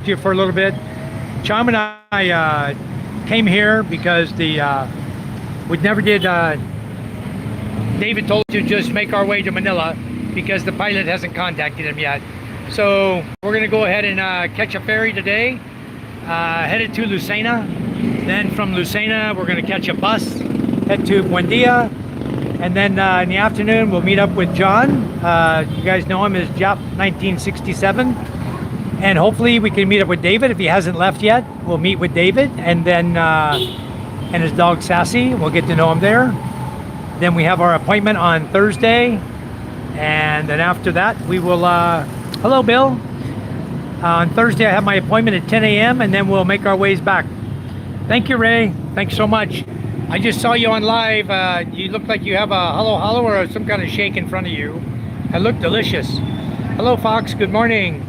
to you for a little bit. Charm and I came here because we never did. David told us to just make our way to Manila because the pilot hasn't contacted him yet. So we're gonna go ahead and catch a ferry today, headed to Lucena. Then from Lucena, we're gonna catch a bus, head to Buendia, and then in the afternoon we'll meet up with John. You guys know him as Jap 1967. And hopefully we can meet up with David if he hasn't left yet. We'll meet with David and then and his dog Sassy. We'll get to know him there. Then we have our appointment on Thursday, and then after that we will. Hello, Bill. On Thursday I have my appointment at 10 a.m. and then we'll make our ways back. Thank you, Ray. Thanks so much. I just saw you on live. You look like you have a halo or some kind of shake in front of you. It looked delicious. Hello, Fox. Good morning.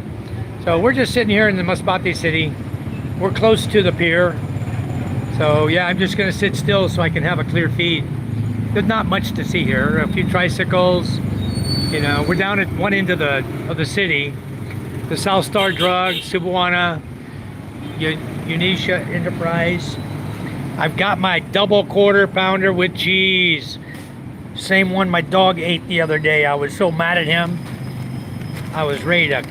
So we're just sitting here in the Masbate city. We're close to the pier. So yeah, I'm just gonna sit still so I can have a clear feed. There's not much to see here. A few tricycles. You know, we're down at one end of the city. The South Star Drug, Cebuana, Unisha Enterprise. I've got my double quarter pounder with cheese. Same one my dog ate the other day. I was so mad at him. I was ready to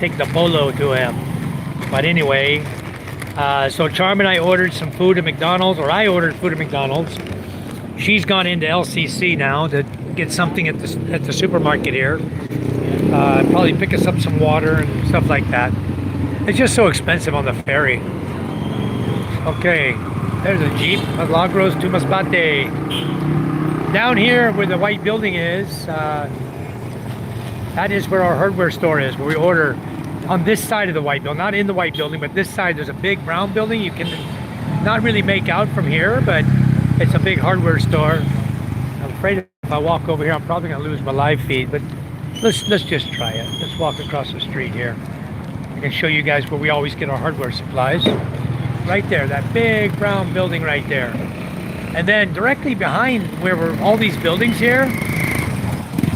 take the bolo to him. But anyway, so Charm and I ordered some food at McDonald's, or I ordered food at McDonald's. She's gone into LCC now to get something at the supermarket here. Probably pick us up some water and stuff like that. It's just so expensive on the ferry. Okay, there's a Jeep, Milagros to Masbate. Down here where the white building is, that is where our hardware store is, where we order on this side of the white building, not in the white building, but this side. There's a big brown building. You can not really make out from here, but it's a big hardware store. I'm afraid if I walk over here, I'm probably gonna lose my live feed, but let's just try it. Let's walk across the street here. I can show you guys where we always get our hardware supplies. Right there, that big brown building right there. And then directly behind where we're all these buildings here,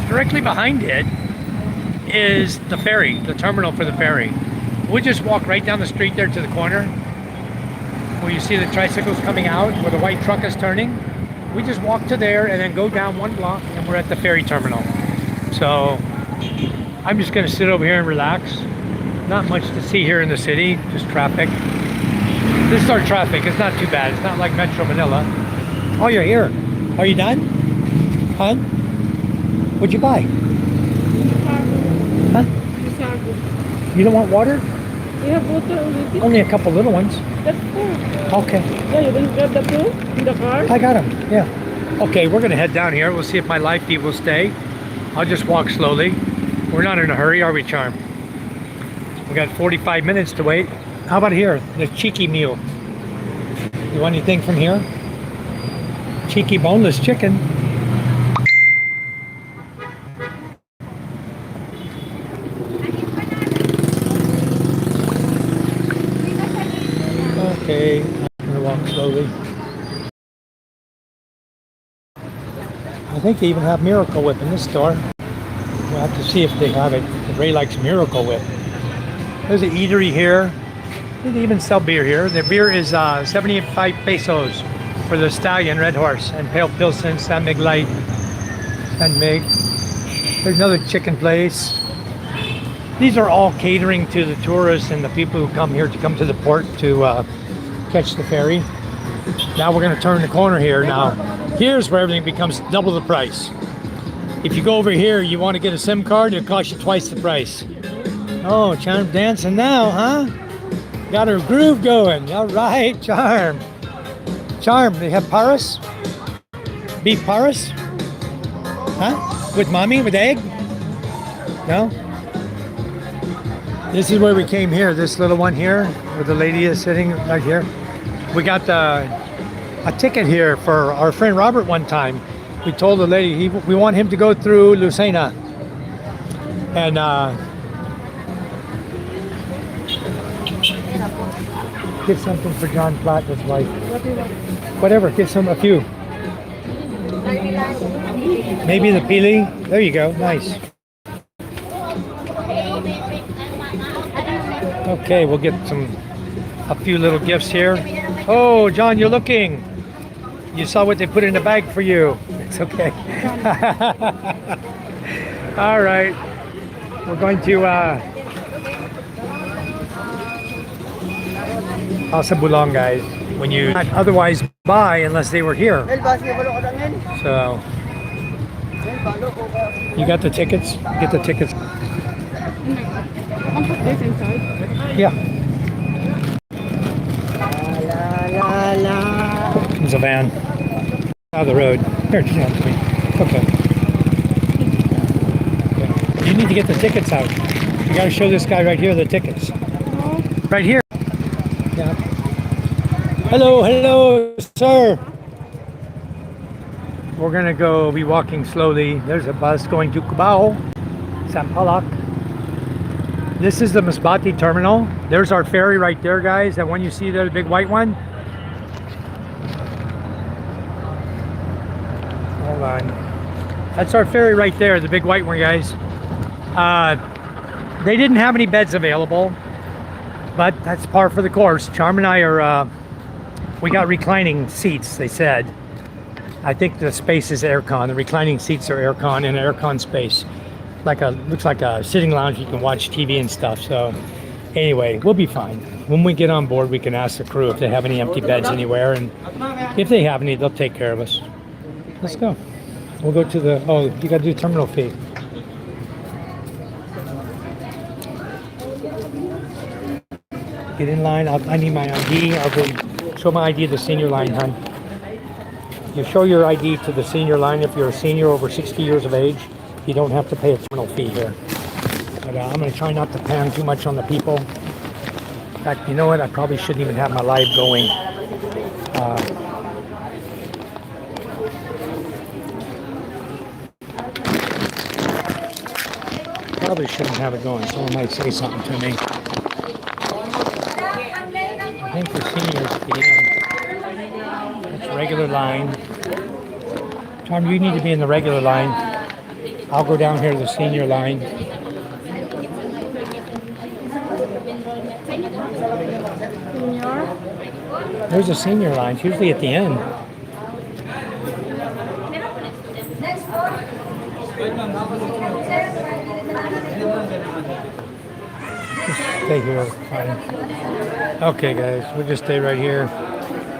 directly behind it is the ferry, the terminal for the ferry. We'll just walk right down the street there to the corner where you see the tricycles coming out, where the white truck is turning. We just walk to there and then go down one block and we're at the ferry terminal. So I'm just gonna sit over here and relax. Not much to see here in the city, just traffic. This is our traffic. It's not too bad. It's not like Metro Manila. Oh, you're here. Are you done? Huh? What'd you buy? Huh? You don't want water? We have water already. Only a couple little ones. That's full. Okay. Yeah, you want to grab the two in the car? I got them. Yeah. Okay, we're gonna head down here. We'll see if my live feed will stay. I'll just walk slowly. We're not in a hurry, are we, Charm? We got 45 minutes to wait. How about here? The cheeky meal. You want anything from here? Cheeky boneless chicken. Okay, I'm gonna walk slowly. I think they even have Miracle Whip in this store. We'll have to see if they have it. Ray likes Miracle Whip. There's an eatery here. They even sell beer here. The beer is 75 pesos for the Stallion Red Horse and Pale Pilsen, San Mig Light, San Mig. There's another chicken place. These are all catering to the tourists and the people who come here to come to the port to catch the ferry. Now we're going to turn the corner here. Now here's where everything becomes double the price. If you go over here, you want to get a SIM card, it'll cost you twice the price. Oh, Charm dancing now, huh? Got her groove going. All right, Charm. Charm, they have Paris? Beef Paris? Huh? With mommy, with egg? No? This is where we came here, this little one here, where the lady is sitting right here. We got a ticket here for our friend Robert one time. We told the lady we want him to go through Lucena. And get something for John Platt, his wife. Whatever, get a few. Maybe the pili. There you go, nice. Okay, we'll get a few little gifts here. Oh, John, you're looking. You saw what they put in the bag for you. It's okay. All right. We're going to House of Bulong, guys. When you not otherwise buy unless they were here. So you got the tickets? Get the tickets. I'll put this inside. Yeah. La la. There's a van. Out of the road. Here, just help me. Okay. You need to get the tickets out. You got to show this guy right here the tickets. Right here. Yeah. Hello, hello, sir. We're gonna be walking slowly. There's a bus going to Cubao, Sampaloc. This is the Masbate terminal. There's our ferry right there, guys. That one you see there, the big white one. Hold on. That's our ferry right there, the big white one, guys. They didn't have any beds available, but that's par for the course. Charm and I are, we got reclining seats, they said. I think the space is aircon. The reclining seats are aircon in an aircon space. Looks like a sitting lounge. You can watch TV and stuff. So anyway, we'll be fine. When we get on board, we can ask the crew if they have any empty beds anywhere. And if they have any, they'll take care of us. Let's go. We'll go to the, oh, you got to do terminal fee. Get in line. I need my ID. I'll go show my ID to the senior line, hon. You show your ID to the senior line if you're a senior over 60 years of age. You don't have to pay a terminal fee here. But I'm going to try not to pan too much on the people. In fact, you know what? I probably shouldn't even have my live going. Probably shouldn't have it going. Someone might say something to me. I think for seniors, get in. It's regular line. Tom, you need to be in the regular line. I'll go down here to the senior line. Senior? There's a senior line. It's usually at the end. Just stay here. Fine. Okay, guys. We'll just stay right here.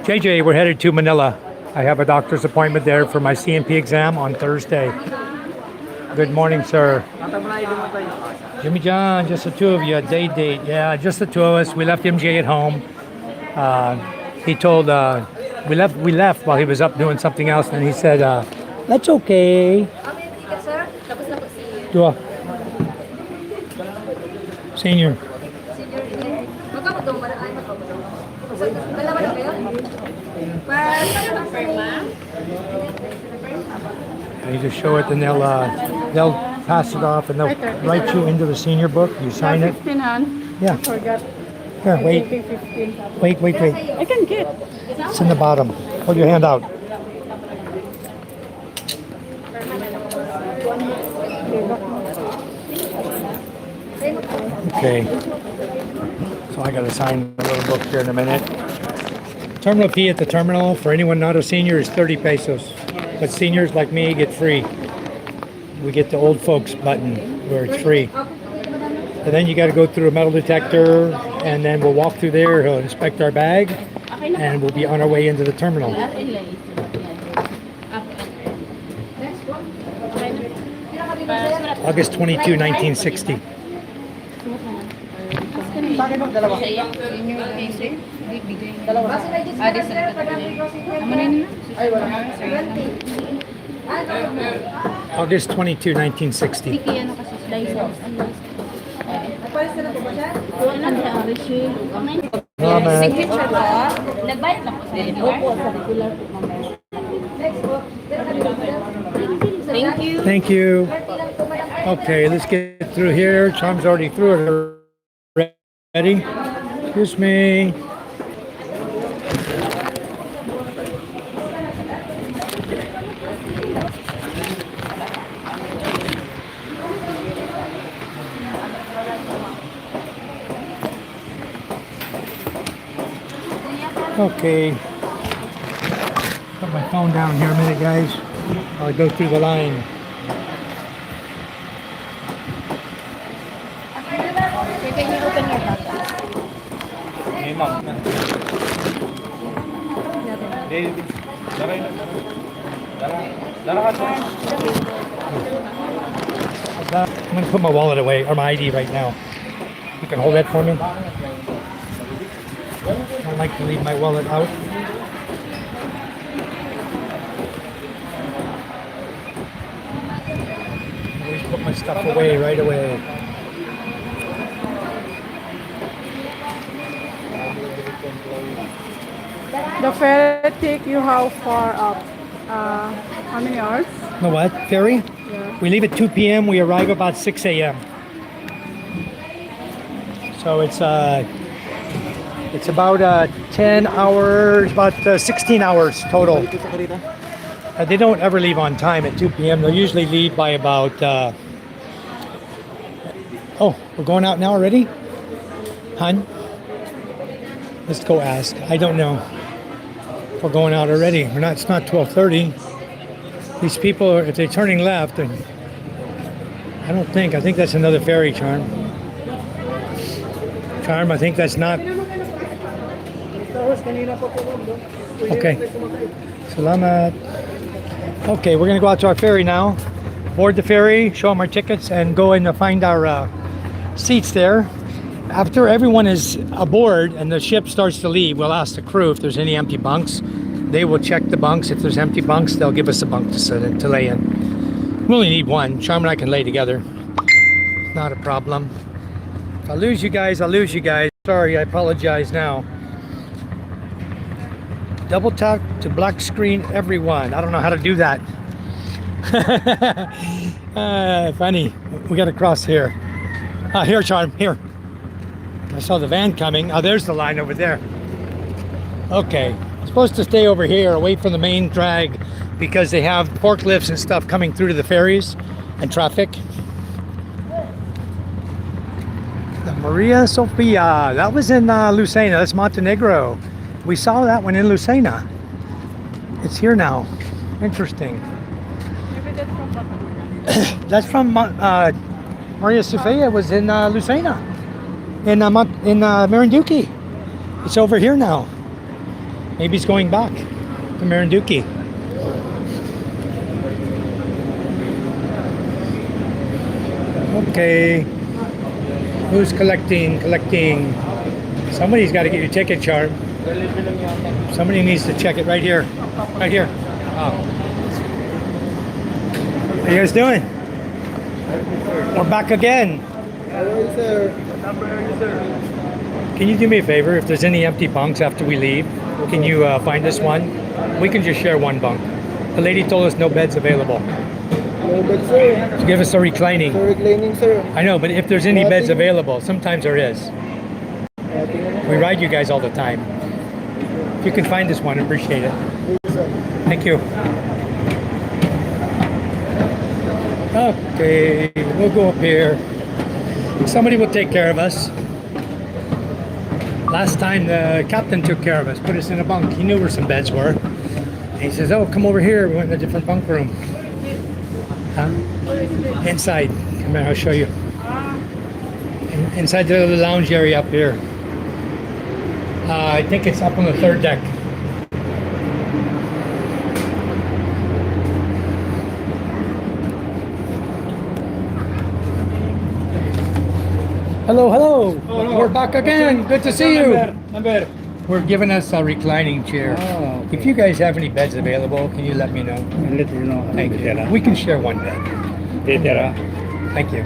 JJ, we're headed to Manila. I have a doctor's appointment there for my CMP exam on Thursday. Good morning, sir. Jimmy John, just the two of you, a date. Yeah, just the two of us. We left MJ at home. He told, we left while he was up doing something else, and he said, that's okay. Dua. Senior. You just show it, and they'll pass it off, and they'll write you into the senior book. You sign it. 15, hon. Yeah. I forgot. Here, wait. Wait. I can get. It's in the bottom. Hold your hand out. Okay. So I gotta sign a little book here in a minute. Terminal fee at the terminal for anyone not a senior is 30 pesos. But seniors like me get free. We get the old folks button where it's free. And then you got to go through a metal detector, and then we'll walk through there. He'll inspect our bag, and we'll be on our way into the terminal. August 22, 1960. August 22, 1960. Thank you. Okay, let's get through here. Charm's already through it. Ready? Excuse me. Okay. Put my phone down here a minute, guys. I'll go through the line. Can you open your bag? I'm gonna put my wallet away, or my ID right now. You can hold that for me. I don't like to leave my wallet out. Always put my stuff away right away. The ferry take you how far up? How many hours? Know what? Ferry? Yeah. We leave at 2 p.m. We arrive about 6 a.m. So it's about 10 hours, about 16 hours total. They don't ever leave on time at 2 p.m. They'll usually leave by about. Oh, we're going out now already, hun. Let's go ask. I don't know. We're going out already. We're not. It's not 12:30. These people, if they're turning left, then I don't think. I think that's another ferry, Charm. Charm, I think that's not. Okay. Salamat. Okay, we're gonna go out to our ferry now. Board the ferry, show them our tickets, and go in to find our seats there. After everyone is aboard and the ship starts to leave, we'll ask the crew if there's any empty bunks. They will check the bunks. If there's empty bunks, they'll give us a bunk to sit in, to lay in. We only need one. Charm and I can lay together. Not a problem. If I lose you guys, I'll lose you guys. Sorry, I apologize now. Double tap to black screen everyone. I don't know how to do that. Funny. We got to cross here. Here, Charm. Here. I saw the van coming. Oh, there's the line over there. Okay. I'm supposed to stay over here away from the main drag because they have forklifts and stuff coming through to the ferries and traffic. The Maria Sofia. That was in Lucena. That's Montenegro. We saw that one in Lucena. It's here now. Interesting. That's from Maria Sofia was in Lucena. In Marinduque. It's over here now. Maybe it's going back to Marinduque. Okay. Who's collecting? Collecting. Somebody's got to get your ticket, Charm. Somebody needs to check it right here. Right here. Oh. What are you guys doing? We're back again. Hello, sir. Can you do me a favor? If there's any empty bunks after we leave, can you find us one? We can just share one bunk. The lady told us no beds available. No, but sir. Give us a reclining. So reclining, sir. I know, but if there's any beds available, sometimes there is. We ride you guys all the time. If you can find this one, I appreciate it. Thank you. Okay, we'll go up here. Somebody will take care of us. Last time the captain took care of us, put us in a bunk. He knew where some beds were. And he says, oh, come over here. We went in a different bunk room. Huh? Inside. Come here, I'll show you. Inside the little lounge area up here. I think it's up on the third deck. Hello, hello. Hello. We're back again. Good to see you. Number. We're giving us a reclining chair. Oh, okay. If you guys have any beds available, can you let me know? I'll let you know. Thank you. We can share one bed. Thank you.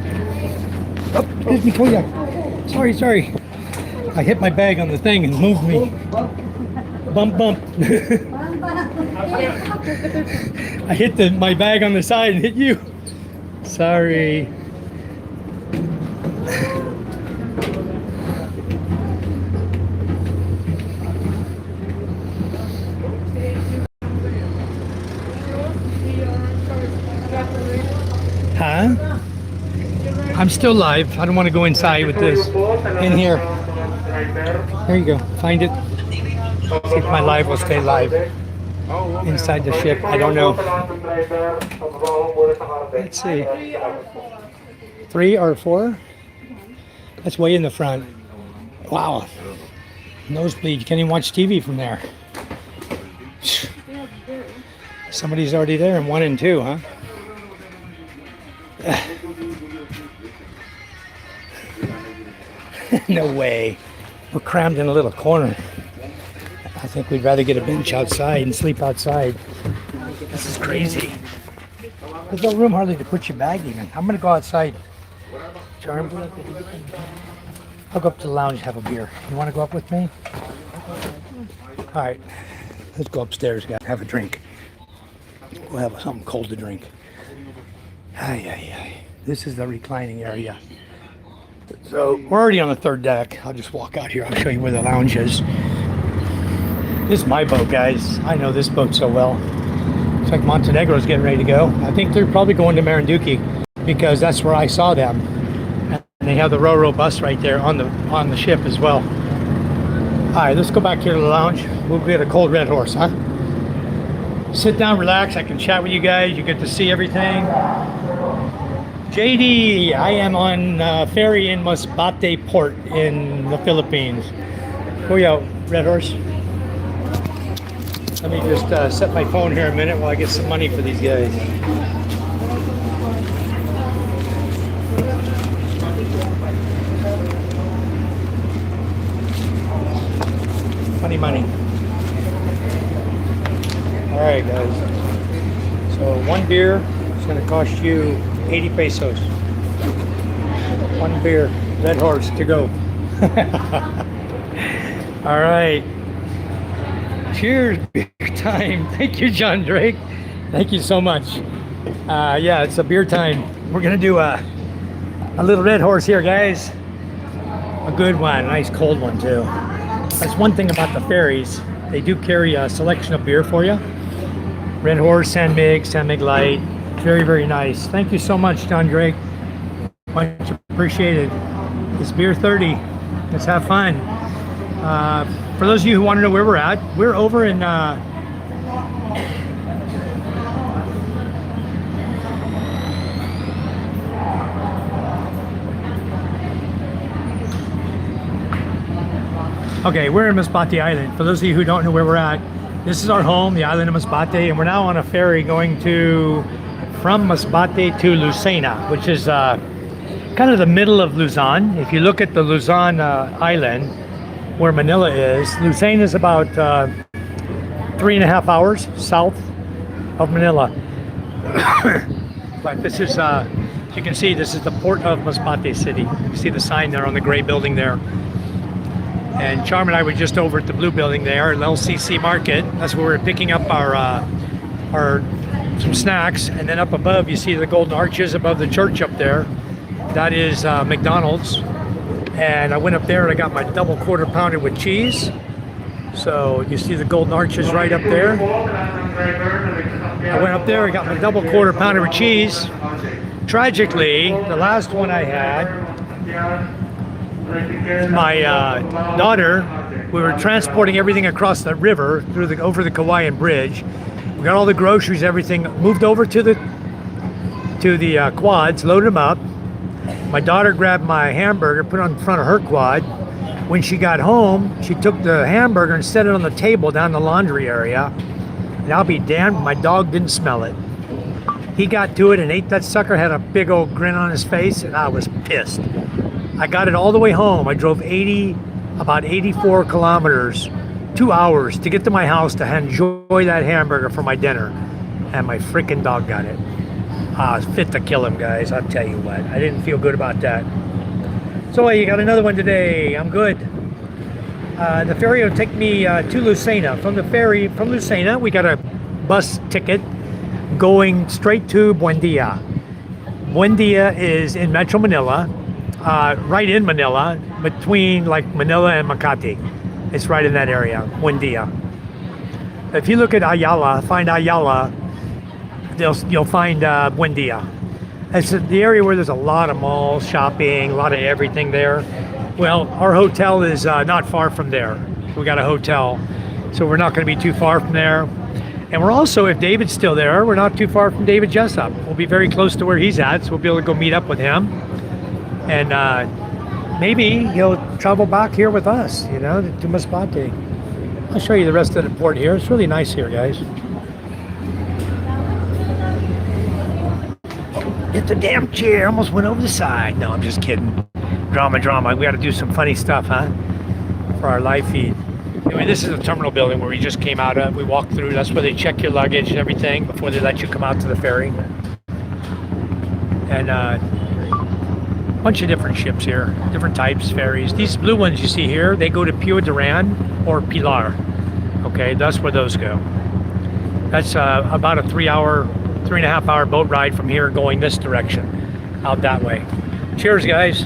Oh, excuse me, Kuya. Sorry. I hit my bag on the thing and moved me. Bump. I hit my bag on the side and hit you. Sorry. Huh? I'm still live. I don't want to go inside with this. In here. There you go. Find it. See if my live will stay live inside the ship. I don't know. Let's see. 3 or 4? That's way in the front. Wow. Nosebleed. You can't even watch TV from there. Somebody's already there in 1 and 2, huh? No way. We're crammed in a little corner. I think we'd rather get a bench outside and sleep outside. This is crazy. There's no room hardly to put your bag even. I'm gonna go outside. Charm. I'll go up to the lounge and have a beer. You wanna go up with me? All right, let's go upstairs, guys. Have a drink. We'll have something cold to drink. Ay, ay, ay. This is the reclining area. So we're already on the 3rd deck. I'll just walk out here. I'll show you where the lounge is. This is my boat, guys. I know this boat so well. Looks like Montenegro's getting ready to go. I think they're probably going to Marinduque because that's where I saw them. And they have the Ro-Ro bus right there on the ship as well. All right, let's go back here to the lounge. We'll get a cold Red Horse, huh? Sit down, relax. I can chat with you guys. You get to see everything. JD, I am on ferry in Masbate Port in the Philippines. Go out, Red Horse. Let me just set my phone here a minute while I get some money for these guys. Money. All right, guys. So 1 beer is going to cost you 80 pesos. 1 beer, Red Horse to go. All right. Cheers, beer time. Thank you, John Drake. Thank you so much. Yeah, it's a beer time. We're gonna do a little Red Horse here, guys. A good one, a nice cold one too. That's one thing about the ferries. They do carry a selection of beer for you. Red Horse, San Mig Light. Very, very nice. Thank you so much, John Drake. Much appreciated. It's beer 30. Let's have fun. For those of you who want to know where we're at, we're over in okay, we're in Masbate Island. For those of you who don't know where we're at, this is our home, the island of Masbate, and we're now on a ferry going from Masbate to Lucena, which is kind of the middle of Luzon. If you look at the Luzon island, where Manila is, Lucena is about 3.5 hours south of Manila. But this is, as you can see, this is the port of Masbate City. You see the sign there on the gray building there. And Charm and I were just over at the blue building there, LCC Market. That's where we're picking up our some snacks. And then up above, you see the golden arches above the church up there. That is McDonald's. And I went up there and I got my double quarter pounder with cheese. So you see the golden arches right up there. I went up there, I got my double quarter pounder with cheese. Tragically, the last one I had, my daughter, we were transporting everything across the river over the Kawayan Bridge. We got all the groceries, everything moved over to the quads, loaded them up. My daughter grabbed my hamburger, put it on front of her quad. When she got home, she took the hamburger and set it on the table down the laundry area. And I'll be damned, my dog didn't smell it. He got to it and ate that sucker, had a big old grin on his face, and I was pissed. I got it all the way home. I drove about 84 kilometers, 2 hours to get to my house to enjoy that hamburger for my dinner. And my freaking dog got it. I was fit to kill him, guys. I'll tell you what. I didn't feel good about that. So you got another one today. I'm good. The ferry will take me to Lucena. From Lucena, we got a bus ticket going straight to Buendia. Buendia is in Metro Manila, right in Manila, between like Manila and Makati. It's right in that area, Buendia. If you look at Ayala, find Ayala, you'll find Buendia. It's the area where there's a lot of malls, shopping, a lot of everything there. Well, our hotel is not far from there. We got a hotel. So we're not going to be too far from there. And we're also, if David's still there, we're not too far from David Jessup. We'll be very close to where he's at, so we'll be able to go meet up with him. And maybe he'll travel back here with us, you know, to Masbate. I'll show you the rest of the port here. It's really nice here, guys. Get the damn chair. Almost went over the side. No, I'm just kidding. Drama. We got to do some funny stuff, huh? For our live feed. Anyway, this is the terminal building where we just came out of. We walked through. That's where they check your luggage and everything before they let you come out to the ferry. And a bunch of different ships here, different types, ferries. These blue ones you see here, they go to Pio Duran or Pilar. Okay, that's where those go. That's about a 3.5 hour boat ride from here going this direction, out that way. Cheers, guys.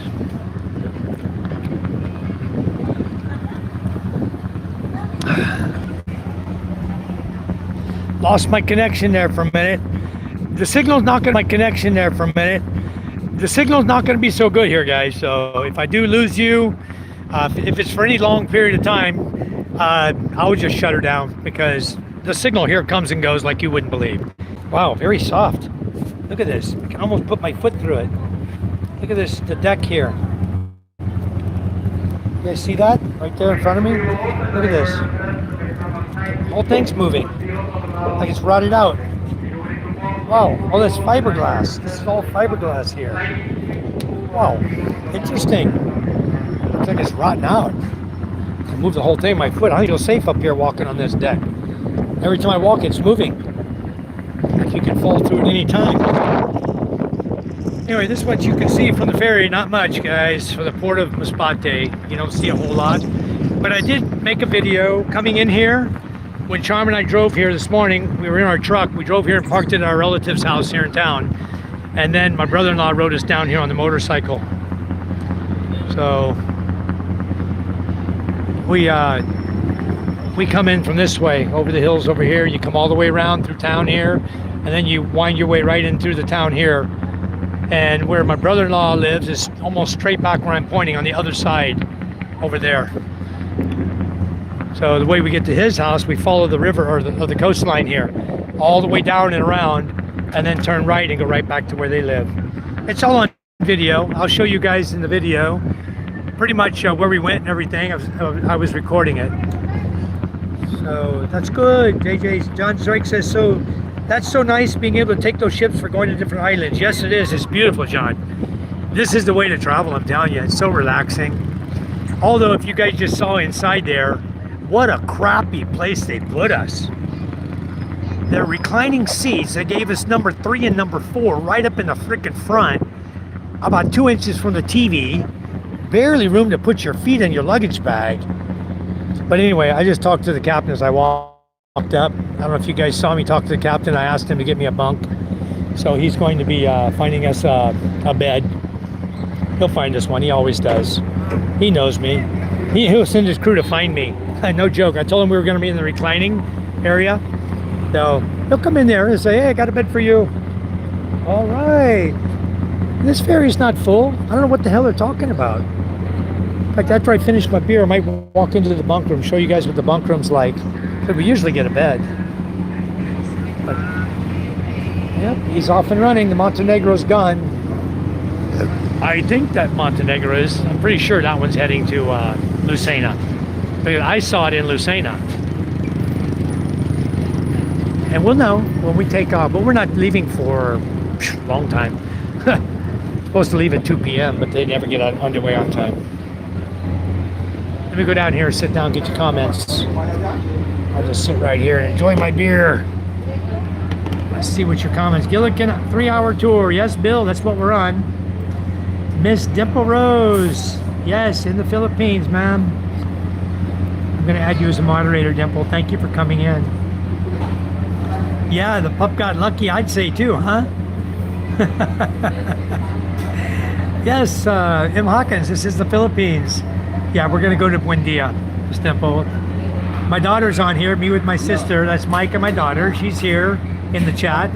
Lost my connection there for a minute. The signal's not going to be so good here, guys. So if I do lose you, if it's for any long period of time, I would just shut her down because the signal here comes and goes like you wouldn't believe. Wow, very soft. Look at this. I can almost put my foot through it. Look at this, the deck here. You guys see that? Right there in front of me? Look at this. The whole thing's moving. Like it's rotted out. Wow, all this fiberglass. This is all fiberglass here. Wow, interesting. Looks like it's rotting out. I move the whole thing, my foot. I feel safe up here walking on this deck. Every time I walk, it's moving. Like you can fall through at any time. Anyway, this is what you can see from the ferry. Not much, guys, for the port of Masbate. You don't see a whole lot. But I did make a video coming in here. When Charm and I drove here this morning, we were in our truck. We drove here and parked it at our relative's house here in town. And then my brother-in-law rode us down here on the motorcycle. So we come in from this way, over the hills over here. You come all the way around through town here, and then you wind your way right in through the town here. And where my brother-in-law lives is almost straight back where I'm pointing on the other side over there. So the way we get to his house, we follow the river or the coastline here, all the way down and around, and then turn right and go right back to where they live. It's all on video. I'll show you guys in the video pretty much where we went and everything. I was recording it. So that's good. John Zoik says, so that's so nice being able to take those ships for going to different islands. Yes, it is. It's beautiful, John. This is the way to travel, I'm telling you. It's so relaxing. Although if you guys just saw inside there, what a crappy place they put us. Their reclining seats, they gave us number 3 and number 4 right up in the frickin' front, about 2 inches from the TV. Barely room to put your feet in your luggage bag. But anyway, I just talked to the captain as I walked up. I don't know if you guys saw me talk to the captain. I asked him to get me a bunk. So he's going to be finding us a bed. He'll find us one. He always does. He knows me. He'll send his crew to find me. No joke. I told him we were going to be in the reclining area. So he'll come in there and say, hey, I got a bed for you. All right. This ferry's not full. I don't know what the hell they're talking about. In fact, after I finish my beer, I might walk into the bunk room, show you guys what the bunk room's like. But we usually get a bed. But, yep, he's off and running. The Montenegro's gone. I think that Montenegro is. I'm pretty sure that one's heading to Lucena. Because I saw it in Lucena. And we'll know when we take off. But we're not leaving for a long time. Supposed to leave at 2 p.m., but they never get underway on time. Let me go down here, sit down, get your comments. I'll just sit right here and enjoy my beer. Let's see what your comments. Gilligan 3-hour tour. Yes, Bill, that's what we're on. Miss Dimple Rose. Yes, in the Philippines, ma'am. I'm going to add you as a moderator, Dimple. Thank you for coming in. Yeah, the pup got lucky, I'd say too, huh? Yes, M. Hawkins, this is the Philippines. Yeah, we're going to go to Buendia, Miss Dimple. My daughter's on here, me with my sister. That's Micah, my daughter. She's here in the chat.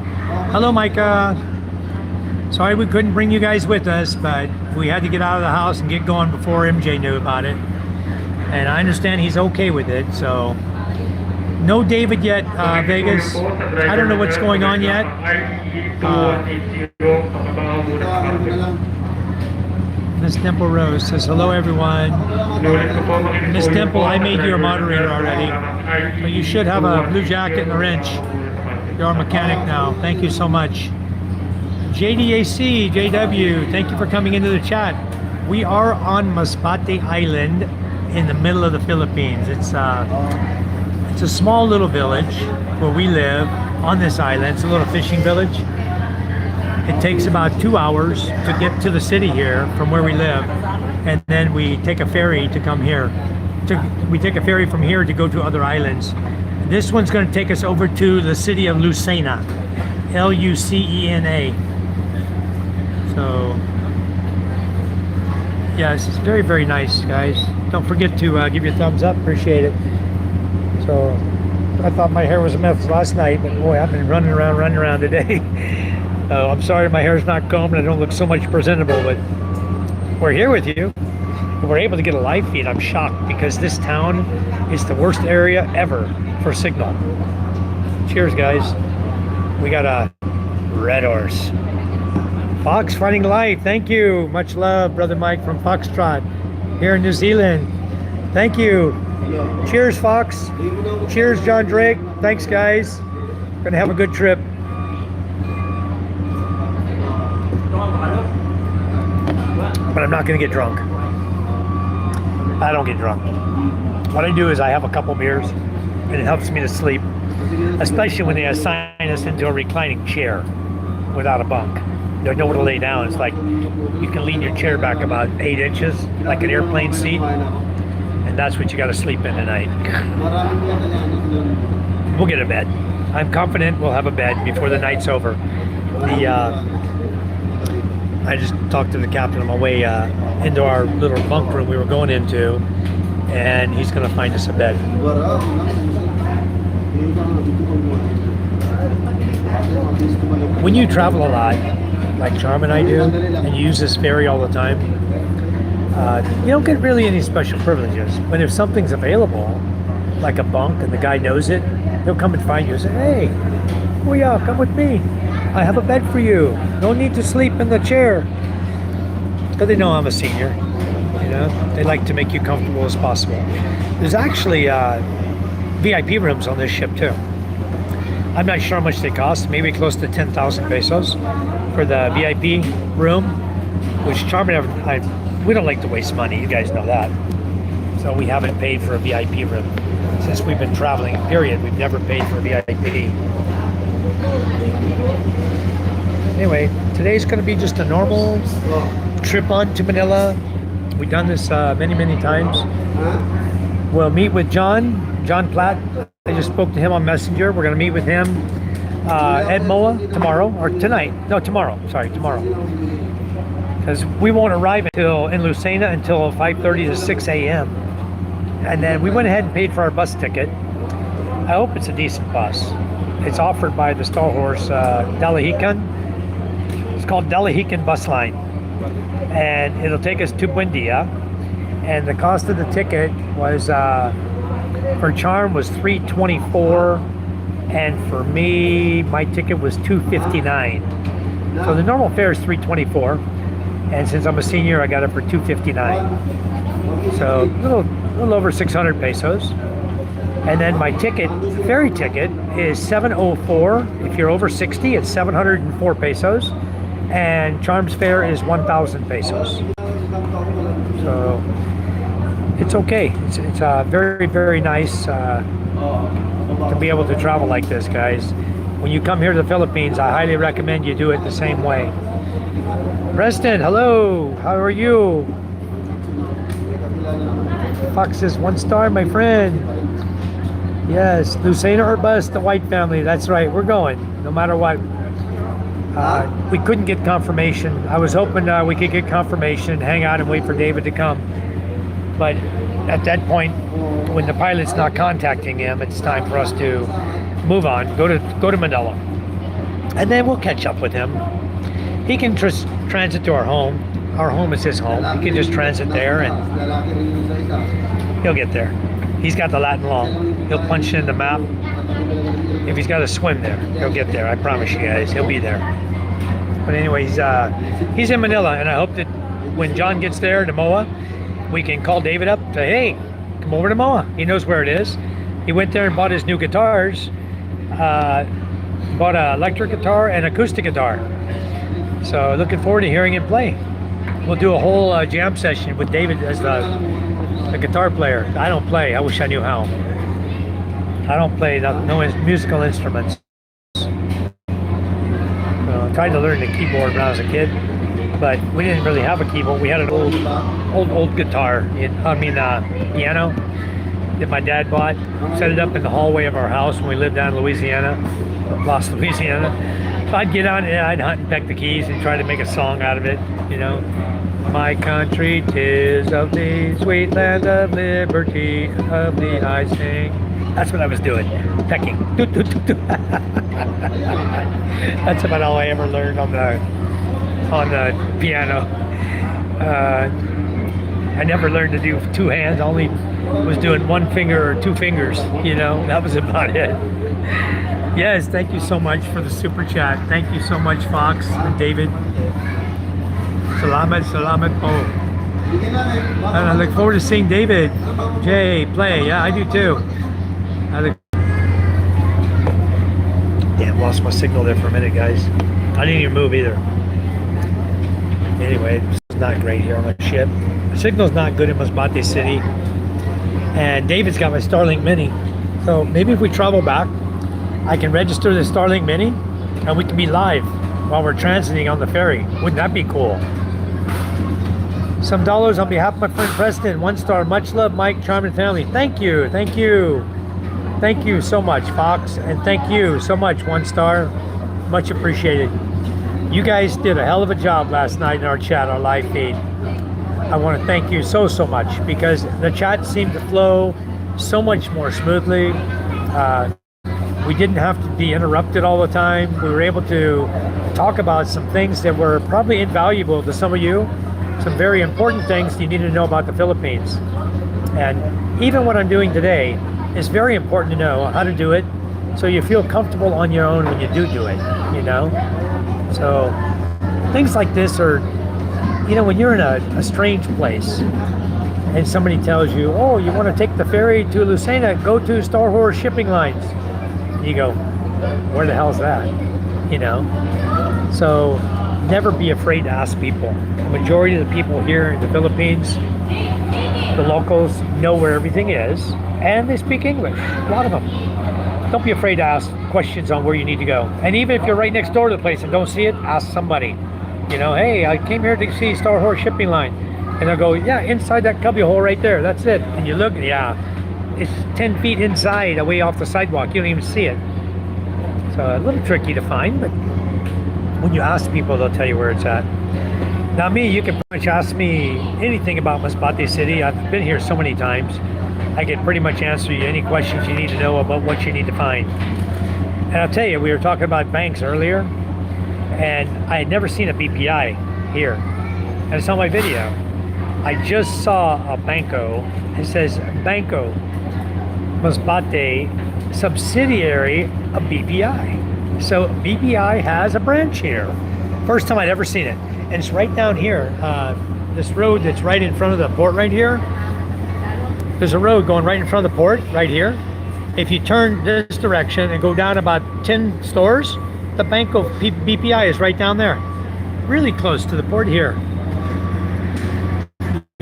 Hello, Micah. Sorry we couldn't bring you guys with us, but we had to get out of the house and get going before MJ knew about it. And I understand he's okay with it, so No David yet, Vegas. I don't know what's going on yet. Miss Dimple Rose says, hello, everyone. Miss Dimple, I made you a moderator already. But you should have a blue jacket and a wrench. You're our mechanic now. Thank you so much. JDAC, JW, thank you for coming into the chat. We are on Masbate Island in the middle of the Philippines. It's a small little village where we live on this island. It's a little fishing village. It takes about 2 hours to get to the city here from where we live, and then we take a ferry to come here. We take a ferry from here to go to other islands. This one's going to take us over to the city of Lucena, Lucena. So, yes, it's very, very nice, guys. Don't forget to give your thumbs up. Appreciate it. So, I thought my hair was a mess last night, but boy, I've been running around today. I'm sorry my hair's not combed and I don't look so much presentable, but we're here with you. We're able to get a live feed. I'm shocked because this town is the worst area ever for signal. Cheers, guys. We got a red horse. Fox Fighting Life, thank you. Much love, Brother Mike from Foxtrot here in New Zealand. Thank you. Cheers, Fox. Cheers, John Drake. Thanks, guys. Gonna have a good trip. But I'm not gonna get drunk. I don't get drunk. What I do is I have a couple beers and it helps me to sleep, especially when they assign us into a reclining chair without a bunk. There's nowhere to lay down. It's like you can lean your chair back about 8 inches, like an airplane seat, and that's what you got to sleep in tonight. We'll get a bed. I'm confident we'll have a bed before the night's over. I just talked to the captain on my way into our little bunk room we were going into, and he's going to find us a bed. When you travel a lot, like Charm and I do, and you use this ferry all the time, you don't get really any special privileges. But if something's available, like a bunk, and the guy knows it, he'll come and find you and say, hey, oh yeah, come with me. I have a bed for you. No need to sleep in the chair. Because they know I'm a senior. You know, they like to make you comfortable as possible. There's actually VIP rooms on this ship too. I'm not sure how much they cost. Maybe close to 10,000 pesos for the VIP room, which Charm and I, we don't like to waste money. You guys know that. So we haven't paid for a VIP room since we've been traveling. Period. We've never paid for a VIP. Anyway, today's going to be just a normal trip on to Manila. We've done this many times. We'll meet with John Platt. I just spoke to him on Messenger. We're going to meet with him, Ed Moa, tomorrow, or tonight. No, tomorrow. Sorry, tomorrow. Because we won't arrive in Lucena until 5:30 to 6 a.m. And then we went ahead and paid for our bus ticket. I hope it's a decent bus. It's offered by the Star Horse Dalahican. It's called Dalahican Bus Line. And it'll take us to Buendia. And the cost of the ticket was, for Charm was $324. And for me, my ticket was $259. So the normal fare is $324. And since I'm a senior, I got it for $259. So a little over 600 pesos. And then my ticket, ferry ticket, is $704. If you're over 60, it's 704 pesos. And Charm's fare is 1,000 pesos. So it's okay. It's very, very nice to be able to travel like this, guys. When you come here to the Philippines, I highly recommend you do it the same way. Preston, hello. How are you? Fox says 1 star, my friend. Yes, Lucena or bust, the White family. That's right. We're going, no matter what. We couldn't get confirmation. I was hoping we could get confirmation, hang out and wait for David to come. But at that point, when the pilot's not contacting him, it's time for us to move on, go to Manila. And then we'll catch up with him. He can just transit to our home. Our home is his home. He can just transit there and he'll get there. He's got the Latin law. He'll punch in the map. If he's got to swim there, he'll get there. I promise you guys, he'll be there. But anyways, he's in Manila, and I hope that when John gets there to MOA, we can call David up, say, hey, come over to MOA. He knows where it is. He went there and bought his new guitars, bought an electric guitar and acoustic guitar. So looking forward to hearing him play. We'll do a whole jam session with David as the guitar player. I don't play. I wish I knew how. I don't play no musical instruments. I tried to learn the keyboard when I was a kid, but we didn't really have a keyboard. We had an old guitar, piano that my dad bought, set it up in the hallway of our house when we lived down in Louisiana, Louisiana. So I'd get on and I'd hunt and peck the keys and try to make a song out of it, you know. My country, 'tis of the sweet land of liberty, of the I sing. That's what I was doing, pecking. That's about all I ever learned on the piano. I never learned to do two hands, only was doing one finger or two fingers, you know, that was about it. Yes, thank you so much for the super chat. Thank you so much, Fox and David. Salamat po. And I look forward to seeing David J play. Yeah, I do too. Damn, lost my signal there for a minute, guys. I didn't even move either. Anyway, it's not great here on the ship. The signal's not good in Masbate City. And David's got my Starlink Mini. So maybe if we travel back, I can register the Starlink Mini and we can be live while we're transiting on the ferry. Wouldn't that be cool? Some dollars on behalf of my friend Preston. 1 star. Much love, Mike, Charm, and family. Thank you. Thank you. Thank you so much, Fox. And thank you so much, 1 star. Much appreciated. You guys did a hell of a job last night in our chat, our live feed. I want to thank you so much because the chat seemed to flow so much more smoothly. We didn't have to be interrupted all the time. We were able to talk about some things that were probably invaluable to some of you. Some very important things you need to know about the Philippines. And even what I'm doing today is very important to know how to do it so you feel comfortable on your own when you do it, you know? So things like this are, you know, when you're in a strange place and somebody tells you, oh, you want to take the ferry to Lucena, go to Star Horse Shipping Lines. You go, where the hell's that? You know? So never be afraid to ask people. The majority of the people here in the Philippines, the locals, know where everything is and they speak English, a lot of them. Don't be afraid to ask questions on where you need to go. And even if you're right next door to the place and don't see it, ask somebody. You know, hey, I came here to see Star Horse Shipping Line. And they'll go, yeah, inside that cubby hole right there, that's it. And you look, yeah, it's 10 feet inside, away off the sidewalk. You don't even see it. So a little tricky to find, but when you ask people, they'll tell you where it's at. Now me, you can pretty much ask me anything about Masbate City. I've been here so many times. I can pretty much answer you any questions you need to know about what you need to find. And I'll tell you, we were talking about banks earlier, and I had never seen a BPI here. And it's on my video. I just saw a Banco. It says Banco Masbate, subsidiary of BPI. So BPI has a branch here. First time I'd ever seen it. And it's right down here. This road that's right in front of the port right here. There's a road going right in front of the port right here. If you turn this direction and go down about 10 stores, the Banco BPI is right down there. Really close to the port here.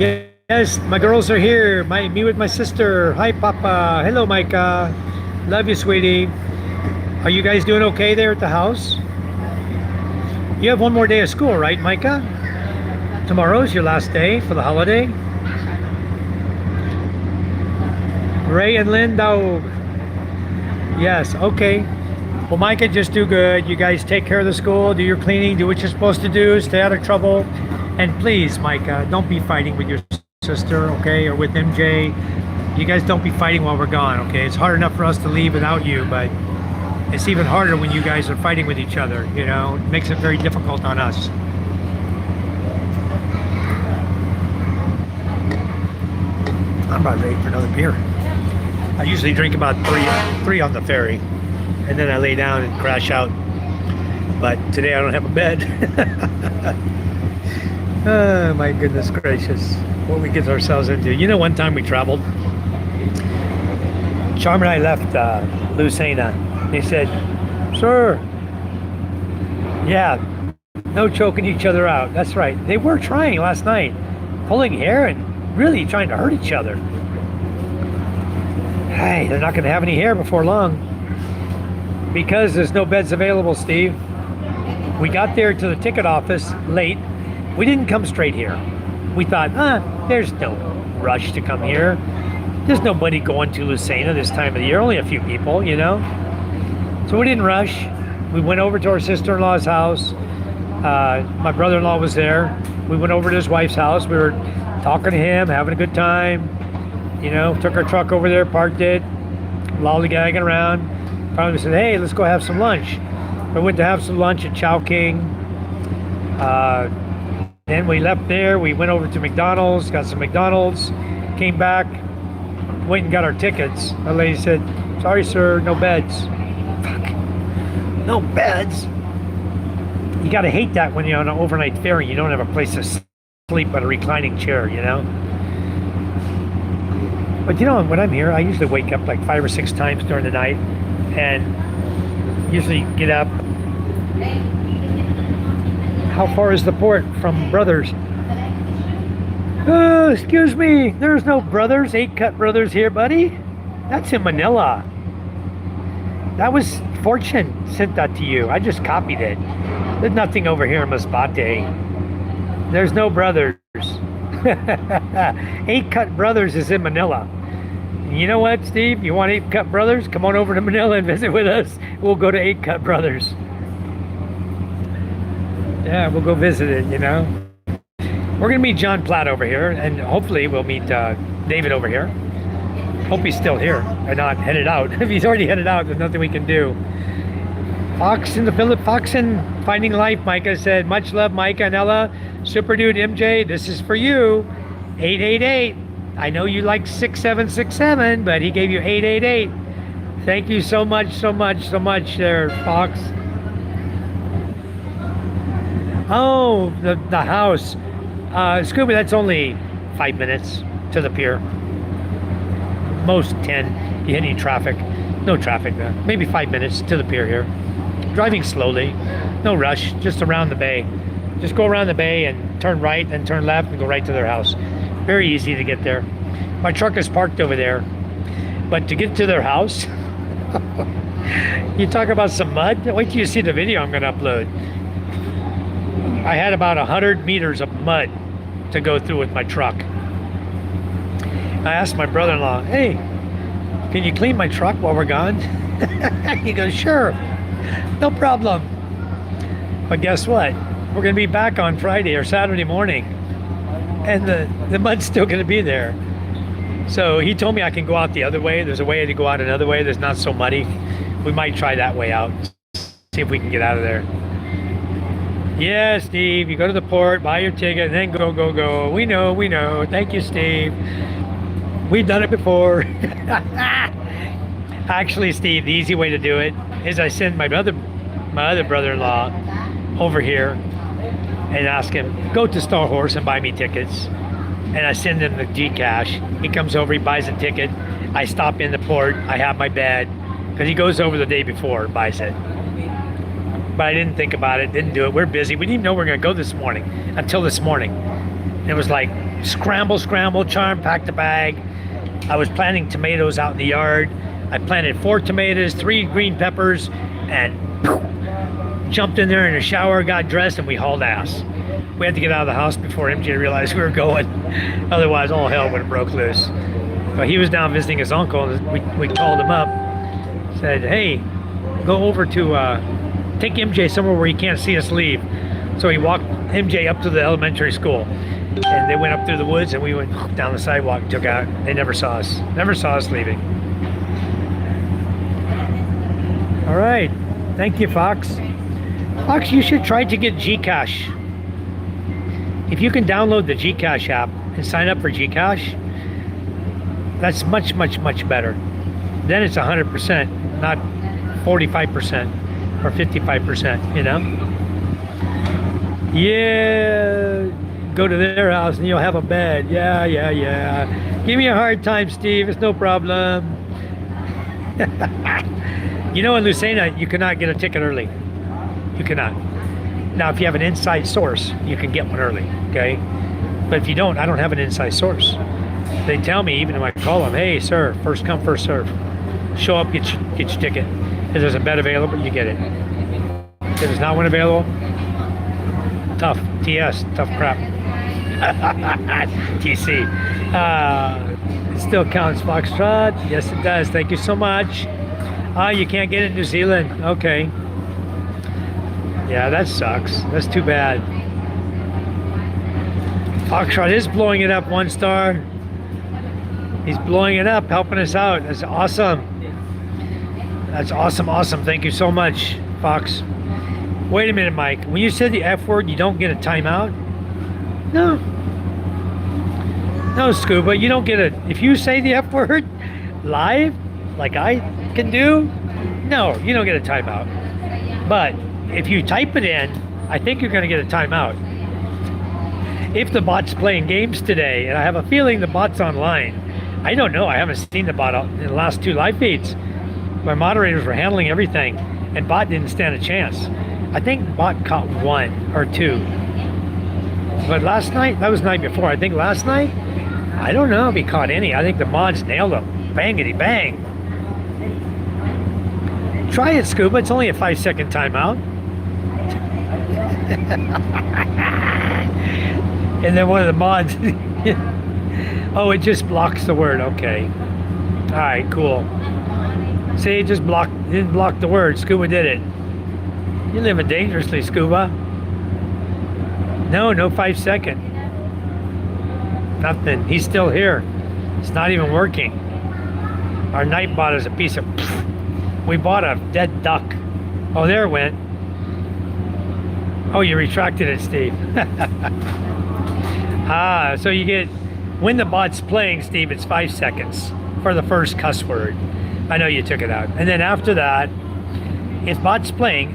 Yes, my girls are here. Me with my sister. Hi, Papa. Hello, Micah. Love you, sweetie. Are you guys doing okay there at the house? You have one more day of school, right, Micah? Tomorrow's your last day for the holiday. Ray and Linda. Yes, okay. Well, Micah, just do good. You guys take care of the school, do your cleaning, do what you're supposed to do, stay out of trouble. And please, Micah, don't be fighting with your sister, okay, or with MJ. You guys don't be fighting while we're gone, okay? It's hard enough for us to leave without you, but it's even harder when you guys are fighting with each other, you know? It makes it very difficult on us. I'm about ready for another beer. I usually drink about three on the ferry, and then I lay down and crash out. But today I don't have a bed. Oh my goodness gracious, what we get ourselves into. You know, one time we traveled, Charm and I left Lucena. They said, "Sir, yeah, no choking each other out." That's right. They were trying last night, pulling hair and really trying to hurt each other. Hey, they're not going to have any hair before long because there's no beds available, Steve. We got there to the ticket office late. We didn't come straight here. We thought, there's no rush to come here. There's nobody going to Lucena this time of the year, only a few people, you know. So we didn't rush. We went over to our sister-in-law's house. My brother-in-law was there. We went over to his wife's house. We were talking to him, having a good time. You know, took our truck over there, parked it, lollygagging around. Finally said, hey, let's go have some lunch. We went to have some lunch at Chowking. Then we left there. We went over to McDonald's, got some McDonald's, came back, went and got our tickets. The lady said, sorry, sir, no beds. Fuck. No beds? You gotta hate that when you're on an overnight ferry. You don't have a place to sleep but a reclining chair, you know? But you know, when I'm here, I usually wake up like 5 or 6 times during the night and usually get up. How far is the port from Brothers? Oh, excuse me, there's no Brothers, 8 Cut Brothers here, buddy. That's in Manila. That was Fortune sent that to you. I just copied it. There's nothing over here in Masbate. There's no Brothers. 8 Cut Brothers is in Manila. You know what, Steve? You want 8 Cut Brothers? Come on over to Manila and visit with us. We'll go to 8 Cut Brothers. Yeah, we'll go visit it, you know. We're going to meet John Platt over here, and hopefully we'll meet David over here. Hope he's still here and not headed out. If he's already headed out, there's nothing we can do. Fox in Finding Life, Micah said, much love, Micah and Ella. Super Dude MJ, this is for you. 888. I know you like 6767, but he gave you 888. Thank you so much there, Fox. Oh, the house. Scooby, that's only 5 minutes to the pier. Most 10. You hit any traffic. No traffic there. Maybe 5 minutes to the pier here. Driving slowly. No rush. Just around the bay. Just go around the bay and turn right and turn left and go right to their house. Very easy to get there. My truck is parked over there. But to get to their house, you talk about some mud. Wait till you see the video I'm going to upload. I had about 100 meters of mud to go through with my truck. I asked my brother-in-law, hey, can you clean my truck while we're gone? He goes, sure, no problem. But guess what? We're going to be back on Friday or Saturday morning, and the mud's still going to be there. So he told me I can go out the other way. There's a way to go out another way that's not so muddy. We might try that way out, see if we can get out of there. Yeah, Steve, you go to the port, buy your ticket, and then go. We know. Thank you, Steve. We've done it before. Actually, Steve, the easy way to do it is I send my other brother-in-law over here and ask him, go to Star Horse and buy me tickets. And I send him the Gcash. He comes over, he buys a ticket. I stop in the port, I have my bed, because he goes over the day before and buys it. But I didn't think about it, didn't do it. We're busy. We didn't even know we were going to go this morning, until this morning. It was like scramble, Charm packed a bag. I was planting tomatoes out in the yard. I planted 4 tomatoes, 3 green peppers, and poof, jumped in there in a shower, got dressed, and we hauled ass. We had to get out of the house before MJ realized we were going. Otherwise, all hell would have broke loose. But he was down visiting his uncle, and we called him up. Said, hey, go over to... take MJ somewhere where he can't see us leave. So he walked MJ up to the elementary school, and they went up through the woods, and we went down the sidewalk and took out. They never saw us leaving. All right, thank you, Fox. Fox, you should try to get Gcash. If you can download the Gcash app and sign up for Gcash, that's much better. then it's 100%, not 45% or 55%, you know? Yeah, go to their house and you'll have a bed. Yeah, yeah, yeah. Give me a hard time, Steve. It's no problem. You know, in Lucena, you cannot get a ticket early. You cannot. Now, if you have an inside source, you can get one early, okay? But if you don't, I don't have an inside source. They tell me, even if I call them, hey, sir, first come, first serve. Show up, get your ticket. If there's a bed available, you get it. If there's not one available, tough. TS, tough crap. TC. It still counts, Foxtrot. Yes, it does. Thank you so much. You can't get it in New Zealand. Okay. Yeah, that sucks. That's too bad. Foxtrot is blowing it up 1 star. He's blowing it up, helping us out. That's awesome. That's awesome, awesome. Thank you so much, Fox. Wait a minute, Mike. When you said the F word, you don't get a timeout? No. No, Scuba, you don't get it. If you say the F word live, like I can do, no, you don't get a timeout. But if you type it in, I think you're going to get a timeout. If the bot's playing games today, and I have a feeling the bot's online, I don't know. I haven't seen the bot in the last 2 live feeds. My moderators were handling everything, and bot didn't stand a chance. I think bot caught 1 or 2. But last night, that was the night before. I think last night, I don't know if he caught any. I think the mods nailed him. Bangity bang. Try it, Scuba. It's only a 5-second timeout. And then one of the mods, oh, it just blocks the word. Okay. All right, cool. See, it just didn't block the word. Scuba did it. You're living dangerously, Scuba. No 5-second. Nothing. He's still here. It's not even working. Our night bot is a piece of... We bought a dead duck. Oh, there it went. Oh, you retracted it, Steve. So you get... When the bot's playing, Steve, it's 5 seconds for the first cuss word. I know you took it out. And then after that, if bot's playing,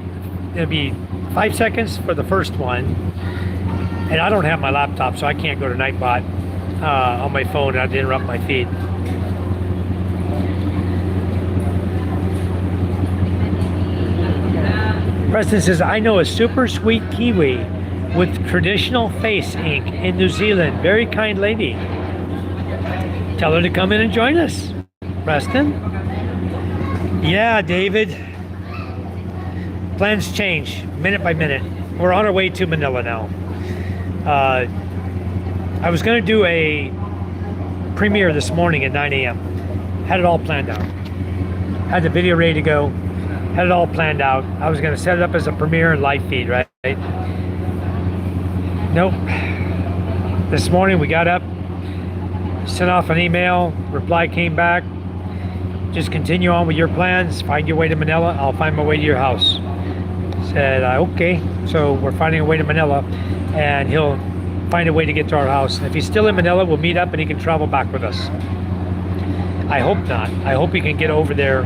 it'll be 5 seconds for the first one. And I don't have my laptop, so I can't go to Nightbot on my phone. I'd interrupt my feed. Preston says, I know a super sweet Kiwi with traditional face ink in New Zealand. Very kind lady. Tell her to come in and join us. Preston? Yeah, David. Plans change minute by minute. We're on our way to Manila now. I was going to do a premiere this morning at 9 a.m. Had it all planned out. Had the video ready to go. Had it all planned out. I was going to set it up as a premiere and live feed, right? Nope. This morning we got up, sent off an email, reply came back. Just continue on with your plans. Find your way to Manila. I'll find my way to your house. Said, okay. So we're finding a way to Manila, and he'll find a way to get to our house. And if he's still in Manila, we'll meet up and he can travel back with us. I hope not. I hope he can get over there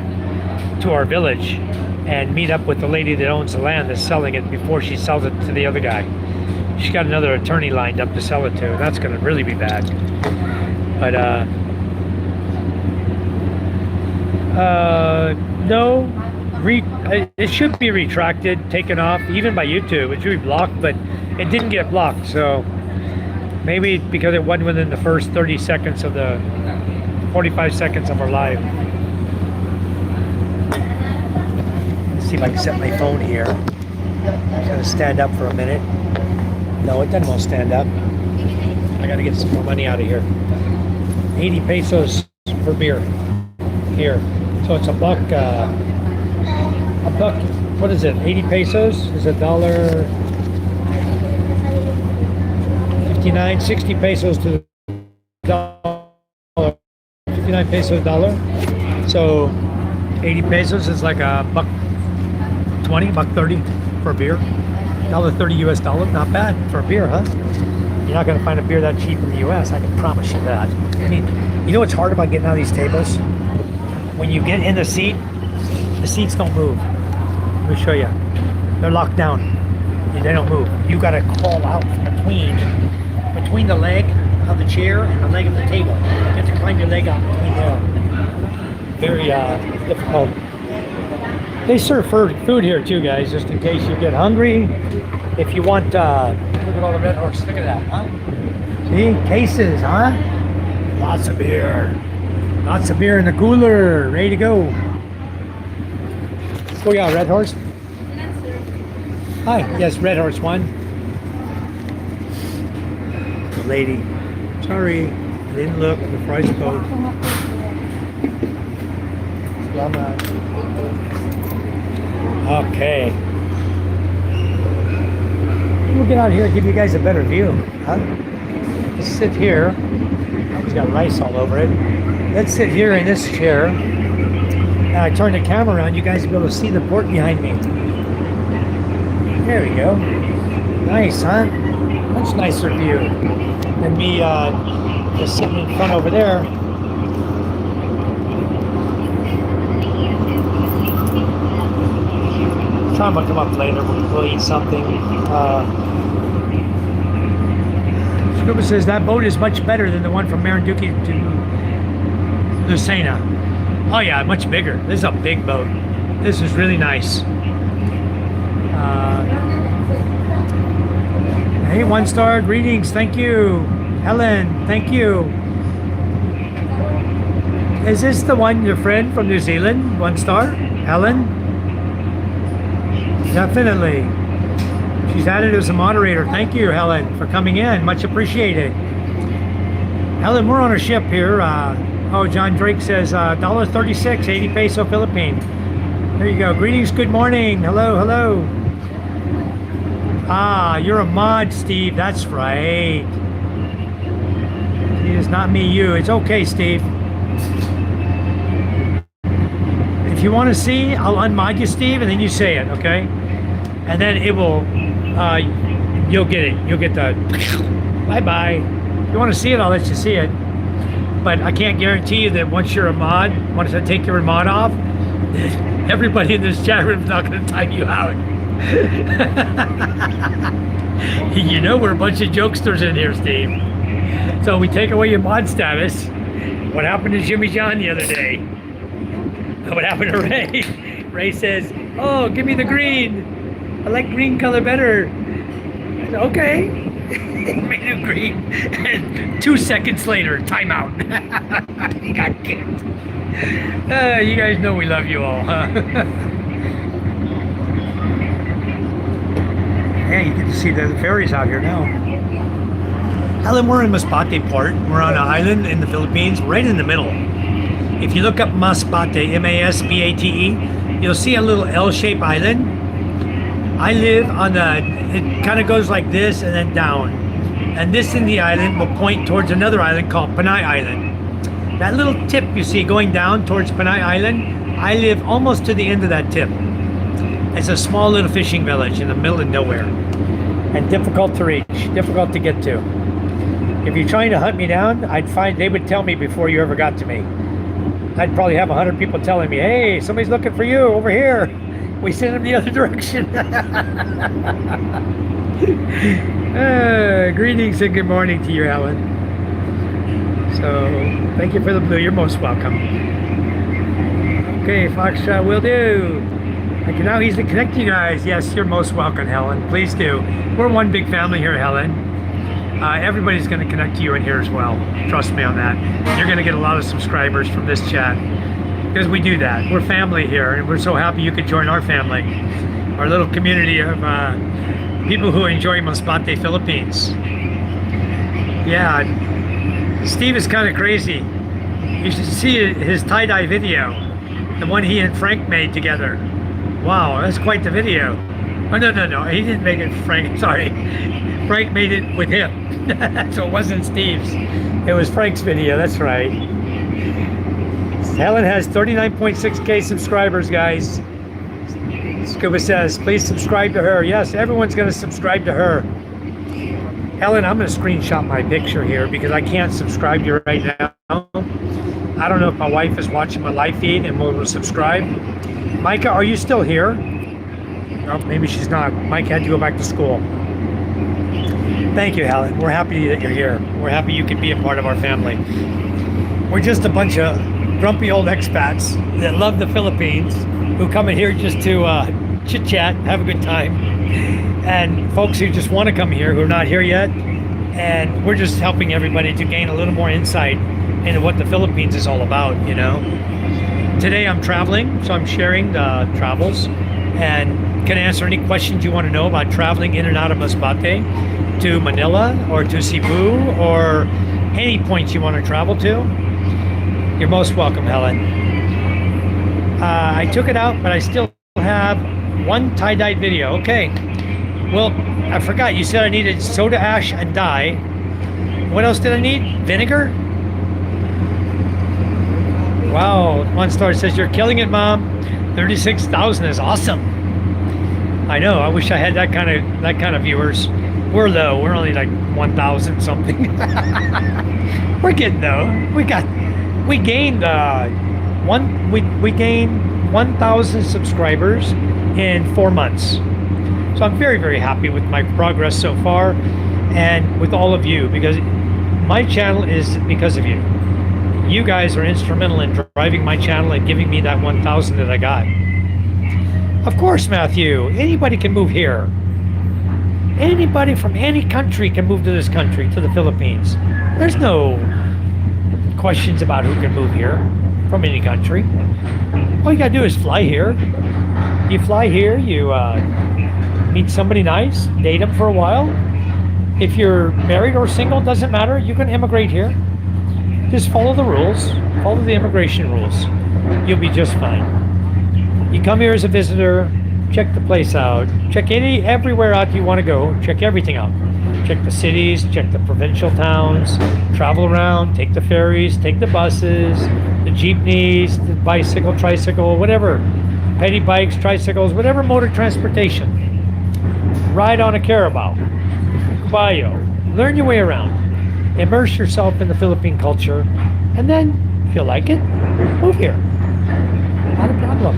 to our village and meet up with the lady that owns the land that's selling it before she sells it to the other guy. She's got another attorney lined up to sell it to. That's going to really be bad. But no, it should be retracted, taken off, even by YouTube. It should be blocked, but it didn't get blocked. So maybe because it wasn't within the first 30 seconds of the 45 seconds of our live. Let's see if I can set my phone here. It's gonna stand up for a minute. No, it doesn't want to stand up. I gotta get some more money out of here. 80 pesos per beer here. So it's a buck, what is it? 80 pesos is $1.59, 60 pesos to the dollar, 59 pesos a dollar. So 80 pesos is like a $1.20, $1.30 for a beer. $1.30 US dollar, not bad for a beer, huh? You're not going to find a beer that cheap in the US, I can promise you that. I mean, you know what's hard about getting out of these tables? when you get in the seats don't move. Let me show you. They're locked down. They don't move. You got to crawl out between the leg of the chair and the leg of the table. You have to climb your leg out between there. Very difficult. They serve food here too, guys, just in case you get hungry. If you want, look at all the red horses. Look at that, huh? See, cases, huh? Lots of beer. Lots of beer in the cooler, ready to go. Oh yeah, red horse. Hi, yes, red horse one. The lady. Sorry, didn't look before I spoke. Okay. We'll get out here and give you guys a better view, huh? Let's sit here. It's got rice all over it. Let's sit here in this chair. Now I turn the camera around, you guys will be able to see the port behind me. There we go. Nice, huh? Much nicer view than me just sitting in front over there. Time will come up later. We'll eat something. Scuba says that boat is much better than the one from Marinduque to Lucena. Oh yeah, much bigger. This is a big boat. This is really nice. Hey, 1-star greetings. Thank you, Helen. Thank you. Is this the one, your friend from New Zealand? 1-star, Helen. Definitely. She's added as a moderator. Thank you, Helen, for coming in. Much appreciated. Helen, we're on a ship here. John Drake says $1.36, 80 peso Philippine. There you go. Greetings. Good morning. Hello, hello. You're a mod, Steve. That's right. It is not me, you. It's okay, Steve. If you want to see, I'll unmod you, Steve, and then you say it, okay? And then it will, you'll get it. You'll get the bye-bye. If you want to see it, I'll let you see it. But I can't guarantee you that once you're a mod, once I take your mod off, everybody in this chat room is not going to time you out. You know we're a bunch of jokesters in here, Steve. So we take away your mod status. What happened to Jimmy John the other day? What happened to Ray? Ray says, oh, give me the green. I like green color better. I said, okay. Made it green. And 2 seconds later, timeout. He got kicked. You guys know we love you all, huh? Yeah, you get to see the ferries out here now. Helen, we're in Masbate Port. We're on an island in the Philippines, right in the middle. If you look up Masbate, M-A-S-B-A-T-E, you'll see a little L-shaped island. I live on it kind of goes like this and then down. And this in the island will point towards another island called Panay Island. That little tip you see going down towards Panay Island, I live almost to the end of that tip. It's a small little fishing village in the middle of nowhere. And difficult to reach, difficult to get to. If you're trying to hunt me down, they would tell me before you ever got to me. I'd probably have 100 people telling me, hey, somebody's looking for you over here. We sent them the other direction. Greetings and good morning to you, Helen. So, thank you for the blue. You're most welcome. Okay, Foxtrot will do. I can now easily connect you guys. Yes, you're most welcome, Helen. Please do. We're one big family here, Helen. Everybody's going to connect to you in here as well. Trust me on that. You're going to get a lot of subscribers from this chat because we do that. We're family here, and we're so happy you could join our family, our little community of people who enjoy Masbate, Philippines. Yeah, Steve is kind of crazy. You should see his tie-dye video, the one he and Frank made together. Wow, that's quite the video. Oh, no, he didn't make it, Frank, sorry. Frank made it with him. So it wasn't Steve's. It was Frank's video, that's right. Helen has 39.6K subscribers, guys. Scuba says, please subscribe to her. Yes, everyone's going to subscribe to her. Helen, I'm going to screenshot my picture here because I can't subscribe to you right now. I don't know if my wife is watching my live feed and will subscribe. Micah, are you still here? Oh, maybe she's not. Mike had to go back to school. Thank you, Helen. We're happy that you're here. We're happy you could be a part of our family. We're just a bunch of grumpy old expats that love the Philippines, who come in here just to chit-chat, have a good time. And folks who just want to come here, who are not here yet. And we're just helping everybody to gain a little more insight into what the Philippines is all about, you know. Today I'm traveling, so I'm sharing the travels and can answer any questions you want to know about traveling in and out of Masbate to Manila or to Cebu or any points you want to travel to. You're most welcome, Helen. I took it out, but I still have one tie-dyed video. Okay. Well, I forgot. You said I needed soda ash and dye. What else did I need? Vinegar? Wow. One star says, you're killing it, Mom. 36,000 is awesome. I know. I wish I had that kind of viewers. We're low. We're only like 1,000 something. We're getting though. We gained 1,000 subscribers in 4 months. So I'm very, very happy with my progress so far and with all of you, because my channel is because of you. You guys are instrumental in driving my channel and giving me that 1,000 that I got. Of course, Matthew, anybody can move here. Anybody from any country can move to this country, to the Philippines. There's no questions about who can move here from any country. All you gotta do is fly here. You fly here, you meet somebody nice, date them for a while. If you're married or single, doesn't matter. You can immigrate here. Just follow the rules, follow the immigration rules. You'll be just fine. You come here as a visitor, check the place out, check everywhere out you want to go, check everything out. Check the cities, check the provincial towns, travel around, take the ferries, take the buses, the jeepneys, the bicycle, tricycle, whatever, petty bikes, tricycles, whatever mode of transportation. Ride on a carabao, caballo, learn your way around, immerse yourself in the Philippine culture, and then, if you like it, move here. Not a problem.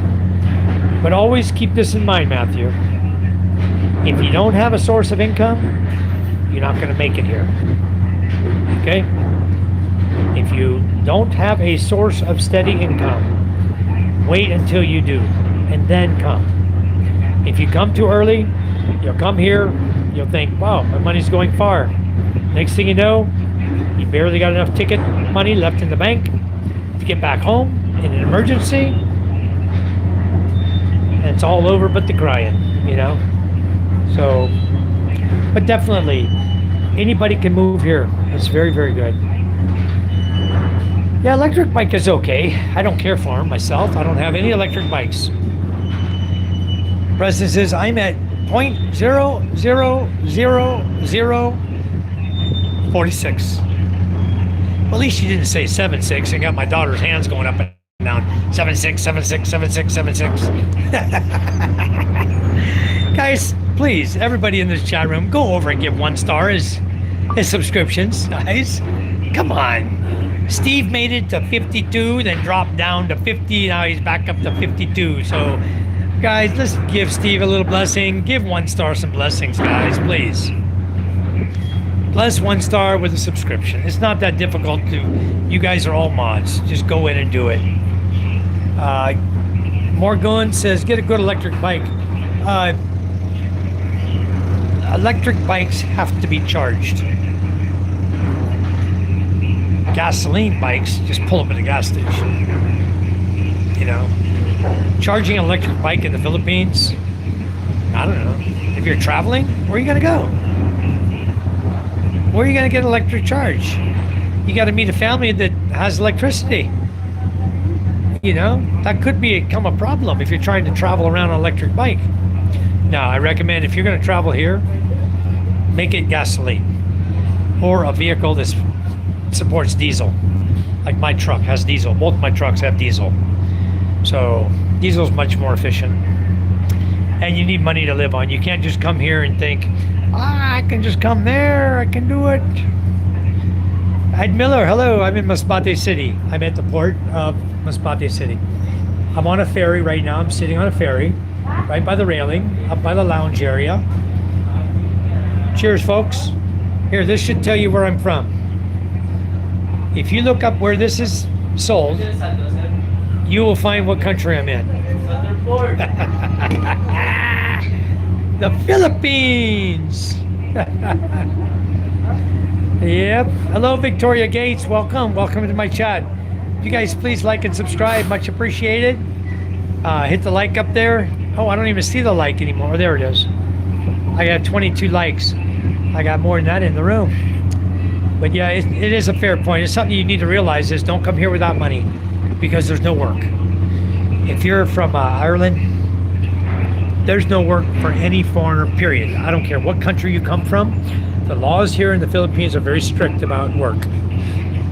But always keep this in mind, Matthew. If you don't have a source of income, you're not going to make it here. Okay? If you don't have a source of steady income, wait until you do, and then come. If you come too early, you'll come here, you'll think, wow, my money's going far. Next thing you know, you barely got enough ticket money left in the bank to get back home in an emergency, and it's all over but the crying, you know? So, but definitely, anybody can move here. It's very, very good. Yeah, electric bike is okay. I don't care for them myself. I don't have any electric bikes. President says, I'm at 0.00046. Well, at least you didn't say 7.6 and got my daughter's hands going up and down. 7.6, 7.6, 7.6, 7.6. Guys, please, everybody in this chat room, go over and give 1 star as subscriptions, guys. Come on. Steve made it to 52, then dropped down to 50. Now he's back up to 52. So, guys, let's give Steve a little blessing. Give 1 star some blessings, guys, please. Plus 1 star with a subscription. It's not that difficult to. You guys are all mods. Just go in and do it. Morgan says, get a good electric bike. Electric bikes have to be charged. Gasoline bikes, just pull up at a gas station. You know, charging an electric bike in the Philippines, I don't know. If you're traveling, where are you gonna go? Where are you gonna get electric charge? You gotta meet a family that has electricity. You know, that could become a problem if you're trying to travel around on an electric bike. Now, I recommend if you're gonna travel here, make it gasoline or a vehicle that supports diesel. Like my truck has diesel. Both my trucks have diesel. So diesel is much more efficient. And you need money to live on. You can't just come here and think, I can just come there, I can do it. Ed Miller, hello. I'm in Masbate City. I'm at the port of Masbate City. I'm on a ferry right now. I'm sitting on a ferry right by the railing, up by the lounge area. Cheers, folks. Here, this should tell you where I'm from. If you look up where this is sold, you will find what country I'm in. The Philippines. Yep. Hello, Victoria Gates. Welcome. Welcome to my chat. You guys, please like and subscribe. Much appreciated. Hit the like up there. Oh, I don't even see the like anymore. There it is. I got 22 likes. I got more than that in the room. But yeah, it is a fair point. It's something you need to realize is don't come here without money because there's no work. If you're from Ireland, there's no work for any foreigner, period. I don't care what country you come from. The laws here in the Philippines are very strict about work.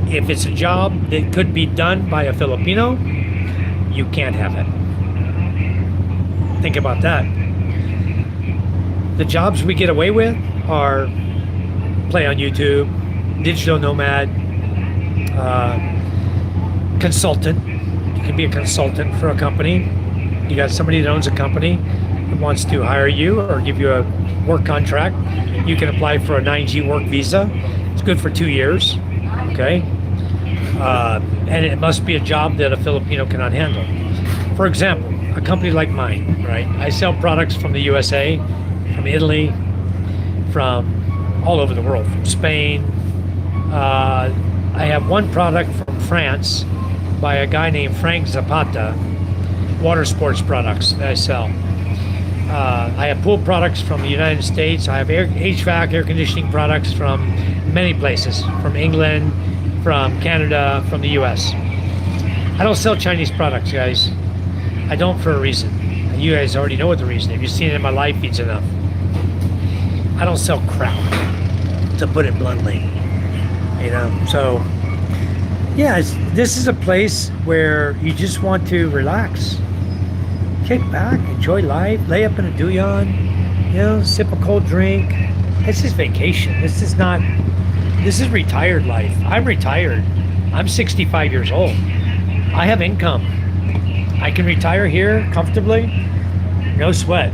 If it's a job that could be done by a Filipino, you can't have it. Think about that. The jobs we get away with are play on YouTube, digital nomad, consultant. You can be a consultant for a company. You got somebody that owns a company that wants to hire you or give you a work contract. You can apply for a 9G work visa. It's good for 2 years, okay? And it must be a job that a Filipino cannot handle. For example, a company like mine, right? I sell products from the USA, from Italy, from all over the world, from Spain. I have one product from France by a guy named Frank Zapata, water sports products that I sell. I have pool products from the United States. I have HVAC, air conditioning products from many places, from England, from Canada, from the US. I don't sell Chinese products, guys. I don't for a reason. You guys already know what the reason is. If you've seen it in my live feeds enough. I don't sell crap, to put it bluntly. You know, so yeah, this is a place where you just want to relax. Kick back, enjoy life, lay up in a duyan, you know, sip a cold drink. This is vacation. This is retired life. I'm retired. I'm 65 years old. I have income. I can retire here comfortably, no sweat.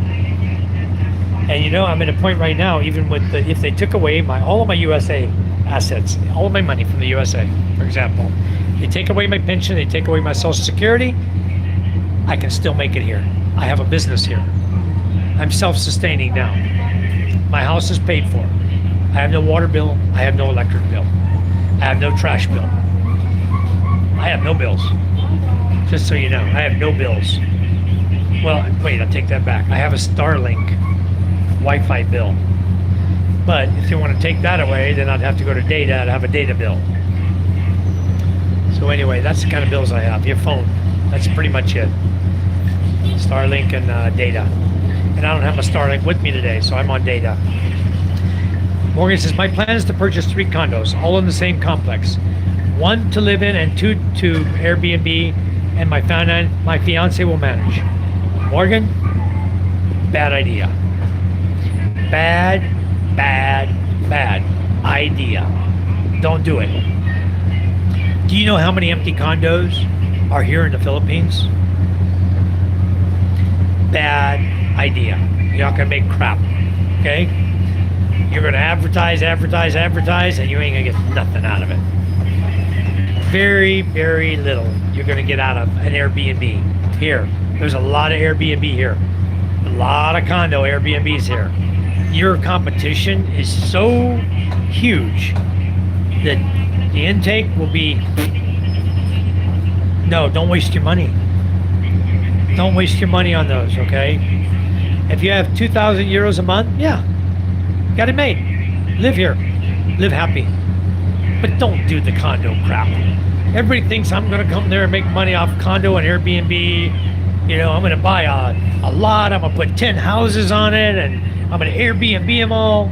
And you know, I'm at a point right now, even with if they took away all of my USA assets, all of my money from the USA, for example, they take away my pension, they take away my Social Security, I can still make it here. I have a business here. I'm self-sustaining now. My house is paid for. I have no water bill. I have no electric bill. I have no trash bill. I have no bills. Just so you know, I have no bills. Well, wait, I'll take that back. I have a Starlink Wi-Fi bill. But if you want to take that away, then I'd have to go to data and have a data bill. So anyway, that's the kind of bills I have. Your phone. That's pretty much it. Starlink and data. And I don't have my Starlink with me today, so I'm on data. Morgan says, my plan is to purchase 3 condos, all in the same complex. 1 to live in and 2 to Airbnb, and my fiance will manage. Morgan, bad idea. Bad idea. Don't do it. Do you know how many empty condos are here in the Philippines? Bad idea. You're not gonna make crap, okay? You're gonna advertise, and you ain't gonna get nothing out of it. Very little you're gonna get out of an Airbnb here. There's a lot of Airbnb here. A lot of condo Airbnbs here. Your competition is so huge that the intake will be, no, don't waste your money. Don't waste your money on those, okay? If you have 2,000 euros a month, yeah, got it made. Live here, live happy. But don't do the condo crap. Everybody thinks I'm gonna come there and make money off condo and Airbnb. You know, I'm gonna buy a lot, I'm gonna put 10 houses on it, and I'm gonna Airbnb them all.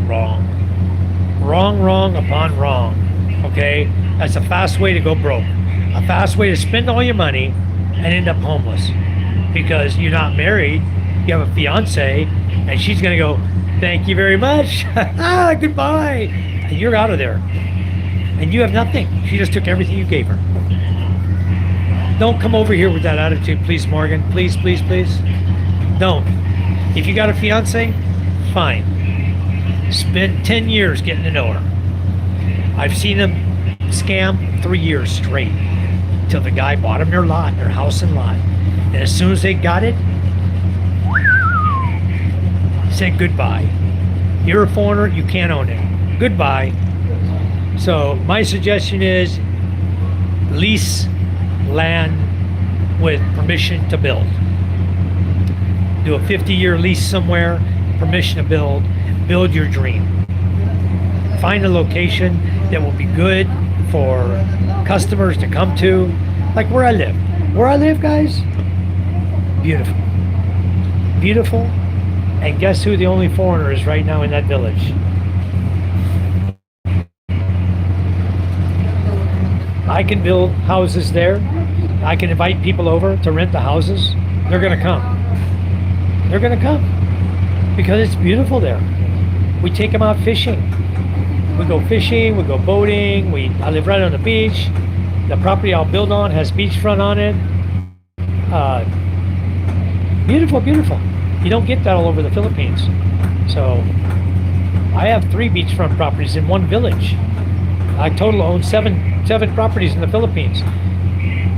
Wrong. Wrong upon wrong, okay? That's a fast way to go broke. A fast way to spend all your money and end up homeless. Because you're not married, you have a fiance, and she's gonna go, thank you very much, goodbye. and you're out of there. And you have nothing. She just took everything you gave her. Don't come over here with that attitude, please, Morgan. Please, please, please. Don't. If you got a fiance, fine. Spend 10 years getting to know her. I've seen them scam 3 years straight till the guy bought them their lot, their house and lot. And as soon as they got it, said goodbye. You're a foreigner, you can't own it. Goodbye. So my suggestion is lease land with permission to build. Do a 50-year lease somewhere, permission to build your dream. Find a location that will be good for customers to come to, like where I live. Where I live, guys, beautiful. Beautiful. And guess who the only foreigner is right now in that village? I can build houses there. I can invite people over to rent the houses. They're gonna come. They're gonna come because it's beautiful there. We take them out fishing. We go fishing, we go boating. I live right on the beach. The property I'll build on has beachfront on it. Beautiful, beautiful. You don't get that all over the Philippines. So I have 3 beachfront properties in one village. I total own seven properties in the Philippines.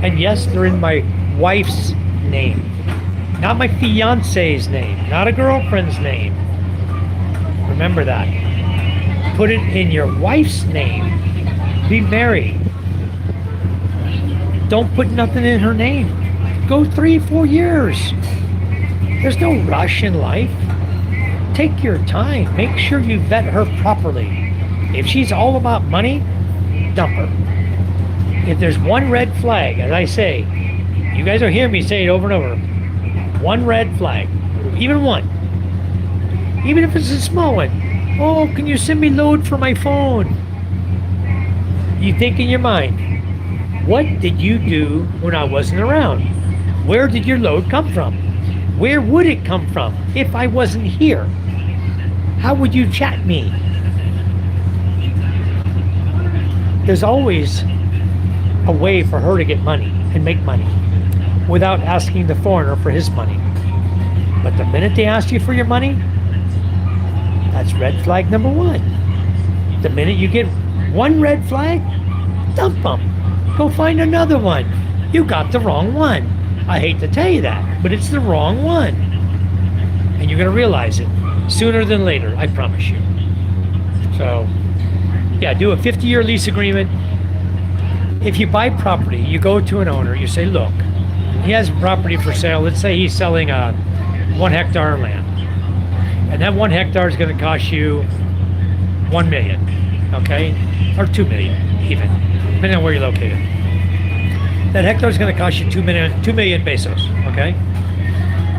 And yes, they're in my wife's name. Not my fiance's name. Not a girlfriend's name. Remember that. Put it in your wife's name. Be married. Don't put nothing in her name. Go 3-4 years. There's no rush in life. Take your time. Make sure you vet her properly. If she's all about money, dump her. If there's one red flag, as I say, you guys will hear me say it over and over. One red flag. Even one. Even if it's a small one. Oh, can you send me load for my phone? You think in your mind, what did you do when I wasn't around? Where did your load come from? Where would it come from if I wasn't here? How would you chat me? There's always a way for her to get money and make money without asking the foreigner for his money. But the minute they ask you for your money, that's red flag number 1. The minute you get one red flag, dump them. Go find another one. You got the wrong one. I hate to tell you that, but it's the wrong one. And you're going to realize it sooner than later, I promise you. So, yeah, do a 50-year lease agreement. If you buy property, you go to an owner, you say, look, he has property for sale. Let's say he's selling a 1 hectare of land. And that 1 hectare is going to cost you 1 million, okay? Or 2 million, even, depending on where you're located. That hectare is going to cost you 2 million pesos, okay?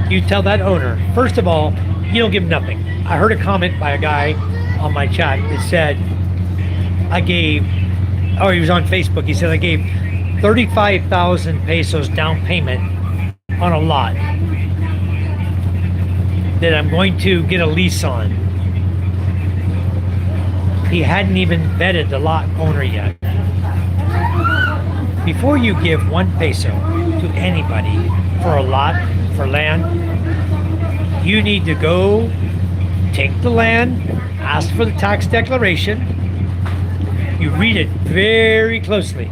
You tell that owner, first of all, you don't give him nothing. I heard a comment by a guy on my chat that said, he was on Facebook, he said, I gave 35,000 pesos down payment on a lot that I'm going to get a lease on. He hadn't even vetted the lot owner yet. Before you give 1 peso to anybody for a lot, for land, you need to go take the land, ask for the tax declaration. You read it very closely.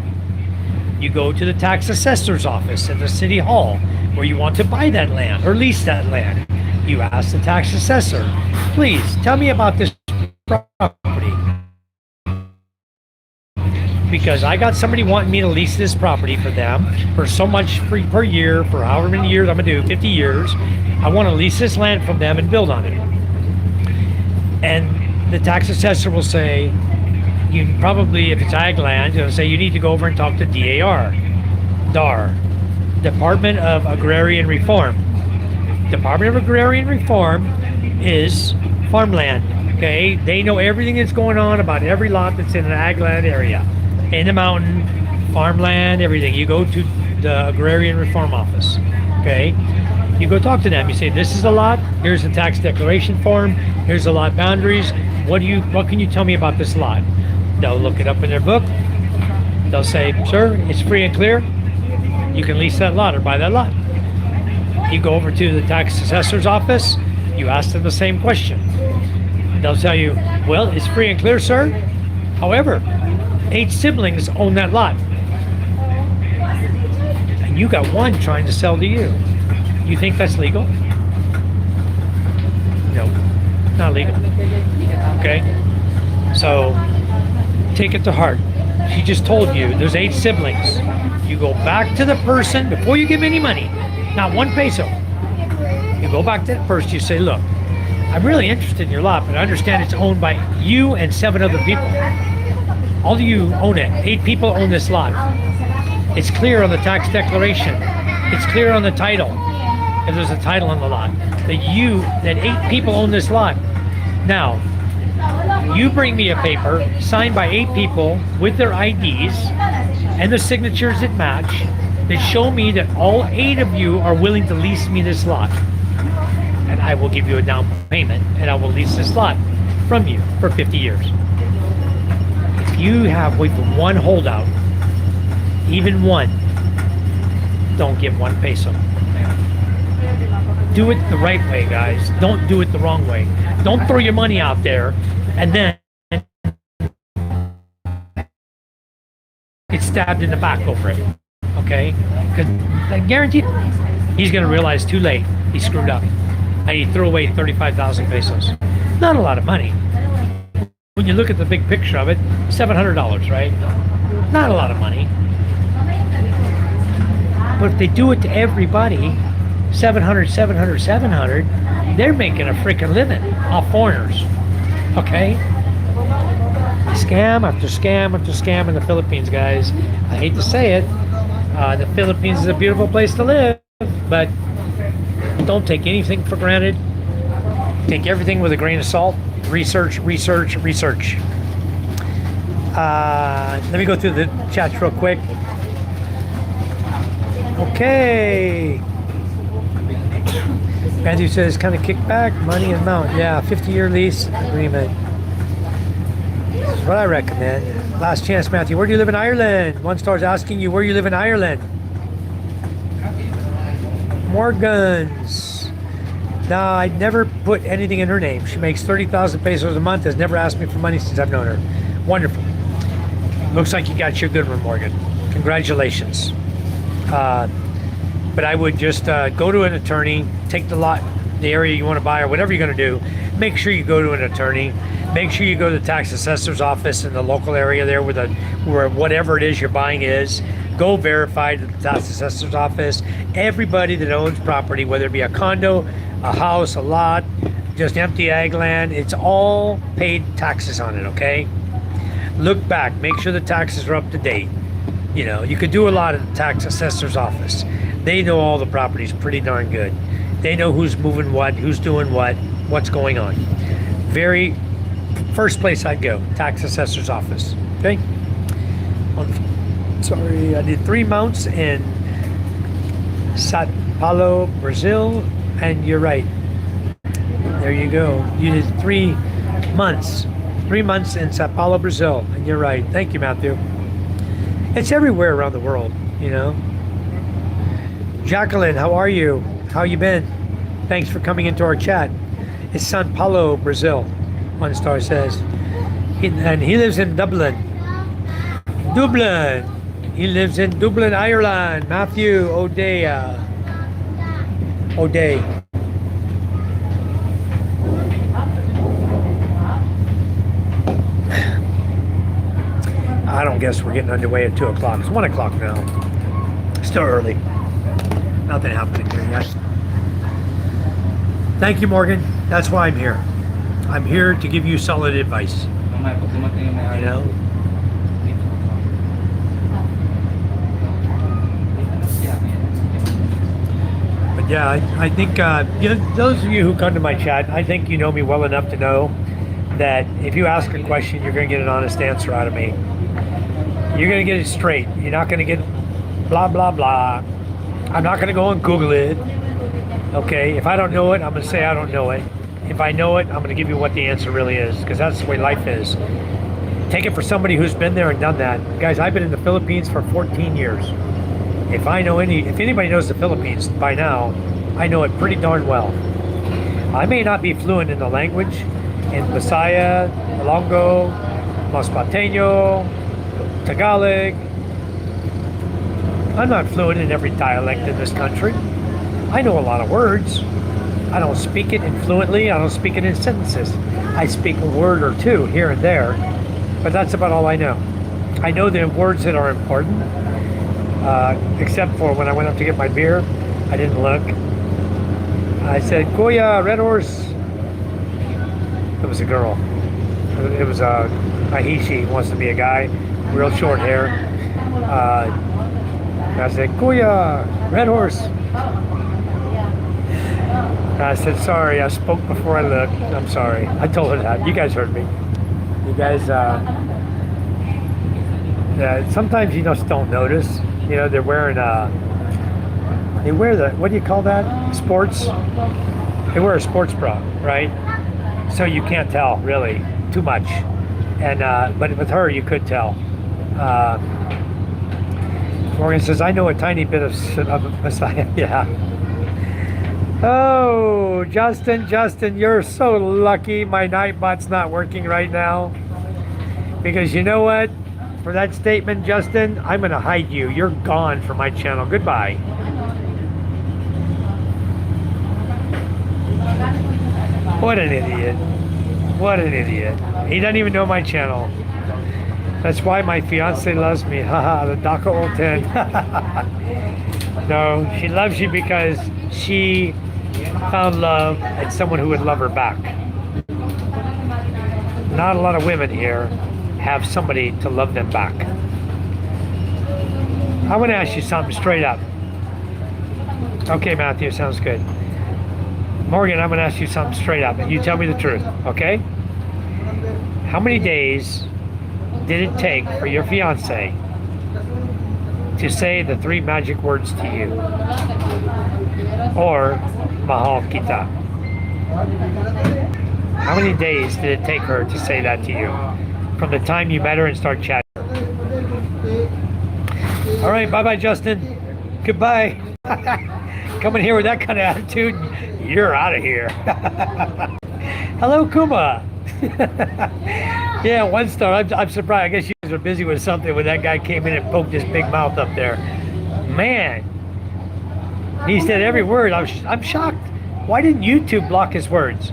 You go to the tax assessor's office at the city hall where you want to buy that land or lease that land. You ask the tax assessor, please tell me about this property. Because I got somebody wanting me to lease this property for them for so much per year, for however many years I'm gonna do, 50 years. I want to lease this land from them and build on it. And the tax assessor will say, you probably, if it's ag land, it'll say you need to go over and talk to DAR, Department of Agrarian Reform. Department of Agrarian Reform is farmland, okay? They know everything that's going on about every lot that's in an ag land area. In the mountain, farmland, everything. You go to the Agrarian Reform Office, okay? You go talk to them. You say, this is the lot. Here's the tax declaration form. Here's the lot boundaries. what can you tell me about this lot? They'll look it up in their book. They'll say, sir, it's free and clear. You can lease that lot or buy that lot. You go over to the tax assessor's office, you ask them the same question. They'll tell you, well, it's free and clear, sir. However, 8 siblings own that lot. And you got one trying to sell to you. You think that's legal? No, not legal. Okay? So, take it to heart. She just told you there's 8 siblings. You go back to the person before you give any money, not 1 peso. You go back to the person, you say, look, I'm really interested in your lot, but I understand it's owned by you and 7 other people. All of you own it. 8 people own this lot. It's clear on the tax declaration. It's clear on the title. If there's a title on the lot, that 8 people own this lot. Now, you bring me a paper signed by 8 people with their IDs and the signatures that match that show me that all 8 of you are willing to lease me this lot. And I will give you a down payment and I will lease this lot from you for 50 years. If you have with 1 holdout, even 1, don't give 1 peso. Do it the right way, guys. Don't do it the wrong way. Don't throw your money out there and then get stabbed in the back over it. Okay? Because I guarantee he's going to realize too late he screwed up. And he threw away 35,000 pesos. Not a lot of money. When you look at the big picture of it, $700, right? Not a lot of money. But if they do it to everybody, 700, 700, 700, they're making a freaking living off foreigners. Okay? Scam after scam after scam in the Philippines, guys. I hate to say it. The Philippines is a beautiful place to live, but don't take anything for granted. Take everything with a grain of salt. Research, research, research. Let me go through the chats real quick. Okay. Matthew says, kind of kickback, money and amount. Yeah, 50-year lease agreement. This is what I recommend. Last chance, Matthew. Where do you live in Ireland? One star's asking you where you live in Ireland. Morgan's. No, I'd never put anything in her name. She makes 30,000 pesos a month, has never asked me for money since I've known her. Wonderful. Looks like you got your good one, Morgan. Congratulations. But I would just go to an attorney, take the lot, the area you want to buy or whatever you're going to do. Make sure you go to an attorney. Make sure you go to the tax assessor's office in the local area there where whatever it is you're buying is. Go verify to the tax assessor's office. Everybody that owns property, whether it be a condo, a house, a lot, just empty ag land, it's all paid taxes on it, okay? Look back, make sure the taxes are up to date. You know, you could do a lot at the tax assessor's office. They know all the properties pretty darn good. They know who's moving what, who's doing what, what's going on. Very first place I'd go, tax assessor's office, okay? Sorry, I did 3 months in Sao Paulo, Brazil, and you're right. There you go. You did 3 months. 3 months in Sao Paulo, Brazil, and you're right. Thank you, Matthew. It's everywhere around the world, you know. Jacqueline, how are you? How you been? Thanks for coming into our chat. It's Sao Paulo, Brazil, one star says. And he lives in Dublin. Dublin. He lives in Dublin, Ireland. Matthew O'Day. O'Day. I don't guess we're getting underway at 2 o'clock. It's 1 o'clock now. Still early. Nothing happening here yet. Thank you, Morgan. That's why I'm here. I'm here to give you solid advice. You know? But yeah, I think, you know, those of you who come to my chat, I think you know me well enough to know that if you ask a question, you're going to get an honest answer out of me. You're going to get it straight. You're not going to get blah, blah, blah. I'm not going to go and Google it. Okay, if I don't know it, I'm going to say I don't know it. if I know it, I'm going to give you what the answer really is, because that's the way life is. Take it for somebody who's been there and done that. Guys, I've been in the Philippines for 14 years. If anybody knows the Philippines by now, I know it pretty darn well. I may not be fluent in the language, in Bisaya, Ilonggo, Masbateño, Tagalog. I'm not fluent in every dialect in this country. I know a lot of words. I don't speak it fluently. I don't speak it in sentences. I speak a word or two here and there, but that's about all I know. I know the words that are important, except for when I went up to get my beer, I didn't look. I said, Kuya, red horse. It was a girl. It was a he wants to be a guy, real short hair. I said, Kuya, red horse. I said, sorry, I spoke before I looked. I'm sorry. I told her that. You guys heard me. You guys, sometimes you just don't notice. You know, they're wearing, they wear the, what do you call that? Sports? They wear a sports bra, right? So you can't tell, really, too much. And, but with her, you could tell. Morgan says, I know a tiny bit of Messiah. Yeah. Oh, Justin, you're so lucky my Nightbot's not working right now. Because you know what? For that statement, Justin, I'm going to hide you. You're gone from my channel. Goodbye. What an idiot. What an idiot. He doesn't even know my channel. That's why my fiance loves me. Haha, the DACA old 10. No, she loves you because she found love and someone who would love her back. Not a lot of women here have somebody to love them back. I want to ask you something straight up. Okay, Matthew, sounds good. Morgan, I'm going to ask you something straight up, and you tell me the truth, okay? How many days did it take for your fiance to say the 3 magic words to you? Or, mahal kita. How many days did it take her to say that to you? From the time you met her and start chatting? All right, bye-bye, Justin. Goodbye. Coming here with that kind of attitude, you're out of here. Hello, Kuma. Yeah, 1 star. I'm surprised. I guess you guys are busy with something when that guy came in and poked his big mouth up there. Man, he said every word. I'm shocked. Why didn't YouTube block his words?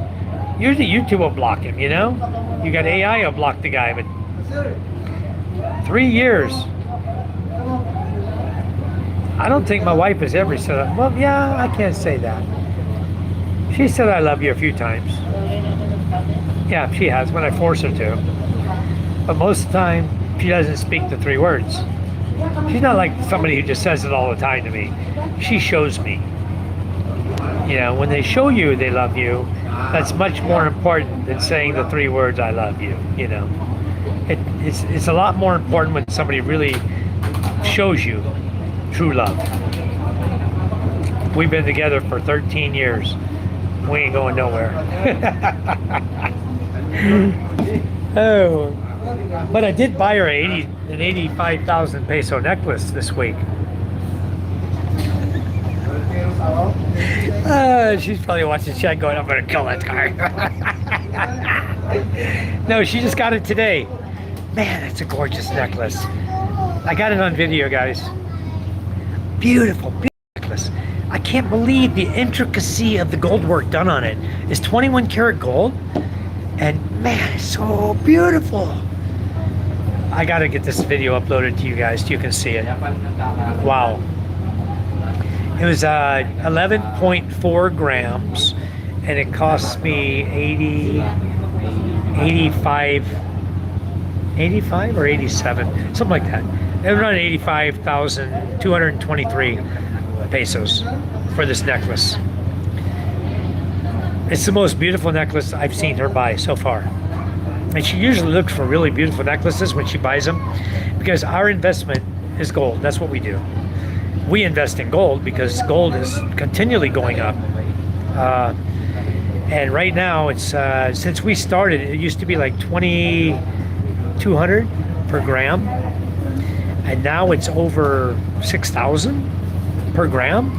Usually YouTube will block him, you know? You got AI will block the guy, but 3 years. I don't think my wife has ever said, well, yeah, I can't say that. She said I love you a few times. Yeah, she has, when I force her to. But most of the time, she doesn't speak the 3 words. She's not like somebody who just says it all the time to me. She shows me. You know, when they show you they love you, that's much more important than saying the 3 words, I love you, you know. It's a lot more important when somebody really shows you true love. We've been together for 13 years. We ain't going nowhere. Oh, but I did buy her an 85,000 peso necklace this week. She's probably watching the chat going, I'm gonna kill that guy. No, she just got it today. Man, it's a gorgeous necklace. I got it on video, guys. Beautiful, beautiful necklace. I can't believe the intricacy of the gold work done on it. It's 21 karat gold, and man, it's so beautiful. I gotta get this video uploaded to you guys so you can see it. Wow. It was 11.4 grams, and it cost me 85 or 87, something like that. It was around 85,223 pesos for this necklace. It's the most beautiful necklace I've seen her buy so far. And she usually looks for really beautiful necklaces when she buys them, because our investment is gold. That's what we do. We invest in gold because gold is continually going up. And right now, it's since we started, it used to be like 2,200 per gram, and now it's over 6,000 per gram.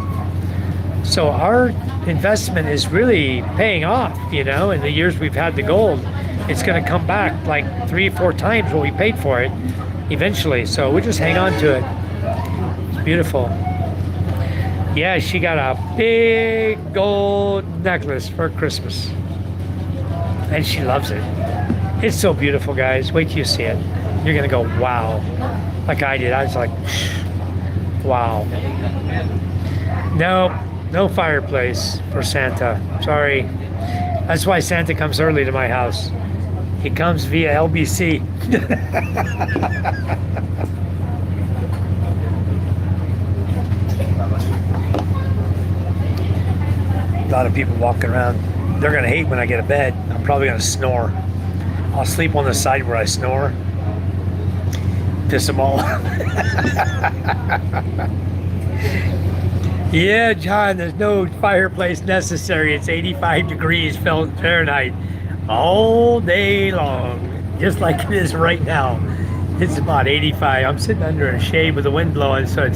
So our investment is really paying off. In the years we've had the gold, it's going to come back like 3 or 4 times what we paid for it eventually. So we just hang on to it. It's beautiful. Yeah, she got a big gold necklace for Christmas. And she loves it. It's so beautiful, guys. Wait till you see it. You're going to go, wow. Like I did. I was like, wow. No fireplace for Santa. Sorry. That's why Santa comes early to my house. He comes via LBC. A lot of people walking around. They're gonna hate when I get to bed. I'm probably gonna snore. I'll sleep on the side where I snore. Piss them all off. Yeah, John, there's no fireplace necessary. It's 85 degrees Fahrenheit all day long, just like it is right now. It's about 85. I'm sitting under a shade with the wind blowing, so